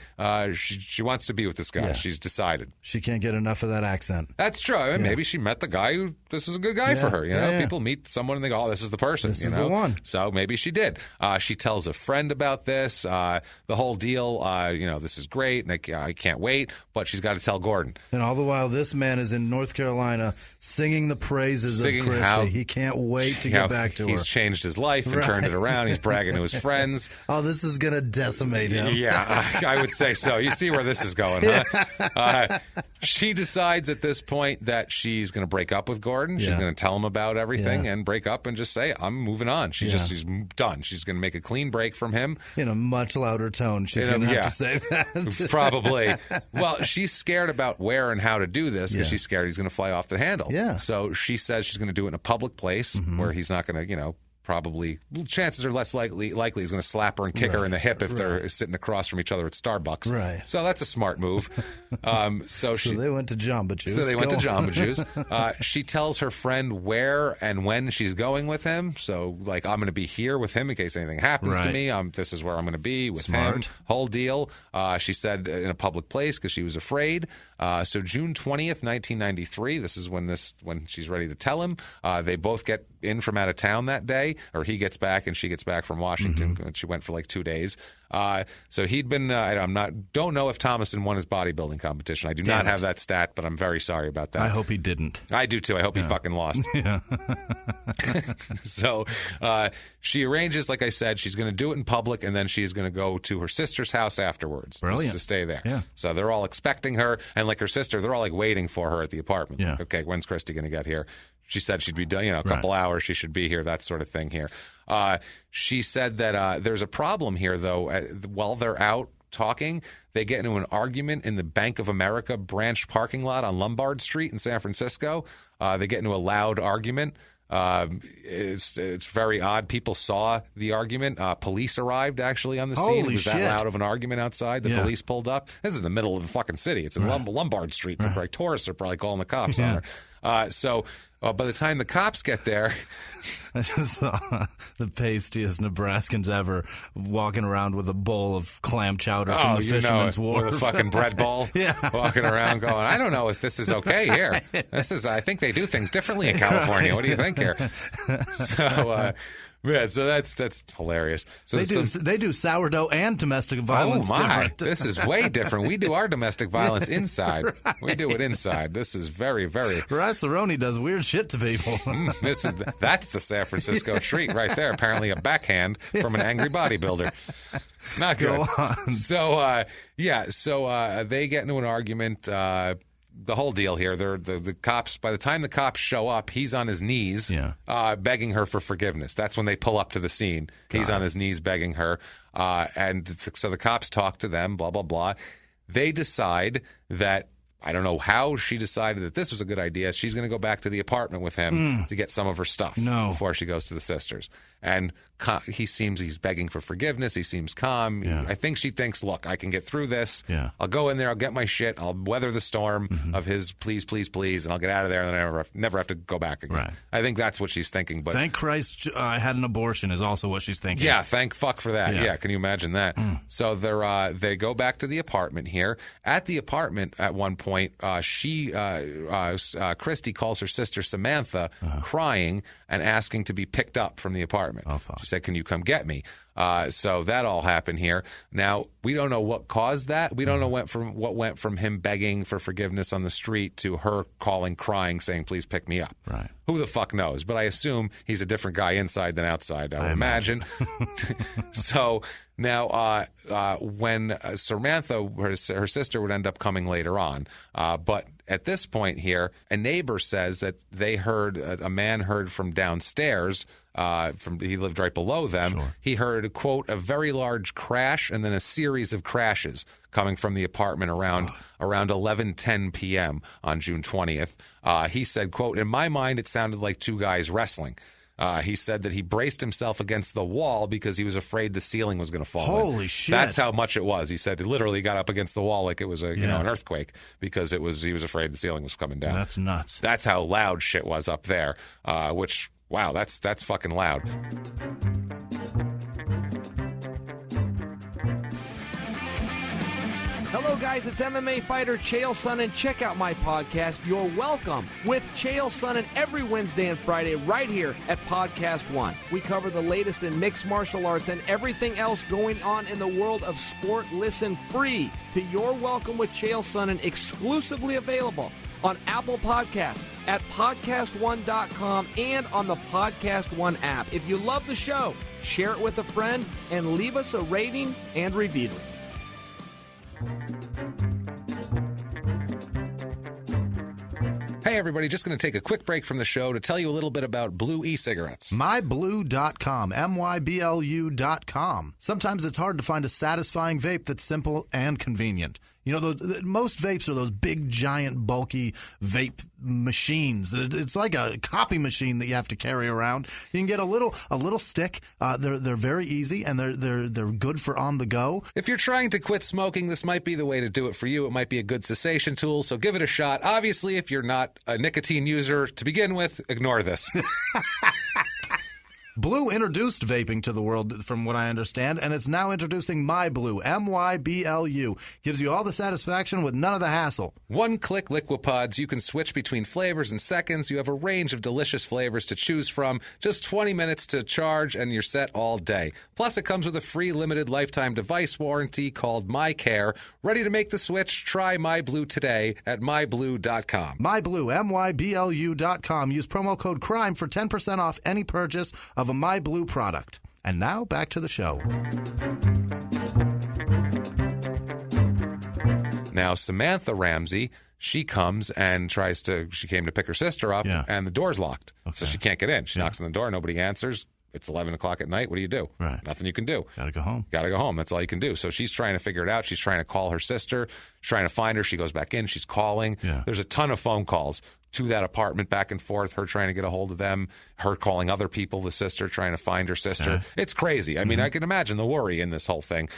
She wants to be with this guy. Yeah. She's decided.
She can't get enough of that accent.
That's true. I mean, maybe she met the guy who, this is a good guy for her. You know, people meet someone and they go, oh, this is the person.
This is the one.
So maybe she did. She tells a friend about this. The whole deal, this is great, and I can't wait, but she's got to tell Gordon.
And all the while, this man is in North Carolina singing the praises of Christy. He can't wait to get back to her.
He's changed his life and turned it around. He's bragging to his friends.
Oh, this is going to decimate him.
Yeah, I would say so. You see where this is going, huh? She decides at this point that she's going to break up with Gordon. She's going to tell him about everything and break up and just say, I'm moving on. She's done. She's going to make a clean break from him.
In a much louder tone, she's going to have to say that.
Probably. Well, she's scared about where and how to do this because she's scared he's going to fly off the handle.
Yeah.
So she says she's going to do it in a public place where he's not going to, probably chances are less likely he's going to slap her and kick her in the hip if they're sitting across from each other at Starbucks.
Right.
So that's a smart move. So
they went to Jamba Juice.
She tells her friend where and when she's going with him. So, I'm going to be here with him in case anything happens to me. This is where I'm going to be with him. Whole deal. She said in a public place because she was afraid. So June 20th, 1993, this is when she's ready to tell him. They both get in from out of town that day, or he gets back and she gets back from Washington. She went for 2 days. So he'd been. Don't know if Thomason won his bodybuilding competition. I do not have that stat, but I'm very sorry about that.
I hope he didn't.
I do too. I hope he fucking lost.
Yeah.
So she arranges, like I said, she's going to do it in public, and then she's going to go to her sister's house afterwards.
Brilliant.
To stay there.
Yeah.
So they're all expecting her, and like her sister, they're all waiting for her at the apartment.
Yeah.
Okay, when's Christy going to get here? She said she'd be done, a couple hours. She should be here, that sort of thing here. She said that there's a problem here, though. While they're out talking, they get into an argument in the Bank of America branch parking lot on Lombard Street in San Francisco. They get into a loud argument. It's very odd. People saw the argument. Police arrived actually on the scene. It was that loud of an argument outside. The police pulled up. This is in the middle of the fucking city. It's in Lombard Street. Tourists are probably calling the cops on her. So by the time the cops get there,
I just saw the pastiest Nebraskans ever walking around with a bowl of clam chowder from the Fisherman's Wharf.
With a fucking bread bowl. Walking around going, I don't know if this is okay here. I think they do things differently in California. What do you think here? So, so that's hilarious. So
they do sourdough and domestic violence different.
This is way different. We do our domestic violence inside. Right. We do it inside. This is very, very...
Rice-A-Roni does weird shit to people.
That's the San Francisco treat right there. Apparently a backhand from an angry bodybuilder. Not good.
Go on.
So, so they get into an argument... the whole deal here, the cops, by the time the cops show up, he's on his knees begging her for forgiveness. That's when they pull up to the scene. He's on his knees begging her. And so the cops talk to them, blah, blah, blah. They decide that, I don't know how she decided that this was a good idea. She's going to go back to the apartment with him to get some of her stuff before she goes to the sisters. And he's begging for forgiveness. He seems calm.
Yeah.
I think she thinks, look, I can get through this.
Yeah.
I'll go in there. I'll get my shit. I'll weather the storm of his please, please, please, and I'll get out of there and I never have to go back again.
Right.
I think that's what she's thinking. But
thank Christ I had an abortion is also what she's thinking.
Yeah, thank fuck for that. Yeah, can you imagine that? So they go back to the apartment here. At the apartment at one point, point, Christy calls her sister Samantha crying and asking to be picked up from the apartment.
Oh, fuck.
She said, "Can you come get me?" So that all happened here. Now, we don't know what caused that. We don't know what went from him begging for forgiveness on the street to her calling, crying, saying, "Please pick me up."
Right.
Who the fuck knows? But I assume he's a different guy inside than outside, I would imagine. So now when Samantha, her sister, would end up coming later on. But at this point here, a neighbor says that they heard, a man heard from downstairs, he lived right below them. Sure. He heard, quote, a very large crash and then a series of crashes coming from the apartment around 11:10 p.m. on June 20th. He said, quote, "In my mind, it sounded like two guys wrestling." He said that he braced himself against the wall because he was afraid the ceiling was going to fall.
Holy shit.
That's how much it was. He said he literally got up against the wall like it was an earthquake because he was afraid the ceiling was coming down.
That's nuts.
That's how loud shit was up there, which, wow, that's fucking loud.
Hello, guys. It's MMA fighter Chael Sonnen. Check out my podcast, You're Welcome, with Chael Sonnen every Wednesday and Friday right here at Podcast One. We cover the latest in mixed martial arts and everything else going on in the world of sport. Listen free to You're Welcome with Chael Sonnen, exclusively available on Apple Podcasts, at podcastone.com, and on the Podcast One app. If you love the show, share it with a friend and leave us a rating and review.
Hey, everybody, just going to take a quick break from the show to tell you a little bit about Blue e-cigarettes.
MyBlue.com, MYBLU.com. Sometimes it's hard to find a satisfying vape that's simple and convenient. You know, most vapes are those big, giant, bulky vape machines. It's like a copy machine that you have to carry around. You can get a little stick. They're very easy, and they're good for on the go.
If you're trying to quit smoking, this might be the way to do it for you. It might be a good cessation tool, so give it a shot. Obviously, if you're not a nicotine user to begin with, ignore this.
Blue introduced vaping to the world, from what I understand, and it's now introducing MyBlue, MYBLU. Gives you all the satisfaction with none of the hassle.
One-click Liquipods. You can switch between flavors in seconds. You have a range of delicious flavors to choose from. Just 20 minutes to charge, and you're set all day. Plus, it comes with a free limited lifetime device warranty called MyCare. Ready to make the switch? Try MyBlue today at MyBlue.com.
MyBlue, MYBLU.com. Use promo code CRIME for 10% off any purchase of a MyBlue product. And now, back to the show.
Now, Samantha Ramsey, she comes and she came to pick her sister up, and the door's locked. Okay. So she can't get in. She knocks on the door, nobody answers. It's 11 o'clock at night. What do you do?
Right.
Nothing you can do.
Got to go home.
That's all you can do. So she's trying to figure it out. She's trying to call her sister. She's trying to find her. She goes back in. She's calling. Yeah. There's a ton of phone calls to that apartment back and forth, her trying to get a hold of them, her calling other people, the sister, trying to find her sister. It's crazy. I mean, I can imagine the worry in this whole thing.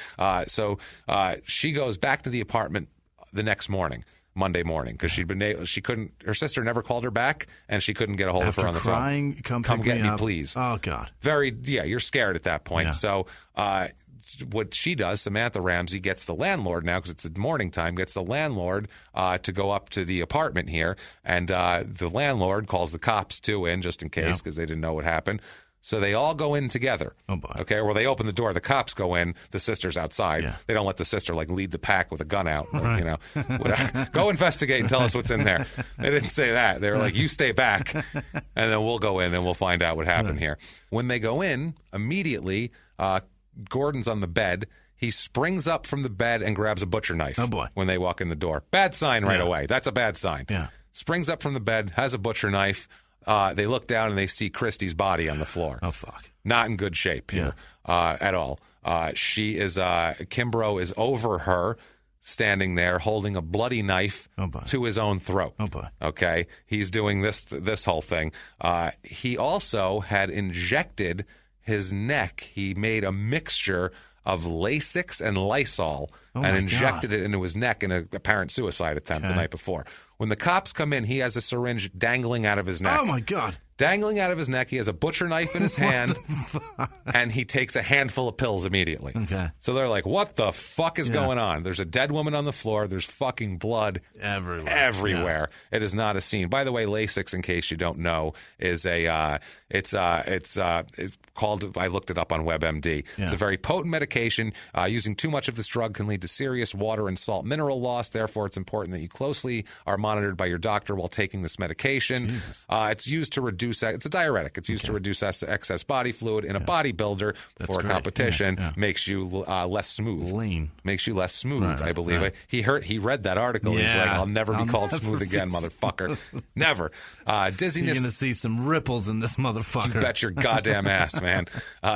So she goes back to the apartment the next morning. Monday morning, because her sister never called her back, and she couldn't get a hold of her on the phone. Come get me, please.
Oh, God.
You're scared at that point. Yeah. So what she does, Samantha Ramsey, gets the landlord now, because it's morning time, gets the landlord to go up to the apartment here, and the landlord calls the cops, too, in, just in case, because they didn't know what happened. So they all go in together.
Oh, boy.
Okay, well, they open the door. The cops go in. The sister's outside. Yeah. They don't let the sister, lead the pack with a gun out. Right. Go investigate and tell us what's in there. They didn't say that. They were like, you stay back, and then we'll go in and we'll find out what happened here. When they go in, immediately, Gordon's on the bed. He springs up from the bed and grabs a butcher knife.
Oh, boy.
When they walk in the door. Bad sign right away. That's a bad sign.
Yeah.
Springs up from the bed, has a butcher knife. They look down and they see Christy's body on the floor.
Oh, fuck.
Not in good shape here at all. Kimbrough is over her, standing there holding a bloody knife to his own throat.
Oh, boy.
Okay? He's doing this whole thing. He also had injected his neck. He made a mixture of Lasix and Lysol and injected it into his neck in an apparent suicide attempt the night before. When the cops come in, he has a syringe dangling out of his neck.
Oh, my God.
Dangling out of his neck, he has a butcher knife in his hand, and he takes a handful of pills immediately.
Okay.
So they're like, what the fuck is going on? There's a dead woman on the floor. There's fucking blood everywhere. Yeah. It is not a scene. By the way, Lasix, in case you don't know, is it's called, I looked it up on WebMD. Yeah. It's a very potent medication. Using too much of this drug can lead to serious water and salt mineral loss. Therefore, it's important that you closely are monitored by your doctor while taking this medication. It's used to reduce, it's a diuretic. It's used to reduce excess body fluid in a bodybuilder before a competition. Makes you less smooth.
Lean.
Makes you less smooth, I believe. Right. He read that article. He's like, I'll never be called smooth again, motherfucker. Never. Dizziness.
You're going to see some ripples in this motherfucker.
You bet your goddamn ass, man.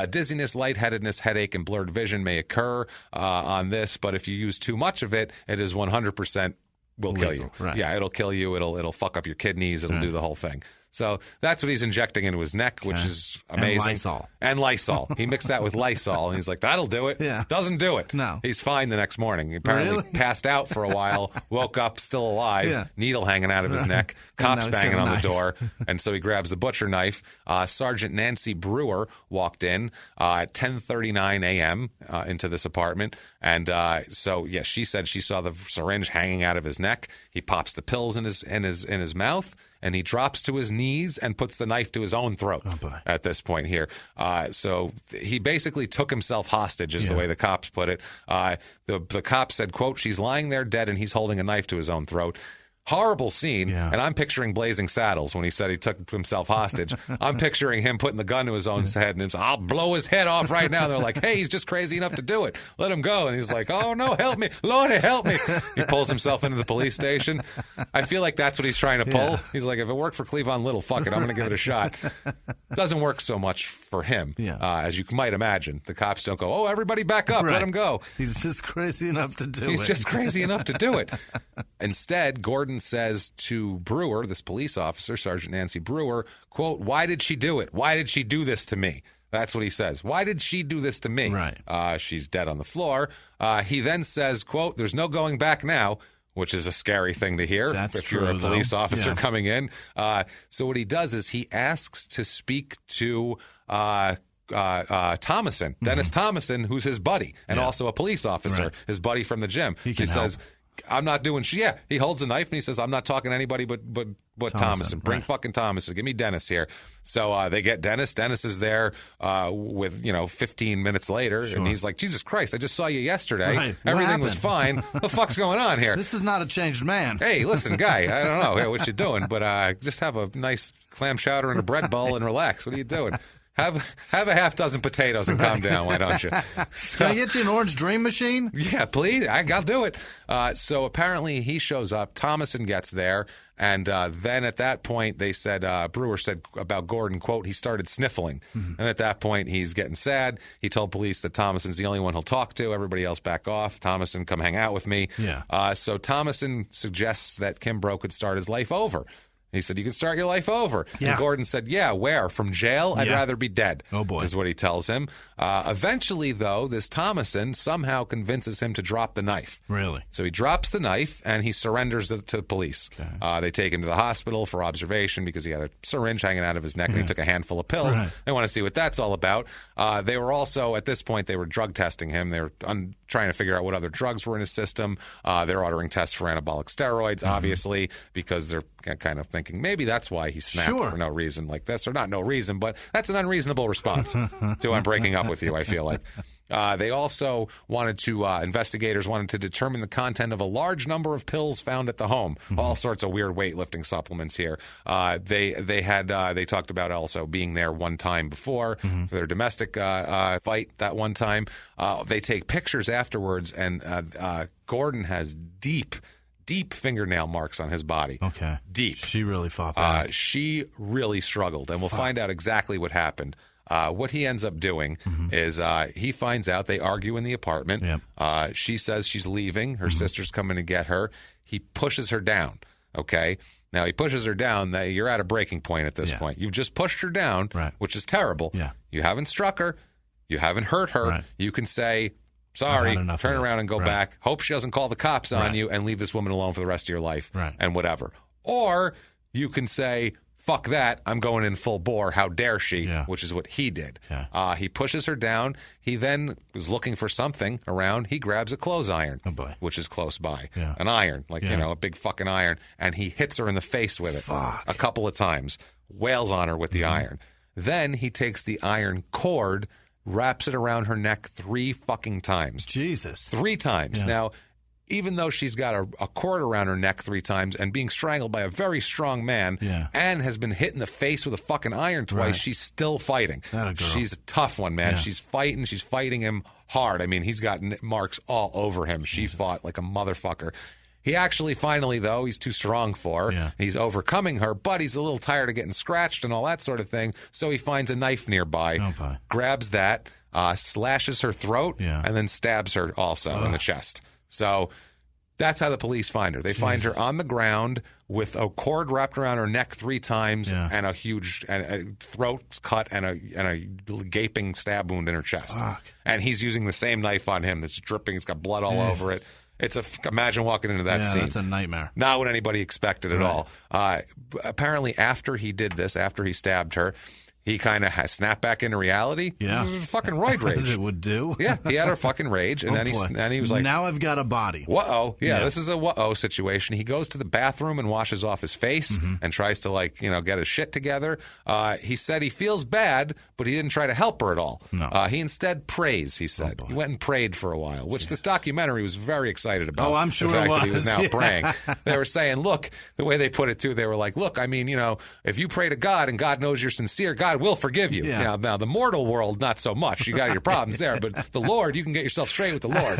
Dizziness, lightheadedness, headache, and blurred vision may occur on this, but if you use too much of it, it is 100% will kill you.
Right.
Yeah, it'll kill you. It'll fuck up your kidneys. It'll do the whole thing. So that's what he's injecting into his neck, which is amazing. And Lysol. He mixed that with Lysol, and he's like, that'll do it.
Yeah.
Doesn't do it.
No.
He's fine the next morning. He apparently passed out for a while, woke up still alive, needle hanging out of his neck, cops banging on the door, and so he grabs the butcher knife. Sergeant Nancy Brewer walked in at 10:39 a.m. Into this apartment, and she said she saw the syringe hanging out of his neck. He pops the pills in his mouth, and he drops to his knees and puts the knife to his own throat at this point here. So he basically took himself hostage, is the way the cops put it. The cops said, quote, she's lying there dead and he's holding a knife to his own throat. Horrible scene, and I'm picturing Blazing Saddles when he said he took himself hostage. I'm picturing him putting the gun to his own head and I'll blow his head off right now. They're like, hey, he's just crazy enough to do it. Let him go. And he's like, oh, no, help me. Lordy, help me. He pulls himself into the police station. I feel like that's what he's trying to pull. Yeah. He's like, if it worked for Cleavon Little, fuck it, I'm going to give it a shot. Doesn't work so much for him, as you might imagine. The cops don't go, oh, everybody back up, let him go.
He's just crazy enough to do it.
He's just crazy enough to do it. Instead, Gordon says to Brewer, this police officer, Sergeant Nancy Brewer, quote, why did she do it? Why did she do this to me? That's what he says. Why did she do this to me?
Right.
She's dead on the floor. He then says, quote, there's no going back now, which is a scary thing to hear if you're a police officer coming in. So what he does is he asks to speak to Thomason, Dennis Thomason, who's his buddy and also a police officer, his buddy from the gym.
He
says, I'm not doing shit. Yeah, he holds a knife and he says, I'm not talking to anybody but Thomason. Bring fucking Thomason. Give me Dennis here. So they get Dennis. Dennis is there with, 15 minutes later. And he's like, Jesus Christ, I just saw you yesterday.
Right.
Everything was fine. What the fuck's going on here?
This is not a changed man.
Hey, listen, guy, I don't know what you're doing, but just have a nice clam chowder and a bread bowl and relax. What are you doing? Have a half dozen potatoes and calm down, why don't you?
So, can I get you an orange dream machine?
Yeah, please. I'll do it. So apparently he shows up. Thomason gets there. And then at that point, they said, Brewer said about Gordon, quote, he started sniffling. And at that point, he's getting sad. He told police that Thomason's the only one he'll talk to. Everybody else back off. Thomason, come hang out with me.
Yeah.
So Thomason suggests that Kimbrough could start his life over. He said, you can start your life over.
Yeah.
And Gordon said, yeah, where? From jail? I'd rather be dead.
Oh, boy.
Is what he tells him. Eventually, though, this Thomason somehow convinces him to drop the knife.
Really?
So he drops the knife, and he surrenders to the police. Okay. They take him to the hospital for observation because he had a syringe hanging out of his neck, and he took a handful of pills.
Right.
They want to see what that's all about. They were also, at this point, they were drug testing him. They were trying to figure out what other drugs were in his system. They're ordering tests for anabolic steroids, obviously, because they're kind of thinking maybe that's why he snapped for no reason like this, or not no reason, but that's an unreasonable response to I'm breaking up with you, I feel like. They also investigators wanted to determine the content of a large number of pills found at the home. All sorts of weird weightlifting supplements here. They talked about also being there one time before for their domestic fight that one time. They take pictures afterwards, and Gordon has deep fingernail marks on his body.
Okay.
Deep.
She really fought back.
She really struggled, and we'll find out exactly what happened. What he ends up doing is he finds out they argue in the apartment.
Yep.
She says she's leaving. Her sister's coming to get her. He pushes her down. Okay. Now, he pushes her down. You're at a breaking point at this point. You've just pushed her down, which is terrible.
Yeah.
You haven't struck her. You haven't hurt her.
Right.
You can say, sorry, turn around and go back. Hope she doesn't call the cops on you and leave this woman alone for the rest of your life and whatever. Or you can say, fuck that, I'm going in full bore, how dare she, which is what he did.
Yeah.
He pushes her down. He then is looking for something around. He grabs a clothes iron, which is close by.
Yeah.
An iron, a big fucking iron, and he hits her in the face with it a couple of times, wails on her with the iron. Then he takes the iron cord, wraps it around her neck 3 fucking times.
Jesus.
3 times.
Yeah.
Now, even though she's got a cord around her neck 3 times and being strangled by a very strong man and has been hit in the face with a fucking iron twice, she's still fighting. She's a tough one, man. Yeah. She's fighting him hard. I mean, he's got marks all over him. She fought like a motherfucker. He actually finally, though, he's too strong for her. Yeah. He's overcoming her, but he's a little tired of getting scratched and all that sort of thing. So he finds a knife nearby, grabs that, slashes her throat, and then stabs her also in the chest. So that's how the police find her. They find her on the ground with a cord wrapped around her neck 3 times and a huge throat cut and a gaping stab wound in her chest.
Fuck.
And he's using the same knife on him that's dripping. It's got blood all over it. Imagine walking into that scene.
That's a nightmare.
Not what anybody expected at all. Apparently, after he did this, after he stabbed her, he kind of snapped back into reality.
Yeah.
Fucking roid rage.
As it would do.
Yeah, he had a fucking rage, and then he was like,
now I've got a body.
Whoa. Yeah, this is a whoa situation. He goes to the bathroom and washes off his face and tries to, get his shit together. He said he feels bad, but he didn't try to help her at all.
No.
He instead prays, he said. He went and prayed for a while, which this documentary was very excited about.
Oh, I'm sure
the fact
it was.
that he was now praying. They were saying, look, the way they put it, too, they were like, look, I mean, if you pray to God and God knows you're sincere, God will forgive you.
Yeah.
Now, the mortal world, not so much. You got your problems there, but the Lord, you can get yourself straight with the Lord.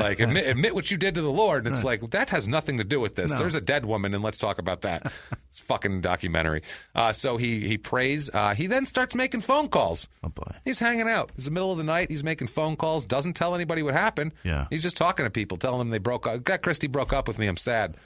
Like, admit what you did to the Lord. And it's like, that has nothing to do with this. No. There's a dead woman, and let's talk about that. It's fucking documentary. So he prays. He then starts making phone calls.
Oh, boy.
He's hanging out. It's the middle of the night. He's making phone calls. Doesn't tell anybody what happened.
Yeah.
He's just talking to people, telling them they broke up. Christy broke up with me. I'm sad.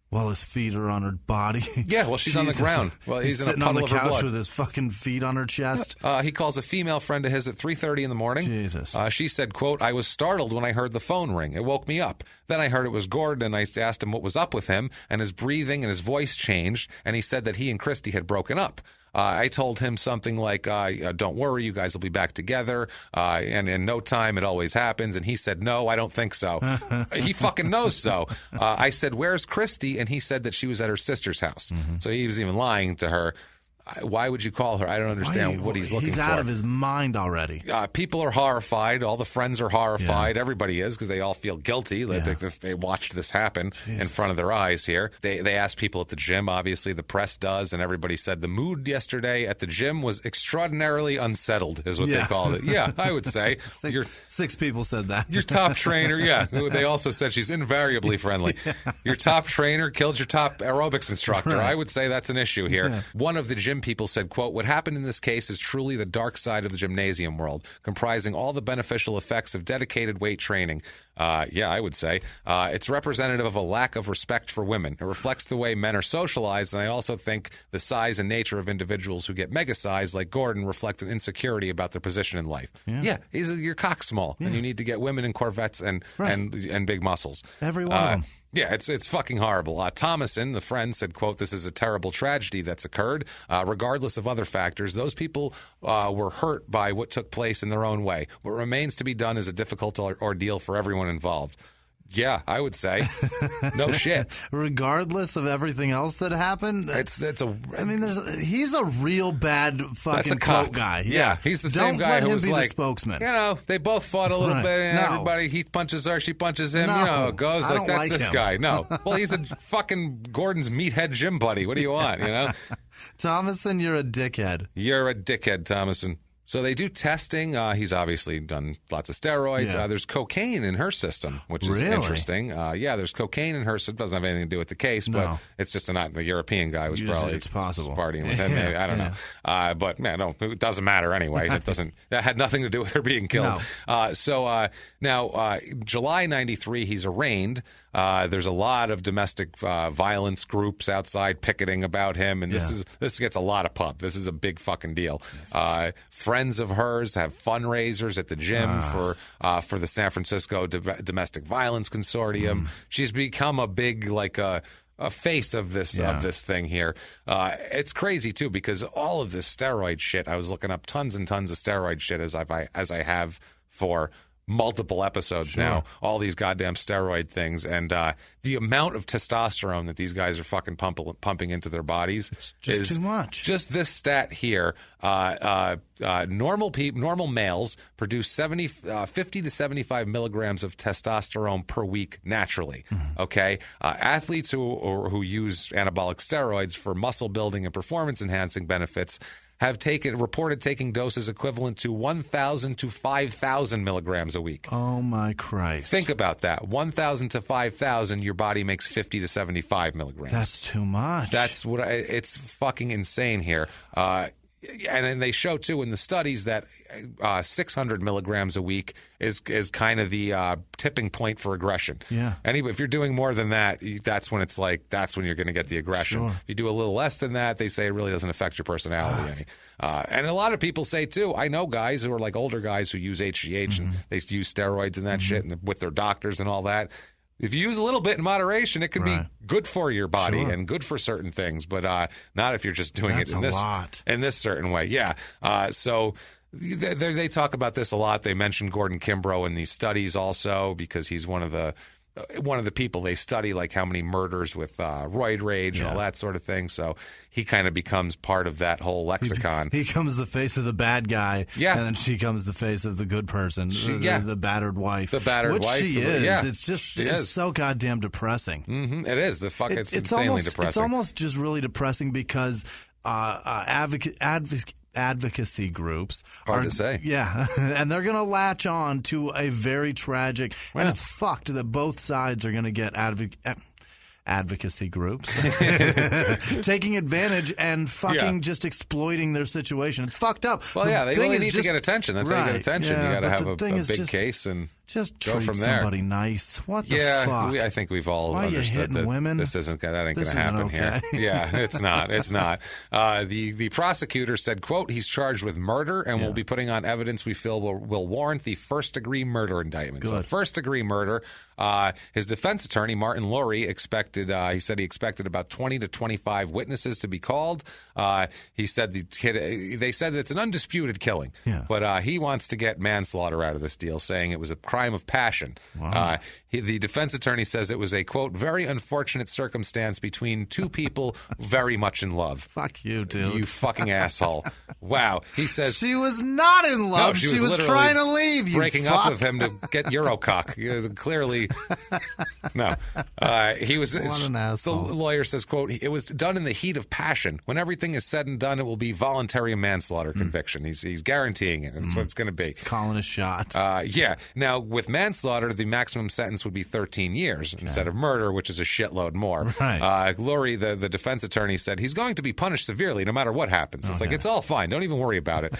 While his feet are on her body.
Yeah, well, she's on the ground. Well, he's in a
sitting on the
puddle of her
couch
blood.
with his fucking feet on her chest.
He calls a female friend of his at 3:30 in the morning.
Jesus.
She said, quote, I was startled when I heard the phone ring. It woke me up. Then I heard it was Gordon, and I asked him what was up with him, and his breathing and his voice changed, and he said that he and Christy had broken up. I told him something like, don't worry, you guys will be back together, and in no time it always happens. And he said, no, I don't think so. He fucking knows so. I said, where's Christy? And he said that she was at her sister's house. So he was even lying to her. Why would you call her? I don't understand what he's looking for.
He's out of his mind already.
People are horrified. All the friends are horrified. Yeah. Everybody is, because they all feel guilty. They watched this happen in front of their eyes here. They asked people at the gym. Obviously, the press does, and everybody said the mood yesterday at the gym was extraordinarily unsettled, is what they called it. Yeah, I would say.
Six people said that.
Your top trainer, They also said she's invariably friendly. Your top trainer killed your top aerobics instructor. Right. I would say that's an issue here. Yeah. One of the gym people said, quote, what happened in this case is truly the dark side of the gymnasium world, comprising all the beneficial effects of dedicated weight training. I would say. It's representative of a lack of respect for women. It reflects the way men are socialized, and I also think the size and nature of individuals who get mega-sized, like Gordon, reflect an insecurity about their position in life. Yeah, your cock's small, and you need to get women in Corvettes and big muscles.
Every one of them.
Yeah, it's fucking horrible. Thomason, the friend, said, quote, this is a terrible tragedy that's occurred. Regardless of other factors, those people were hurt by what took place in their own way. What remains to be done is a difficult ordeal for everyone involved. Yeah, I would say. No shit.
Regardless of everything else that happened, he's a real bad fucking quote guy.
Yeah, he's the same guy who was
the
like,
spokesman.
They both fought a little bit, and everybody, he punches her, she punches him. It goes like, that's this guy. No, well, he's a fucking Gordon's meathead gym buddy. What do you want?
Thomason, you're a dickhead.
You're a dickhead, Thomason. So they do testing. He's obviously done lots of steroids. Yeah. There's cocaine in her system, which is interesting. There's cocaine in her system. It doesn't have anything to do with the case, but it's just the European guy was probably partying with him. Maybe. I don't know. But man, no, it doesn't matter anyway. That had nothing to do with her being killed. No. Now, July 93, he's arraigned. There's a lot of domestic violence groups outside picketing about him, and this gets a lot of pub. This is a big fucking deal. Friends of hers have fundraisers at the gym for the San Francisco Domestic Violence Consortium. She's become a big face of this thing here. It's crazy too because all of this steroid shit. I was looking up tons and tons of steroid shit as I have for multiple episodes now, all these goddamn steroid things, and the amount of testosterone that these guys are fucking pumping into their bodies is
too much.
Just this stat here, normal males produce 50 to 75 milligrams of testosterone per week naturally. Okay, athletes who use anabolic steroids for muscle building and performance enhancing benefits have reported taking doses equivalent to 1,000 to 5,000 milligrams a week.
Oh, my Christ.
Think about that. 1,000 to 5,000, your body makes 50 to 75 milligrams.
That's too much.
That's it's fucking insane here. And they show, too, in the studies that 600 milligrams a week is kind of the tipping point for aggression.
Yeah.
Anyway, if you're doing more than that, that's when you're going to get the aggression. Sure. If you do a little less than that, they say it really doesn't affect your personality any. And a lot of people say, too, I know guys who are like older guys who use HGH and they use steroids and that shit and with their doctors and all that. If you use a little bit in moderation, it can be good for your body and good for certain things, but not if you're just doing it in this certain way. Yeah. So they talk about this a lot. They mention Gordon Kimbrough in these studies also because he's one of the people they study, like how many murders with roid rage and all that sort of thing. So he kind of becomes part of that whole lexicon.
He becomes the face of the bad guy, and then she becomes the face of the good person, the battered wife.
The battered wife.
Which she is. It's just it's so goddamn depressing.
Mm-hmm. It is. It's insanely depressing.
It's almost just really depressing because advocacy groups
hard to say.
Yeah, and they're going to latch on to a very tragic, and it's fucked that both sides are going to get advocacy groups taking advantage and fucking just exploiting their situation. It's fucked up.
Well, they really need to get attention. That's how you get attention. You got to have a big case and
just
go
treat
from there.
Somebody nice. What the fuck?
I think we've all understood that
women?
That ain't going to happen here. Yeah, it's not. It's not. The prosecutor said, quote, he's charged with murder and will be putting on evidence we feel will warrant the first-degree murder indictment.
Good.
So first-degree murder. His defense attorney, Martin Laurie, he said he expected about 20 to 25 witnesses to be called. He said they said that it's an undisputed killing, but he wants to get manslaughter out of this deal, saying it was a crime of passion.
Wow.
The defense attorney says it was a, quote, very unfortunate circumstance between two people very much in love.
Fuck you, dude.
You fucking asshole. Wow. He says
she was not in love.
No, she was
trying to leave.
Breaking up with him to get Eurocock. Clearly, no. He was.
What an asshole.
The lawyer says, quote, it was done in the heat of passion. When everything is said and done, it will be voluntary manslaughter conviction. He's guaranteeing it. That's what it's going to be.
Calling a shot.
Yeah. Now, with manslaughter, the maximum sentence would be 13 years instead of murder, which is a shitload more.
Right.
Laurie, the defense attorney, said he's going to be punished severely no matter what happens. It's like, it's all fine. Don't even worry about it.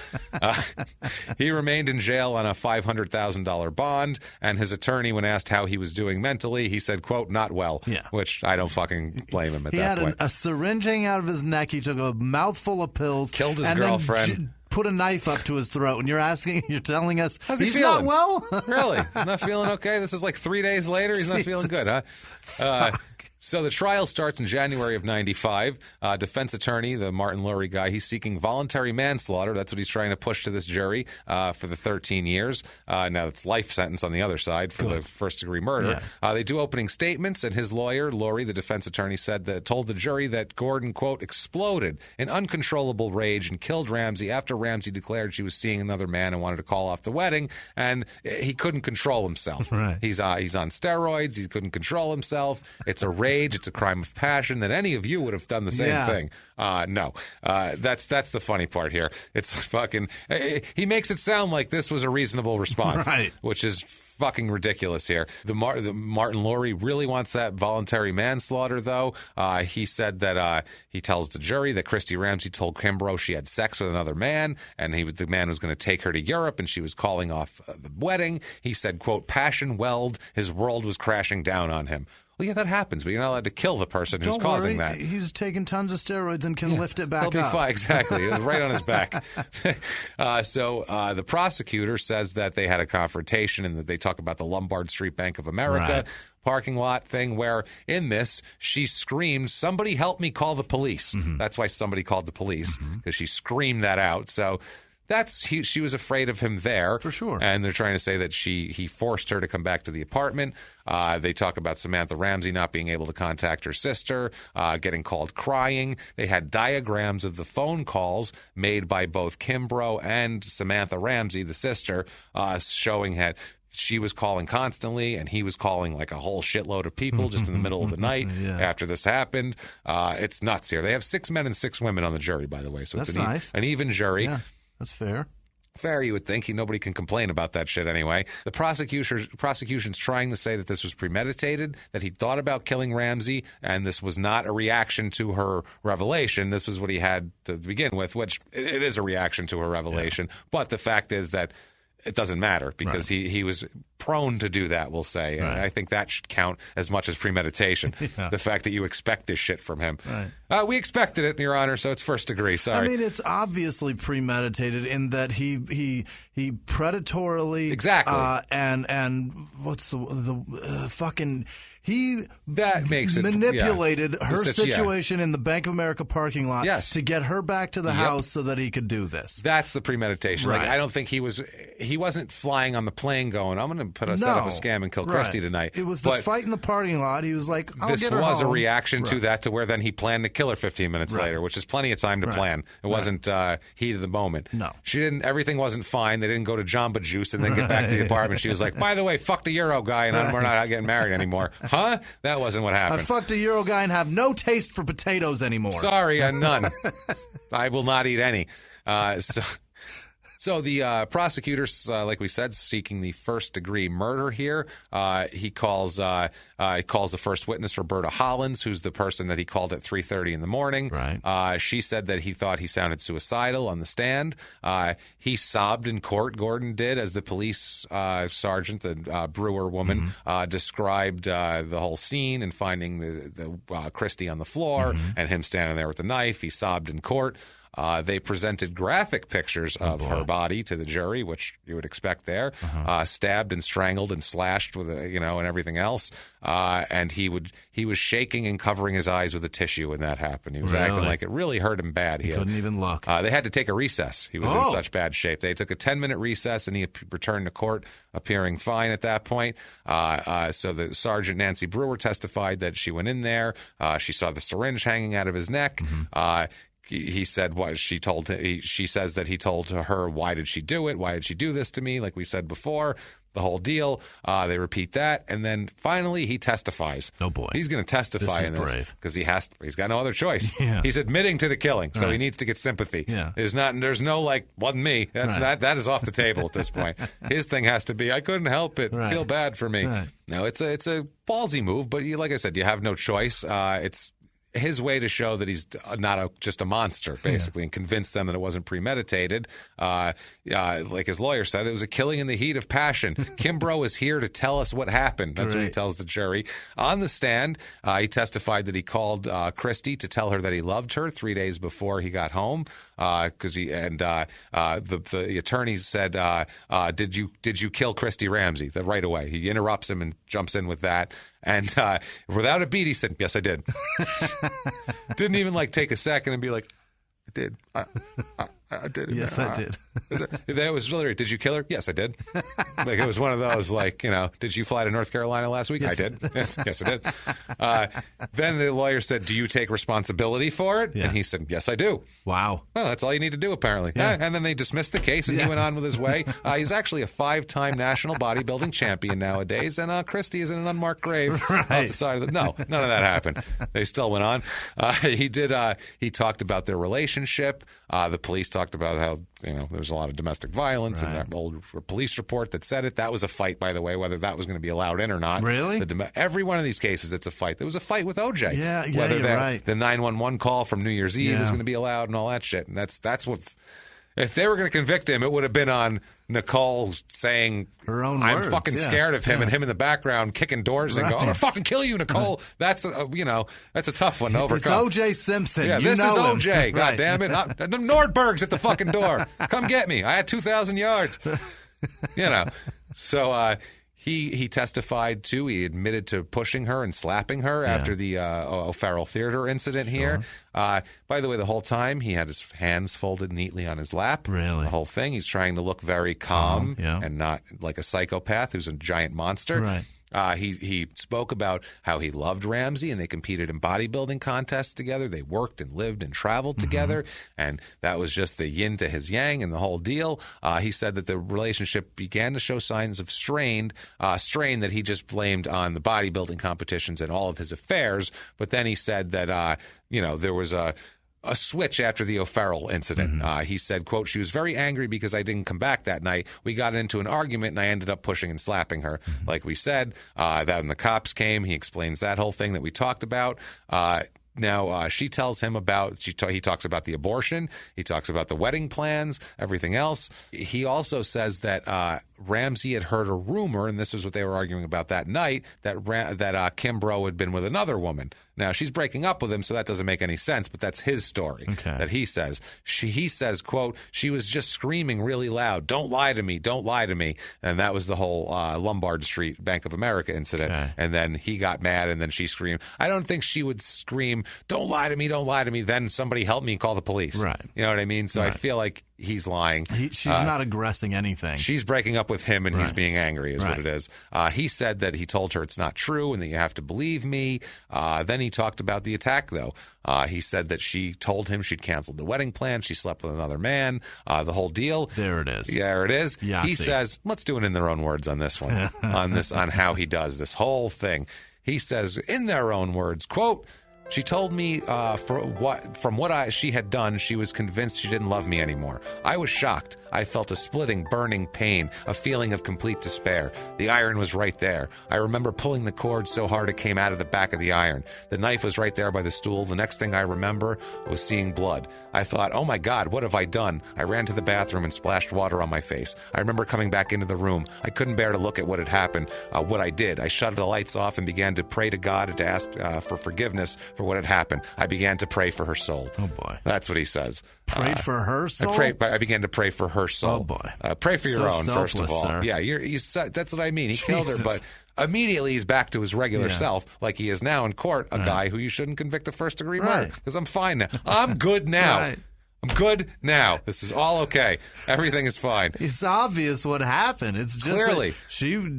He remained in jail on a $500,000 bond, and his attorney, when asked how he was doing mentally, he said, quote, not well, which I don't fucking blame him at that point.
He had a syringe hanging out of his neck. He took a mouthful of pills.
Killed his girlfriend.
Put a knife up to his throat, and you're telling us
he's
not well?
Really? He's not feeling okay? This is like 3 days later? He's not feeling good, huh? So the trial starts in January of 95. Defense attorney, the Martin Laurie guy, he's seeking voluntary manslaughter. That's what he's trying to push to this jury for the 13 years. Now it's life sentence on the other side for the first-degree murder.
Yeah.
They do opening statements, and his lawyer, Laurie, the defense attorney, told the jury that Gordon, quote, exploded in uncontrollable rage and killed Ramsey after Ramsey declared she was seeing another man and wanted to call off the wedding, and he couldn't control himself.
Right.
He's on steroids. He couldn't control himself. It's a rage. It's a crime of passion. That any of you would have done the same thing. No. That's the funny part here. It's fucking. He makes it sound like this was a reasonable response, which is fucking ridiculous here. The Martin Laurie really wants that voluntary manslaughter, though. He said that he tells the jury that Christy Ramsey told Kimbrough she had sex with another man, and the man was going to take her to Europe, and she was calling off the wedding. He said, quote, passion welled, his world was crashing down on him. Well, yeah, that happens, but you're not allowed to kill the person who's causing that.
He's taking tons of steroids and can lift it back up.
He'll be fine, exactly. Right on his back. So the prosecutor says that they had a confrontation and that they talk about the Lombard Street Bank of America parking lot thing where in this, she screamed, "Somebody help me call the police." That's why somebody called the police, because she screamed that out. So she was afraid of him there.
For sure.
And they're trying to say that he forced her to come back to the apartment. They talk about Samantha Ramsey not being able to contact her sister, getting called crying. They had diagrams of the phone calls made by both Kimbrough and Samantha Ramsey, the sister, showing that she was calling constantly and he was calling like a whole shitload of people just in the middle of the night after this happened. It's nuts here. They have 6 men and 6 women on the jury, by the way. So
That's
it's
nice.
An even jury.
Yeah, that's fair.
Fair, you would think. Nobody can complain about that shit anyway. The prosecution's trying to say that this was premeditated, that he thought about killing Ramsey, and this was not a reaction to her revelation. This was what he had to begin with, which it is a reaction to her revelation. But the fact is that it doesn't matter because he was prone to do that, we'll say. And I think that should count as much as premeditation. The fact that you expect this shit from him. We expected it, Your Honor, so it's first degree. Sorry.
I mean, it's obviously premeditated in that he predatorily and what's the fucking
that makes it
manipulated her situation in the Bank of America parking lot to get her back to the house so that he could do this.
That's the premeditation. Like, I don't think he wasn't flying on the plane going, I'm going to set up a scam and kill Christy tonight.
It was the fight in the parking lot. He was like, I'll
this
get her
was
home.
A reaction to that, to where then he planned to kill her 15 minutes later, which is plenty of time to plan. It wasn't heat of the moment.
No.
Everything wasn't fine. They didn't go to Jamba Juice and then get back to the apartment. She was like, by the way, fuck the Euro guy and we're not getting married anymore. Huh? That wasn't what happened.
I fucked a Euro guy and have no taste for potatoes anymore.
Sorry, none. I will not eat any. So the prosecutors, like we said, seeking the first-degree murder here. He calls the first witness, Roberta Hollins, who's the person that he called at 3:30 in the morning.
Right.
She said that he thought he sounded suicidal on the stand. He sobbed in court, Gordon did, as the police sergeant, the Brewer woman, described the whole scene and finding the Christie on the floor and him standing there with the knife. He sobbed in court. They presented graphic pictures of her body to the jury, which you would expect there, stabbed and strangled and slashed with and everything else. And he was shaking and covering his eyes with a tissue when that happened. He was acting like it really hurt him bad.
He couldn't even look.
They had to take a recess. He was in such bad shape. They took a 10-minute recess, and he returned to court appearing fine at that point. So the Sergeant Nancy Brewer testified that she went in there. She saw the syringe hanging out of his neck. He said what she told him. She says that he told her, "Why did she do it? Why did she do this to me?" Like we said before, the whole deal. They repeat that, and then finally he testifies.
Oh boy,
he's going to testify in this because he's got no other choice. He's admitting to the killing, so he needs to get sympathy. There's no like, wasn't me. That is off the table at this point. His thing has to be, I couldn't help it. Feel bad for me. No, it's a ballsy move, but like I said, you have no choice. It's his way to show that he's not just a monster, basically, and convince them that it wasn't premeditated. Like his lawyer said, it was a killing in the heat of passion. Kimbrough is here to tell us what happened. That's what he tells the jury. On the stand, he testified that he called Christy to tell her that he loved her 3 days before he got home. Because the attorney said, "Did you kill Christy Ramsey?" That right away he interrupts him and jumps in with that, and without a beat, he said, "Yes, I did." Didn't even take a second and be like, "I did. I did.
Yes, I did."
That was literally, "Did you kill her?" "Yes, I did." It was one of those "Did you fly to North Carolina last week?"
Yes,
I did. Yes, I did. Then the lawyer said, "Do you take responsibility for it?" And he said, "Yes, I do."
Wow.
Well, that's all you need to do, apparently. And then they dismissed the case, and he went on with his way. He's actually a 5-time national bodybuilding champion nowadays, and Christy is in an unmarked grave off the side of the... No, none of that happened. They still went on. He talked about their relationship. The police talked about how there was a lot of domestic violence and that old police report that said it. That was a fight, by the way, whether that was going to be allowed in or not.
Really?
Every one of these cases, it's a fight. There was a fight with OJ.
Whether
the 911 call from New Year's Eve is going to be allowed and all that shit. And that's what... If they were going to convict him, it would have been on Nicole saying
her own
I'm
words.
fucking scared of him, and him in the background kicking doors and going, I'm going to fucking kill you, Nicole. That's that's a tough one to overcome.
It's O.J. Simpson.
Yeah, this is O.J. God damn it. Nordberg's at the fucking door. Come get me. I had 2,000 yards. So he testified, too. He admitted to pushing her and slapping her after the O'Farrell Theater incident here. By the way, the whole time he had his hands folded neatly on his lap.
Really?
The whole thing. He's trying to look very calm and not like a psychopath who's a giant monster.
Right.
He spoke about how he loved Ramsey, and they competed in bodybuilding contests together. They worked and lived and traveled together, and that was just the yin to his yang and the whole deal. He said that the relationship began to show signs of strain that he just blamed on the bodybuilding competitions and all of his affairs. But then he said that there was a switch after the O'Farrell incident. He said, quote, she was very angry because I didn't come back that night. We got into an argument and I ended up pushing and slapping her. Like we said, that when the cops came, he explains that whole thing that we talked about. Now, she tells him about, he talks about the abortion. He talks about the wedding plans, everything else. He also says that Ramsey had heard a rumor, and this is what they were arguing about that night, that Kimbrough had been with another woman. Now, she's breaking up with him, so that doesn't make any sense, but that's his story that he says. He says, quote, she was just screaming really loud, don't lie to me, don't lie to me. And that was the whole Lombard Street Bank of America incident. And then he got mad, and then she screamed. I don't think she would scream, don't lie to me, don't lie to me. Then somebody help me and call the police.
Right.
You know what I mean? So I feel like he's lying.
She's not aggressing anything.
She's breaking up with him, and he's being angry is what it is. He said that he told her it's not true and that you have to believe me. Then he talked about the attack, though. He said that she told him she'd canceled the wedding plan. She slept with another man. The whole deal.
There it is.
Yeah, there it is.
Yahtzee.
He says, let's do it in their own words on this one, on how he does this whole thing. He says, in their own words, quote, she told me from what she had done, she was convinced she didn't love me anymore. I was shocked. I felt a splitting, burning pain, a feeling of complete despair. The iron was right there. I remember pulling the cord so hard it came out of the back of the iron. The knife was right there by the stool. The next thing I remember was seeing blood. I thought, oh my God, what have I done? I ran to the bathroom and splashed water on my face. I remember coming back into the room. I couldn't bear to look at what had happened, what I did. I shut the lights off and began to pray to God and to ask for forgiveness for what had happened. I began to pray for her soul.
Oh, boy.
That's what he says.
Prayed for her soul?
I began to pray for her soul.
Oh, boy.
Pray for your own,
selfless,
first of all.
Sir.
Yeah, that's what I mean. He killed her, but immediately he's back to his regular self, like he is now in court, a guy who you shouldn't convict of first-degree murder, because I'm fine now. I'm good now. I'm good now. This is all okay. Everything is fine.
It's obvious what happened. It's just
clearly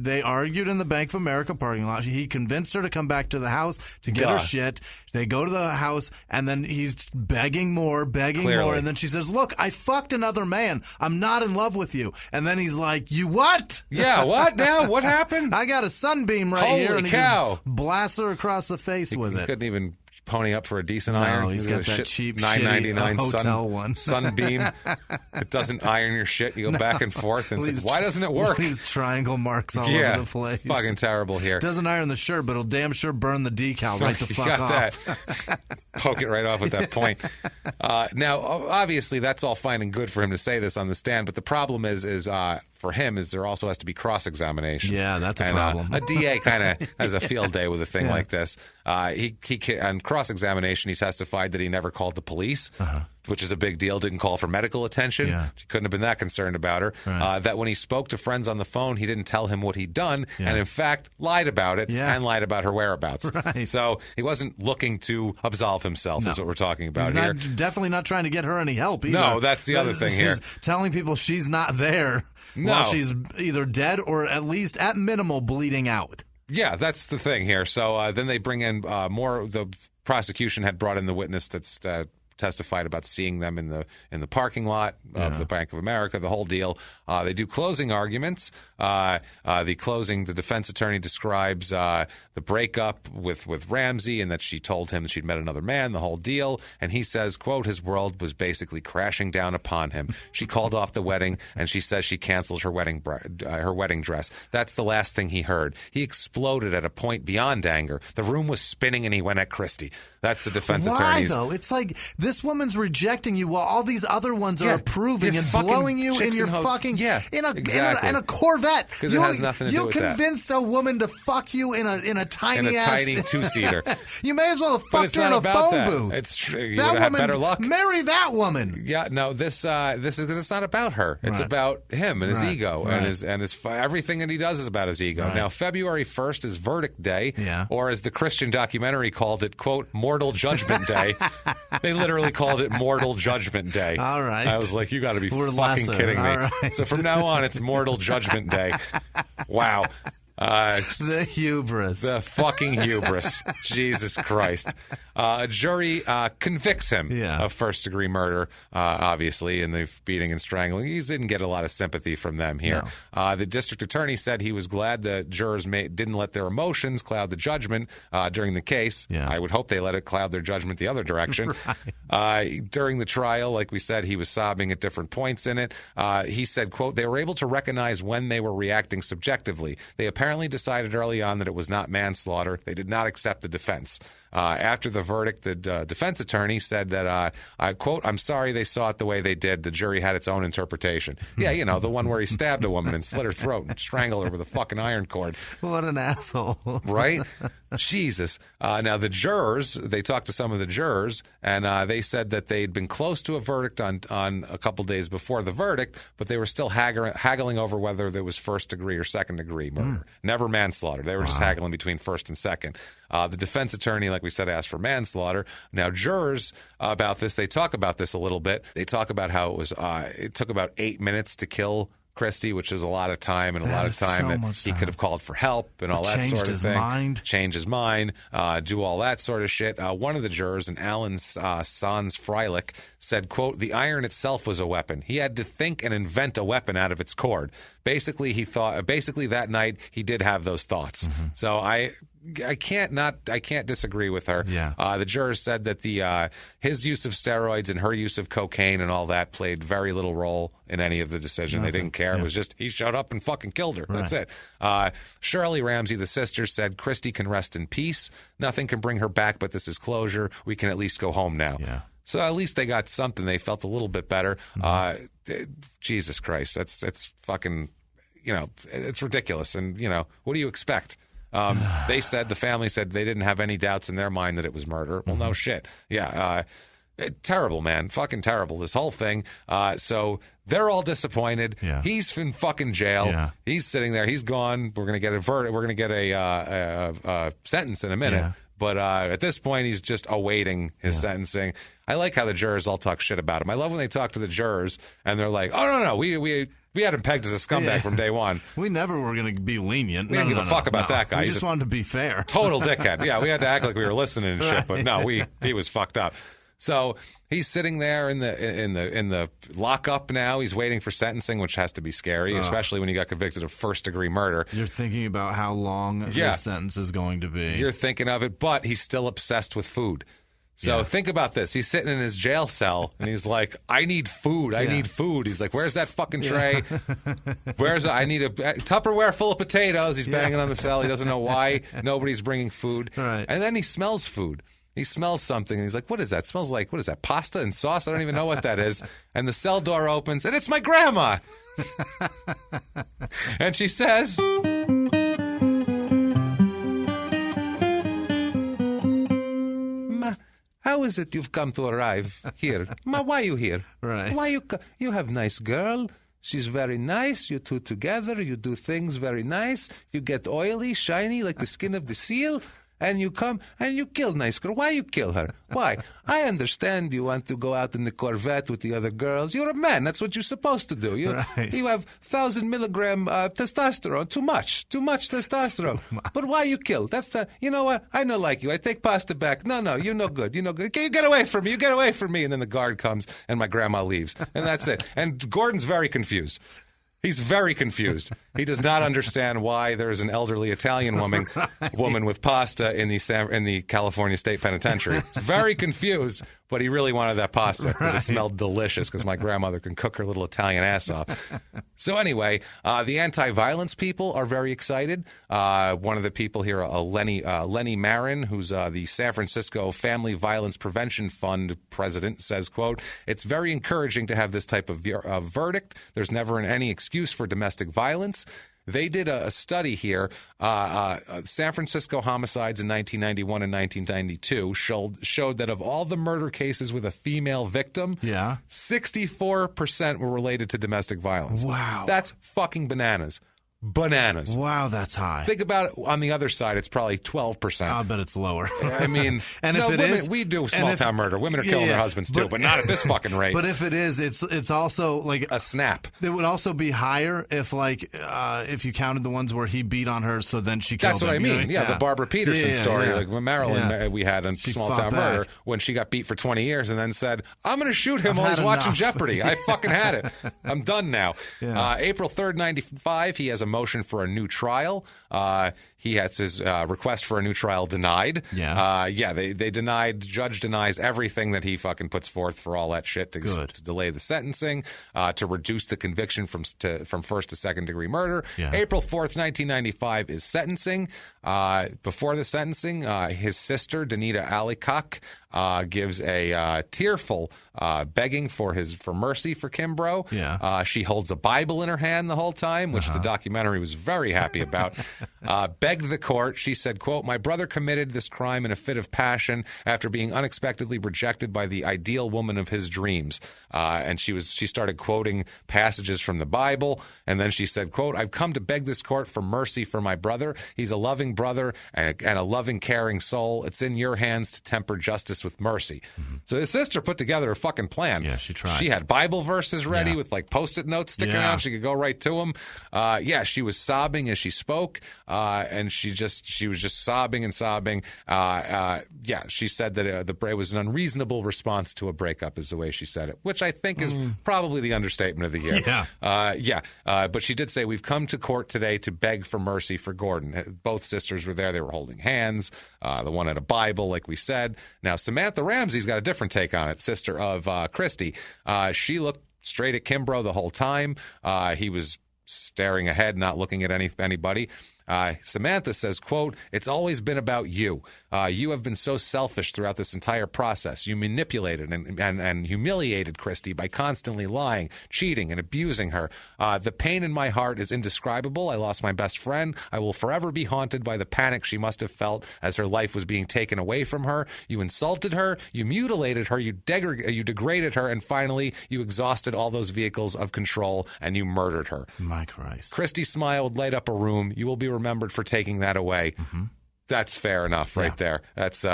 they argued in the Bank of America parking lot. He convinced her to come back to the house to get her shit. They go to the house, and then he's begging more, and then she says, "Look, I fucked another man. I'm not in love with you." And then he's like, "You what?"
Yeah, what now? What happened?
I got a sunbeam right
Holy
here, and
cow.
he just blasts her across the face with it.
He couldn't even pony up for a decent iron.
No, he's got that cheap
$9.99
hotel one.
Sunbeam. It doesn't iron your shit. You go back and forth, and it's like, why doesn't it work?
Leaves triangle marks all over the place.
Fucking terrible here.
Doesn't iron the shirt, but it'll damn sure burn the decal right the fuck off.
That. Poke it right off at that point. Now, obviously, that's all fine and good for him to say this on the stand, but the problem is for him is there also has to be cross-examination.
Yeah, that's a problem.
A DA kind of has a field day with a thing like this. He on cross-examination, he testified that he never called the police, which is a big deal. Didn't call for medical attention. She couldn't have been that concerned about her. That when he spoke to friends on the phone, he didn't tell him what he'd done, and in fact lied about it and lied about her whereabouts. So he wasn't looking to absolve himself, is what we're talking about here.
Definitely not trying to get her any help either.
No, that's the other thing here.
He's telling people she's not there while she's either dead or at least at minimal bleeding out.
Yeah, that's the thing here. So then they bring in more. The prosecution had brought in the witness that's testified about seeing them in the parking lot of the Bank of America, the whole deal. They do closing arguments. The defense attorney describes the breakup with Ramsey and that she told him that she'd met another man, the whole deal. And he says, quote, his world was basically crashing down upon him. She called off the wedding, and she says she canceled her wedding dress. That's the last thing he heard. He exploded at a point beyond anger. The room was spinning, and he went at Christie. That's the defense attorney's.
Why, though? It's like This woman's rejecting you while all these other ones are approving and blowing you in your fucking in a Corvette.
Because it has nothing to do with that.
You convinced a woman to fuck you in a tiny
two-seater.
You may as well have fucked her in a phone booth.
It's true. You would have better luck.
Marry that woman.
Yeah, no. This is because it's not about her. It's about him and his ego and his everything that he does is about his ego. Right. Now, February 1st is Verdict Day, or as the Christian documentary called it, quote, Mortal Judgment Day. They literally called it Mortal Judgment Day.
All right.
I was like, you got to be fucking kidding me.
Right.
So from now on, it's Mortal Judgment Day. Wow.
The hubris.
The fucking hubris. Jesus Christ. A jury convicts him of first-degree murder, obviously, in the beating and strangling. He didn't get a lot of sympathy from them here. No. The district attorney said he was glad the jurors didn't let their emotions cloud the judgment during the case. Yeah. I would hope they let it cloud their judgment the other direction. During the trial, like we said, he was sobbing at different points in it. He said, quote, they were able to recognize when they were reacting subjectively. They apparently decided early on that it was not manslaughter. They did not accept the defense. After the verdict, the defense attorney said that, I quote, I'm sorry they saw it the way they did. The jury had its own interpretation. Yeah, you know, the one where he stabbed a woman and slit her throat and strangled her with a fucking iron cord.
What an asshole.
Right? Jesus. Now, the jurors, they talked to some of the jurors, and they said that they'd been close to a verdict on a couple days before the verdict, but they were still haggling over whether there was first-degree or second-degree murder. Never manslaughter. They were just haggling between first and second. The defense attorney, like we said, asked for manslaughter. Now, jurors about this, they talk about this a little bit. They talk about how it took about 8 minutes to kill Christie, which is a lot of time and a lot of time that he could have called for help and all that sort of thing. Change his mind, do all that sort of shit. One of the jurors, an Alan Sans Freilich, said, quote, the iron itself was a weapon. He had to think and invent a weapon out of its cord. Basically, that night he did have those thoughts. Mm-hmm. So I can't disagree with her.
Yeah.
The jurors said that his use of steroids and her use of cocaine and all that played very little role in any of the decision. They didn't care. Yeah. It was just he showed up and fucking killed her. Right. That's it. Shirley Ramsey, the sister, said Christie can rest in peace. Nothing can bring her back, but this is closure. We can at least go home now.
Yeah.
So at least they got something. They felt a little bit better. Mm-hmm. Jesus Christ, that's fucking, it's ridiculous. And what do you expect? The family said they didn't have any doubts in their mind that it was murder. Well, no shit. Yeah. Terrible, man. Fucking terrible. This whole thing. So they're all disappointed.
Yeah.
He's in fucking jail. Yeah. He's sitting there. He's gone. We're going to get a verdict. We're going to get a sentence in a minute. Yeah. But at this point, he's just awaiting his sentencing. I like how the jurors all talk shit about him. I love when they talk to the jurors and they're like, oh, no, we had him pegged as a scumbag from day one.
We never were going to be lenient.
We didn't give a fuck about that guy.
We just wanted to be fair.
Total dickhead. Yeah, we had to act like we were listening and shit, but no, he was fucked up. So he's sitting there in the lockup now. He's waiting for sentencing, which has to be scary, especially when you got convicted of first-degree murder.
You're thinking about how long this sentence is going to be.
You're thinking of it, but he's still obsessed with food. So think about this. He's sitting in his jail cell, and he's like, I need food. I need food. He's like, where's that fucking tray? I need a Tupperware full of potatoes. He's banging on the cell. He doesn't know why nobody's bringing food.
Right.
And then he smells food. He smells something, and he's like, what is that? It smells like, what is that, pasta and sauce? I don't even know what that is. And the cell door opens, and it's my grandma. And she says... How is it you've come to arrive here? Ma, why are you here?
Right.
Why you have nice girl. She's very nice. You two together. You do things very nice. You get oily, shiny like the skin of the seal. And you come and you kill nice girl. Why you kill her? Why? I understand you want to go out in the Corvette with the other girls. You're a man. That's what you're supposed to do. You have 1,000 milligram testosterone. Too much testosterone. But why you kill? That's you know what? I don't like you. I take pasta back. No, you're no good. You're no good. You get away from me. You get away from me. And then the guard comes and my grandma leaves. And that's it. And Gordon's very confused. He's very confused. He does not understand why there's an elderly Italian woman with pasta in the California State Penitentiary. Very confused, but he really wanted that pasta because it smelled delicious because my grandmother can cook her little Italian ass off. So anyway, the anti-violence people are very excited. One of the people here, Lenny Marin, who's the San Francisco Family Violence Prevention Fund president, says, quote, "It's very encouraging to have this type of verdict. There's never any excuse for domestic violence." They did a study here. San Francisco homicides in 1991 and 1992 showed that of all the murder cases with a female victim, 64% were related to domestic violence.
Wow.
That's fucking bananas. Bananas.
Wow, that's high.
Think about it. On the other side, it's probably 12%.
I'll bet it's lower.
I mean,
and if it
women,
is,
we do small town murder. Women are killing their husbands too, but not at this fucking rate.
But if it is, it's also like
a snap.
It would also be higher if if you counted the ones where he beat on her, so then she killed
That's what
him.
I mean. Yeah, the Barbara Peterson story, like Marilyn, we had on small town murder when she got beat for 20 years and then said, "I'm going to shoot him while he's watching Jeopardy. I fucking had it. I'm done now." April 3rd, 1995, he has a motion for a new trial. He has his request for a new trial denied. They denied. Judge denies everything that he fucking puts forth for all that shit to delay the sentencing, to reduce the conviction from first to second degree murder. April 4th, 1995 is sentencing. Before the sentencing, his sister Danita Alicok gives a tearful begging for mercy for Kimbrough. She holds a Bible in her hand the whole time, which the documentary was very happy about. Begged the court. She said, quote, "My brother committed this crime in a fit of passion after being unexpectedly rejected by the ideal woman of his dreams." And she started quoting passages from the Bible. And then she said, quote, "I've come to beg this court for mercy for my brother. He's a loving brother and a loving, caring soul. It's in your hands to temper justice with mercy." So his sister put together a fucking plan.
Yeah, she tried.
She had Bible verses ready with like Post-it notes sticking out. She could go right to them. She was sobbing as she spoke, and she was just sobbing and sobbing. She said that it was an unreasonable response to a breakup, is the way she said it, which I think is probably the understatement of the year. But she did say, "We've come to court today to beg for mercy for Gordon." Both sisters were there. They were holding hands. The one had a Bible, like we said. Now, Samantha Ramsey's got a different take on it, sister of Christy. She looked straight at Kimbrough the whole time. He was staring ahead, not looking at anybody. Samantha says, quote, "It's always been about you. You have been so selfish throughout this entire process. You manipulated and humiliated Christy by constantly lying, cheating, and abusing her. The pain in my heart is indescribable. I lost my best friend. I will forever be haunted by the panic she must have felt as her life was being taken away from her. You insulted her. You mutilated her. You degraded her. And finally, you exhausted all those vehicles of control and you murdered her."
My Christ.
Christy's smile would light up a room. You will be remembered for taking that away. That's fair enough right there. That's,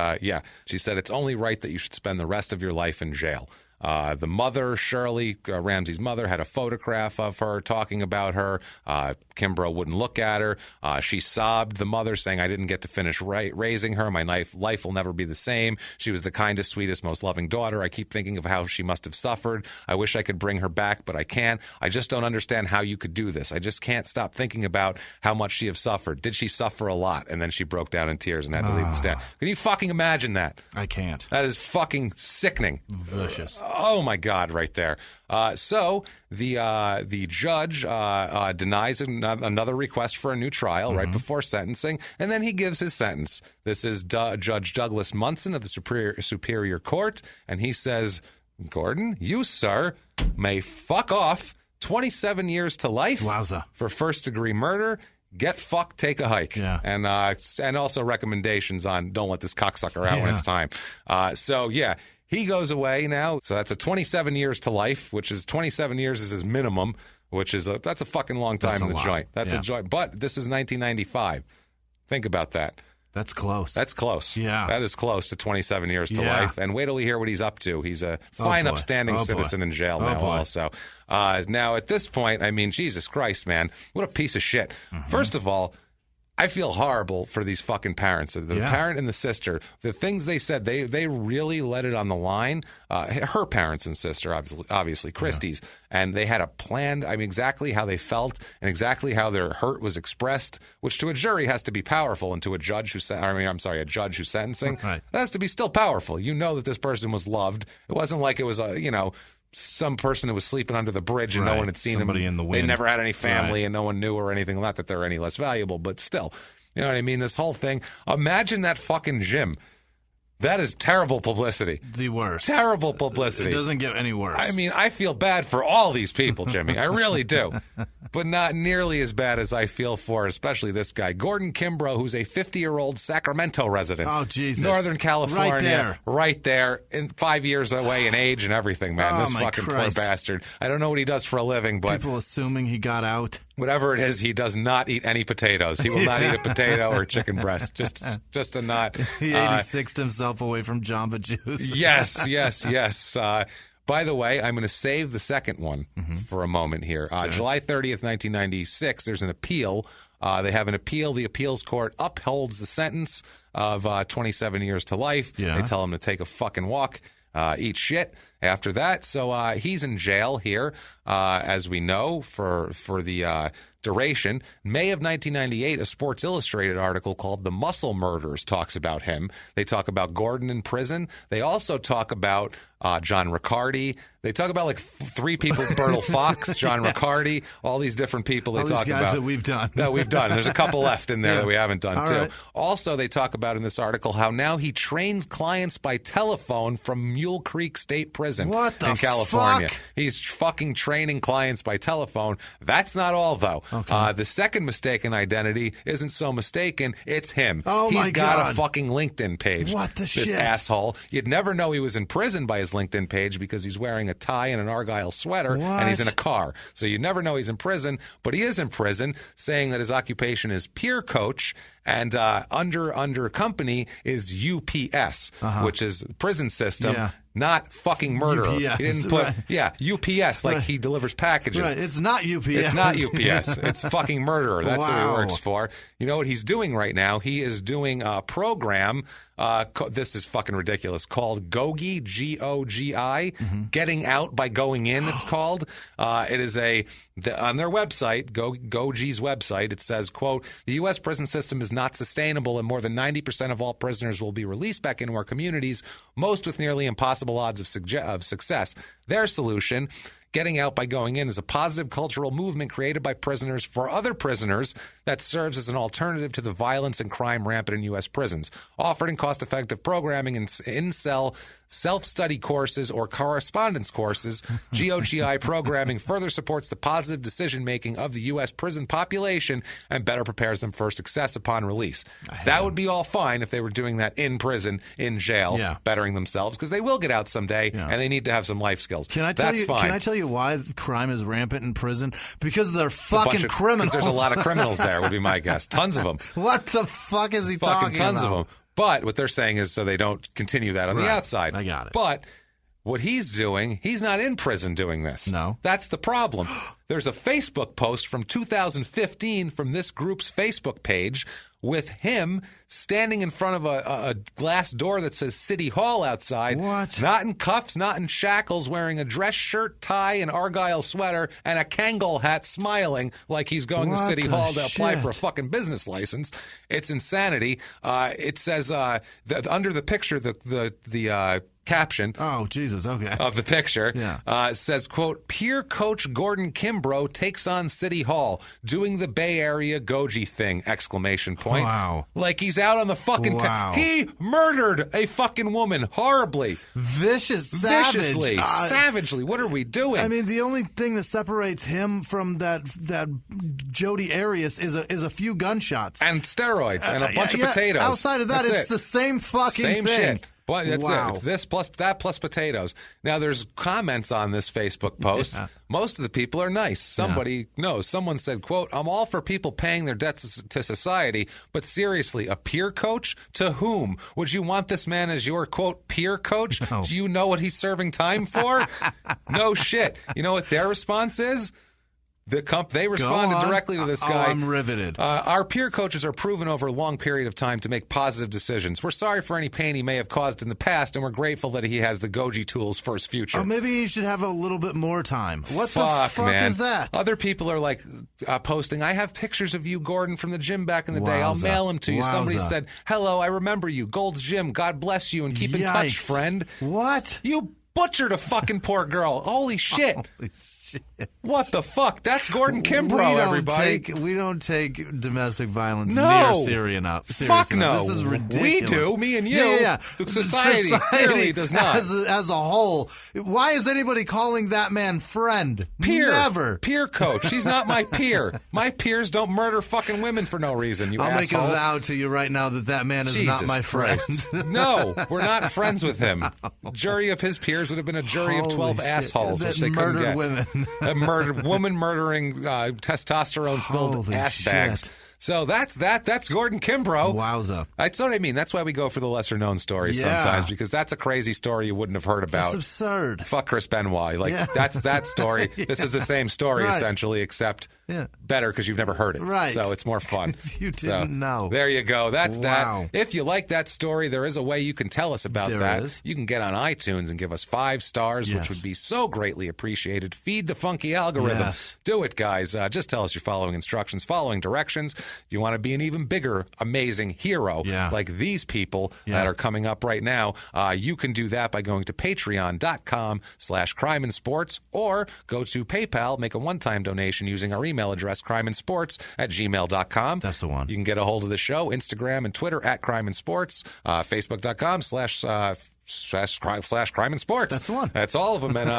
She said, "It's only right that you should spend the rest of your life in jail." The mother, Shirley, Ramsey's mother, had a photograph of her talking about her. Kimbrough wouldn't look at her. She sobbed, the mother, saying, "I didn't get to finish raising her. My life will never be the same. She was the kindest, sweetest, most loving daughter. I keep thinking of how she must have suffered. I wish I could bring her back, but I can't. I just don't understand how you could do this. I just can't stop thinking about how much she have suffered. Did she suffer a lot?" And then she broke down in tears and had to leave the stand. Can you fucking imagine that?
I can't.
That is fucking sickening.
Vicious.
Oh my God, right there. So the judge denies another request for a new trial right before sentencing, and then he gives his sentence. This is Judge Douglas Munson of the Superior Court, and he says, "Gordon, you, sir, may fuck off. 27 years to life for first-degree murder. Get fucked, take a hike." And also recommendations on don't let this cocksucker out when it's time. He goes away now. So that's a 27 years to life, which is 27 years is his minimum, which is that's a fucking long time in the joint. That's a joint. But this is 1995. Think about that.
That's close.
That's close.
Yeah.
That is close to 27 years to life. And wait till we hear what he's up to. He's a fine, upstanding citizen in jail now also. Now, at this point, I mean, Jesus Christ, man, what a piece of shit. First of all, I feel horrible for these fucking parents. The parent and the sister, the things they said, they really let it on the line. Her parents and sister, obviously Christy's, and they had a plan. I mean, exactly how they felt and exactly how their hurt was expressed, which to a jury has to be powerful, and to a judge who's sentencing, that has to be still powerful. You know that this person was loved. It wasn't like it was some person who was sleeping under the bridge and no one had seen
Somebody
him.
In the wind.
They never had any family and no one knew or anything. Not that they're any less valuable, but still, you know what I mean? This whole thing. Imagine that fucking gym. That is terrible publicity.
The worst.
Terrible publicity.
It doesn't get any worse.
I mean, I feel bad for all these people, Jimmy. I really do. But not nearly as bad as I feel for especially this guy, Gordon Kimbrough, who's a 50-year-old Sacramento resident.
Oh, Jesus.
Northern California.
Right
there. In 5 years away in age and everything, man. This fucking
Christ.
poor bastard. I don't know what he does for a living, but...
People assuming he got out.
Whatever it is, he does not eat any potatoes. He will not eat a potato or chicken breast. Just a not.
He 86'd himself away from Jamba Juice.
Yes. By the way, I'm going to save the second one for a moment here. July 30th, 1996, there's an appeal. They have an appeal. The appeals court upholds the sentence of 27 years to life.
Yeah.
They tell him to take a fucking walk. Eat shit after that. So he's in jail here, as we know, for the duration. May of 1998, a Sports Illustrated article called The Muscle Murders talks about him. They talk about Gordon in prison. They also talk about John Riccardi. They talk about like three people, Bertil Fox, John Riccardi, all these different people they
all
talk
these guys
about.
That we've done.
That we've done. There's a couple left in there that we haven't done,
all
too.
Right.
Also, they talk about in this article how now he trains clients by telephone from Mule Creek State Prison in California.
Fuck?
He's fucking training clients by telephone. That's not all, though.
Okay.
The second mistaken identity isn't so mistaken. It's him.
Oh,
He's
my
got
God.
a fucking LinkedIn page.
What the
this
shit?
This asshole. You'd never know he was in prison by his LinkedIn page because he's wearing a tie and an Argyle sweater and he's in a car. So you never know he's in prison, but he is in prison, saying that his occupation is peer coach. And under company is UPS, which is prison system, not fucking murderer.
UPS,
He didn't put, UPS, like he delivers packages.
Right, it's not UPS.
It's not UPS. It's fucking murderer. That's what he
Wow.
works for. You know what he's doing right now? He is doing a program, this is fucking ridiculous, called GOGI, G-O-G-I, Getting Out by Going In, it's called. It is on their website, GOGI's website, it says, quote, the U.S. prison system is not sustainable and more than 90% of all prisoners will be released back into our communities, most with nearly impossible odds of success. Their solution, Getting Out by Going In, is a positive cultural movement created by prisoners for other prisoners that serves as an alternative to the violence and crime rampant in U.S. prisons. Offered in cost-effective programming and in-cell self-study courses or correspondence courses, GOGI programming further supports the positive decision-making of the U.S. prison population and better prepares them for success upon release. That would be all fine if they were doing that in prison, in jail, bettering themselves, because they will get out someday and they need to have some life skills.
Can I tell you why crime is rampant in prison? Because they're fucking criminals.
Because there's a lot of criminals there, would be my guess. Tons of them.
What the fuck is he talking about?
Tons of them. But what they're saying is so they don't continue that on the outside.
I got it.
But what he's doing, he's not in prison doing this.
No.
That's the problem. There's a Facebook post from 2015 from this group's Facebook page with him standing in front of a glass door that says City Hall outside.
What?
Not in cuffs, not in shackles, wearing a dress shirt, tie, an Argyle sweater, and a Kangol hat, smiling like he's going to City Hall to apply for a fucking business license. It's insanity. It says under the picture, the caption
of the
picture says, quote, peer coach Gordon Kimbrough takes on City Hall doing the Bay Area Goji thing, exclamation point.
Wow.
Like he's out on the fucking he murdered a fucking woman horribly.
Viciously.
Savagely. What are we doing?
I mean, the only thing that separates him from that Jody Arias is a few gunshots.
And steroids and a bunch of potatoes.
Outside of that, it's the same fucking
thing. Shit. But that's
wow.
it. It's this plus that plus potatoes. Now, there's comments on this Facebook post. Most of the people are nice. Somebody knows. Someone said, quote, I'm all for people paying their debts to society, but seriously, a peer coach? To whom? Would you want this man as your, quote, peer coach? No. Do you know what he's serving time for? No shit. You know what their response is? They responded directly to this guy.
I'm riveted.
Our peer coaches are proven over a long period of time to make positive decisions. We're sorry for any pain he may have caused in the past, and we're grateful that he has the Goji tools for his future.
Or maybe he should have a little bit more time. What the fuck
man.
is that?
Other people are like posting, I have pictures of you, Gordon, from the gym back in the day. I'll mail them to you. Somebody said, hello, I remember you. Gold's Gym. God bless you, and keep in touch, friend.
What?
You butchered a fucking poor girl. Holy shit. What the fuck? That's Gordon Kimbrough, everybody.
We don't take domestic violence near serious enough.
Fuck no.
This is ridiculous.
We do. Me and you.
Yeah.
The society clearly does not.
As a whole. Why is anybody calling that man friend?
Peer.
Never.
Peer coach. He's not my peer. My peers don't murder fucking women for no reason, you
I'll
asshole.
make a vow to you right now that man is not my friend.
No, we're not friends with him. Jury of his peers would have been a jury of 12 assholes, which they couldn't get.
Women.
Woman murdering, testosterone-filled ass bags. So that's Gordon Kimbrough.
Wowza.
That's what I mean. That's why we go for the lesser-known stories sometimes, because that's a crazy story you wouldn't have heard about.
That's absurd.
Fuck Chris Benoit. That's that story. This is the same story, essentially, except better because you've never heard it.
Right.
So it's more fun.
You didn't know.
There you go. That's that. If you like that story, there is a way you can tell us about that. You can get on iTunes and give us 5 stars, which would be so greatly appreciated. Feed the funky algorithm.
Yes.
Do it, guys. Just tell us you're following instructions, following directions. If you want to be an even bigger, amazing hero like these people that are coming up right now, you can do that by going to patreon.com/crimeandsports or go to PayPal, make a one-time donation using our email address, crimeandsports@gmail.com.
That's the one.
You can get a hold of the show, Instagram and Twitter @crimeandsports, Facebook.com/crime and sports.
That's the one.
That's all of them. And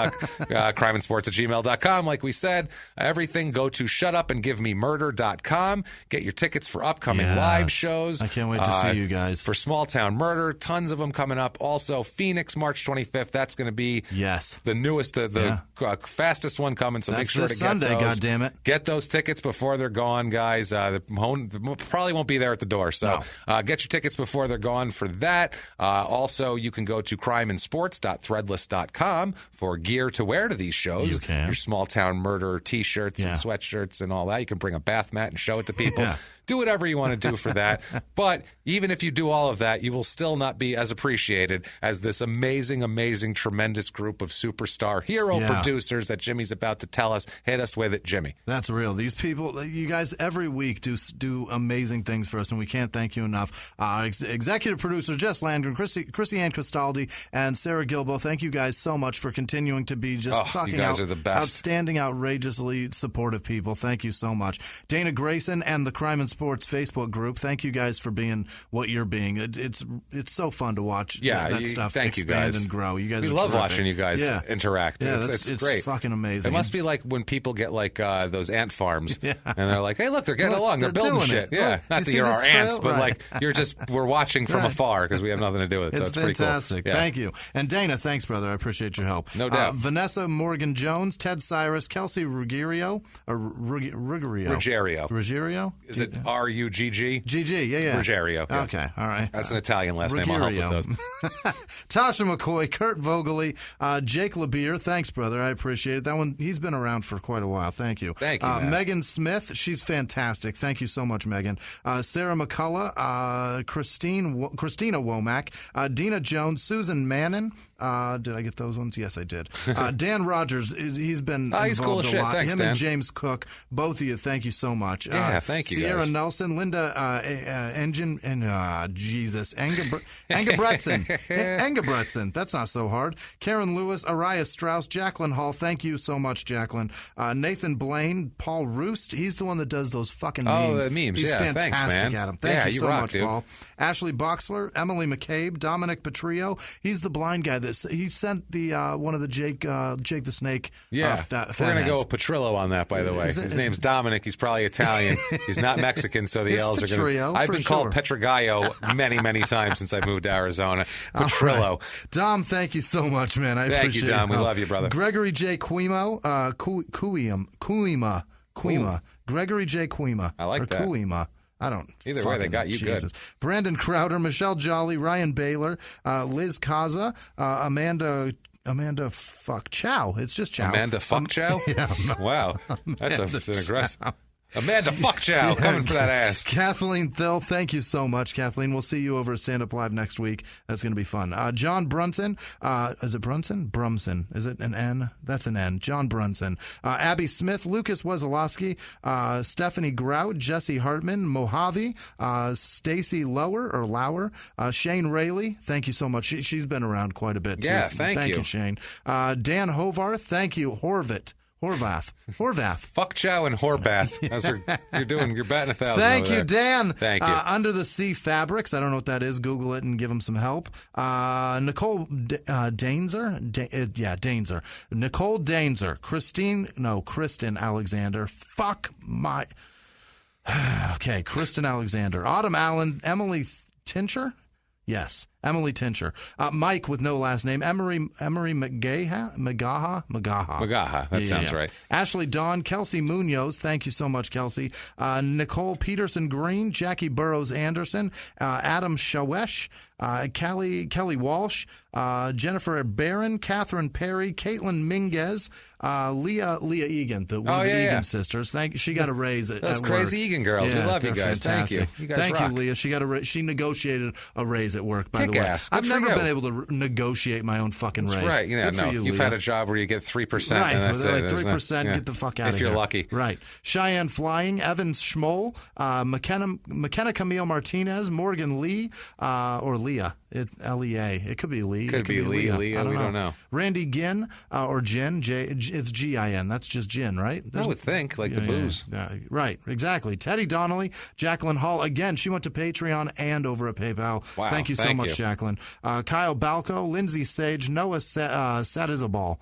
crimeandsports@gmail.com. Like we said, everything, go to shutupandgivememurder.com. Get your tickets for upcoming live shows.
I can't wait to see you guys.
For Small Town Murder, tons of them coming up. Also, Phoenix, March 25th. That's going to be the newest, the fastest one coming. So make sure to get
Sunday,
those.
God damn it.
Get those tickets before they're gone, guys. They probably won't be there at the door. So get your tickets before they're gone for that. Also, you can go to crimeandsports.threadless.com for gear to wear to these shows.
You can.
Your Small Town Murder t-shirts and sweatshirts and all that. You can bring a bath mat and show it to people. Do whatever you want to do for that. But even if you do all of that, you will still not be as appreciated as this amazing, amazing, tremendous group of superstar hero producers that Jimmy's about to tell us. Hit us with it, Jimmy.
That's real. These people, you guys, every week do amazing things for us, and we can't thank you enough. Executive producers Jess Landgren, Chrissy Ann Costaldi, and Sarah Gilbo, thank you guys so much for continuing to be just fucking
you guys are the best.
Outstanding, outrageously supportive people. Thank you so much. Dana Grayson and the Crime and Sports Facebook group, thank you guys for being what you're being. It's so fun to watch that stuff expand and grow. You guys,
we love watching you guys interact.
Yeah,
it's great.
It's fucking amazing.
It must be like when people get like those ant farms, and they're like, "Hey, look, they're getting along. They're building shit." Yeah,
look,
not that you're our ants, but
right.
like we're watching from afar because we have nothing to do with it.
It's
so it's
fantastic.
Pretty cool.
Thank you. And Dana, thanks, brother. I appreciate your help.
No doubt.
Vanessa Morgan Jones, Ted Cyrus, Kelsey Ruggiero, Ruggiero.
Is it R-U-G-G?
G-G, yeah.
Ruggiero.
Okay, all right.
That's an Italian last name. I'll help with those.
Tasha McCoy, Kurt Vogely, Jake LeBeer. Thanks, brother. I appreciate it. That one, he's been around for quite a while. Thank you.
Thank you, man.
Megan Smith, she's fantastic. Thank you so much, Megan. Sarah McCullough, Christina Womack, Dina Jones, Susan Mannon. Did I get those ones? Yes, I did. Dan Rogers, he's been
he's cool as
a
shit.
lot.
Thanks,
Him
Dan.
and James Cook, both of you, thank you so much.
Yeah, thank you,
Sierra
guys.
Nelson, Linda Engine, and Engebretson. That's not so hard. Karen Lewis, Araya Strauss, Jacqueline Hall. Thank you so much, Jacqueline. Nathan Blaine, Paul Roost. He's the one that does those fucking memes.
Oh, the memes.
He's fantastic
thanks, man.
at them. Thank you so
rock,
much,
dude.
Paul. Ashley Boxler, Emily McCabe, Dominic Petrillo. He's the blind guy that he sent the one of the Jake the Snake.
Yeah, we're gonna go with Petrillo on that. By the way, his name's Dominic. He's probably Italian. He's not Mexican, so the L's are going to... I've been called Petrigallo many, many times since I moved to Arizona. Petrillo.
Right. Dom, thank you so much, man. I appreciate it.
Thank you, Dom. We love you, brother.
Gregory J. Cuimo. Cuima. Gregory J. Cuima.
I like that.
Cuima. I don't.
Either way, they got you
Jesus.
good.
Brandon Crowder, Michelle Jolly, Ryan Baylor, Liz Kaza, Amanda Amanda Fuck Chow. It's just Chow.
Amanda Fuck Chow?
Yeah.
Wow. That's an aggressive. Amanda Fuck Chow coming for that ass.
Kathleen Thill, thank you so much, Kathleen. We'll see you over at Stand Up Live next week. That's going to be fun. John Brunson. Is it Brunson? Brumson. Is it an N? That's an N. John Brunson. Abby Smith, Lucas Wazalowski, Stephanie Grout, Jesse Hartman, Mojave, Stacy Lauer, Shane Rayleigh. Thank you so much. She's been around quite a bit, too.
Yeah, thank you,
Shane. Dan Hovarth, thank you. Horvath.
Fuck Chow and Horbath. You're batting 1,000.
Thank you, Dan.
Thank you.
Under the Sea Fabrics. I don't know what that is. Google it and give them some help. Nicole Dainzer. Dainzer. Nicole Dainzer. Kristen Alexander. Fuck my. Okay, Kristen Alexander. Autumn Allen. Emily Tincher. Yes, Emily Tincher. Mike with no last name. Emery Magaha.
That sounds right.
Ashley Dawn. Kelsey Munoz. Thank you so much, Kelsey. Nicole Peterson Green. Jackie Burrows Anderson. Adam Shawesh. Kelly Walsh. Jennifer Barron. Catherine Perry. Caitlin Minguez. Leah Egan. The Egan sisters. She got a raise at
Those crazy Egan girls. We love you guys.
Fantastic.
Thank you. You guys rock.
Thank you, Leah. She negotiated a raise at work, by the way.
Ass.
I've never been able to negotiate my own fucking raise.
Right. You've had a job where you get 3%.
Right.
And that's
like
it.
3%, get the fuck out of here.
If you're lucky.
Right. Cheyenne Flying, Evan Schmoll, McKenna Camille Martinez, Morgan Lee, or Leah. Lea. It could be Lee.
Could be Leah. We don't know.
Randy Ginn, or Gin. It's Gin. That's just gin, right?
I would think, like the booze.
Right. Exactly. Teddy Donnelly, Jacqueline Hall. Again, she went to Patreon and over at PayPal.
Wow.
Thank you so much, Jacqueline. Kyle Balco, Lindsay Sage, Noah Satizabal.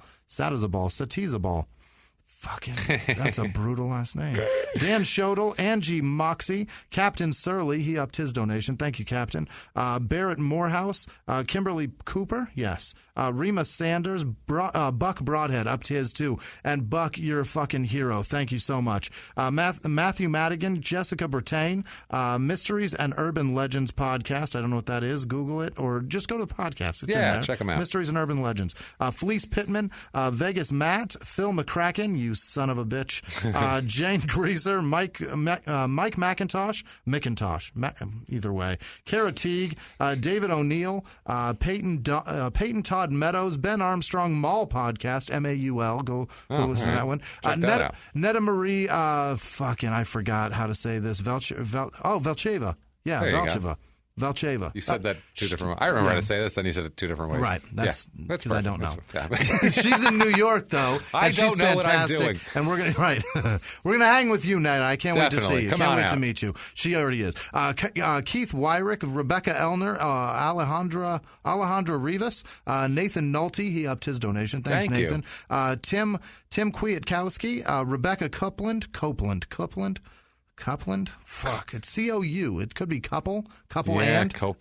Fucking, that's a brutal last name. Dan Shodel, Angie Moxie, Captain Surly, he upped his donation. Thank you, Captain. Barrett Morehouse, Kimberly Cooper, yes. Rima Sanders, Buck Broadhead upped his too. And Buck, you're a fucking hero. Thank you so much. Matthew Madigan, Jessica Bertain, Mysteries and Urban Legends podcast. I don't know what that is. Google it or just go to the podcast. It's in there.
Check them out.
Mysteries and Urban Legends. Fleece Pittman, Vegas Matt, Phil McCracken, you son of a bitch. Jane Greaser, Mike McIntosh, either way. Kara Teague, David O'Neill, Peyton Todd Meadows, Ben Armstrong Mall podcast, MAUL. Go listen to that one. Netta Marie, I forgot how to say this. Velcheva. Yeah, Velcheva. Valcheva.
You said that two different ways. I remember how to say this, then you said it two different ways.
Right. That's because I don't know.
She's
She's in New York, though.
I
and
don't
she's
know
fantastic,
what I'm doing.
And we're gonna hang with you, Ned. I can't wait to see you. Can't wait to meet you. She already is. Keith Wyrick, Rebecca Elner, Alejandra Rivas, Nathan Nolte. He upped his donation. Thanks, Nathan. Tim Kwiatkowski, Rebecca Copeland. Fuck, it's C-O-U. It could be couple and.
Cup.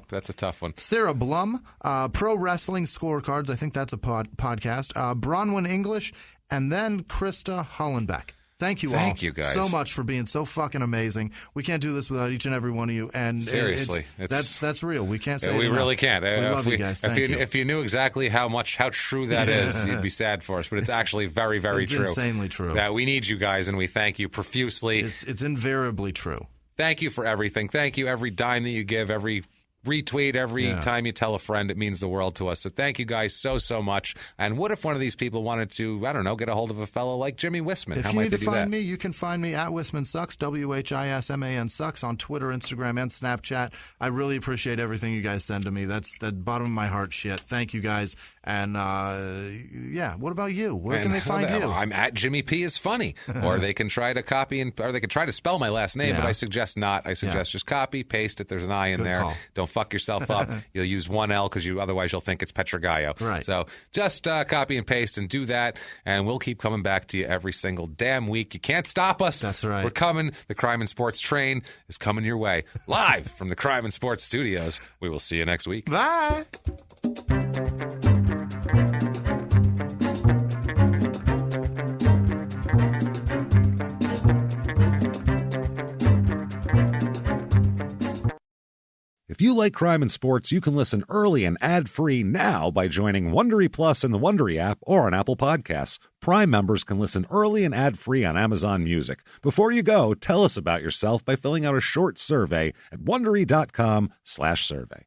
That's a tough one.
Sarah Blum, Pro Wrestling Scorecards. I think that's a podcast. Bronwyn English, and then Krista Hollenbeck. Thank you all.
Thank you guys
so much for being so fucking amazing. We can't do this without each and every one of you. And
seriously,
that's real. We can't say
we really can't.
We love you guys. Thank you.
If you knew exactly how true that is, you'd be sad for us. But it's actually very, very true.
Insanely true.
That we need you guys, and we thank you profusely.
It's invariably true.
Thank you for everything. Thank you every dime that you give, every retweet, every time you tell a friend. It means the world to us. So thank you guys so much. And what if one of these people wanted to, I don't know, get a hold of a fellow like Jimmy Wisman?
If you need to find me, you can find me at Wisman Sucks, WHISMAN Sucks, on Twitter, Instagram, and Snapchat. I really appreciate everything you guys send to me. That's the bottom of my heart shit. Thank you guys. And what about you? Where can they find you?
I'm at Jimmy P is funny. Or they can try to or they can try to spell my last name, but I suggest not. I suggest just copy, paste it. There's an I in there.
Call.
Don't fuck yourself up. You'll use one L because otherwise you'll think it's Petrogallo.
Right.
So just copy and paste and do that, and we'll keep coming back to you every single damn week. You can't stop us.
That's right.
We're coming. The Crime and Sports train is coming your way. Live from the Crime and Sports studios. We will see you next week.
Bye.
If you like crime and sports, you can listen early and ad-free now by joining Wondery Plus in the Wondery app or on Apple Podcasts. Prime members can listen early and ad-free on Amazon Music. Before you go, tell us about yourself by filling out a short survey at Wondery.com/survey.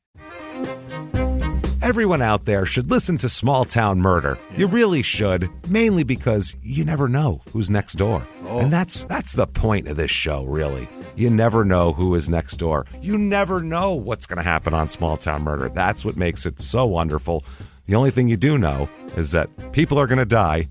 Everyone out there should listen to Small Town Murder. Yeah. You really should, mainly because you never know who's next door. Oh. And that's the point of this show, really. You never know who is next door. You never know what's going to happen on Small Town Murder. That's what makes it so wonderful. The only thing you do know is that people are going to die,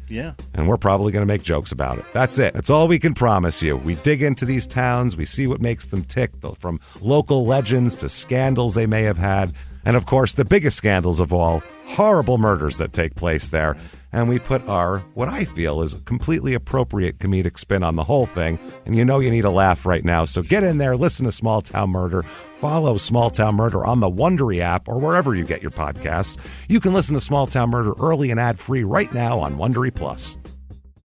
and we're probably going to make jokes about it. That's it. That's all we can promise you. We dig into these towns. We see what makes them tick, from local legends to scandals they may have had. And, of course, the biggest scandals of all, horrible murders that take place there. And we put our, what I feel is a completely appropriate comedic spin on the whole thing. And you know you need a laugh right now. So get in there, listen to Small Town Murder, follow Small Town Murder on the Wondery app or wherever you get your podcasts. You can listen to Small Town Murder early and ad-free right now on Wondery Plus.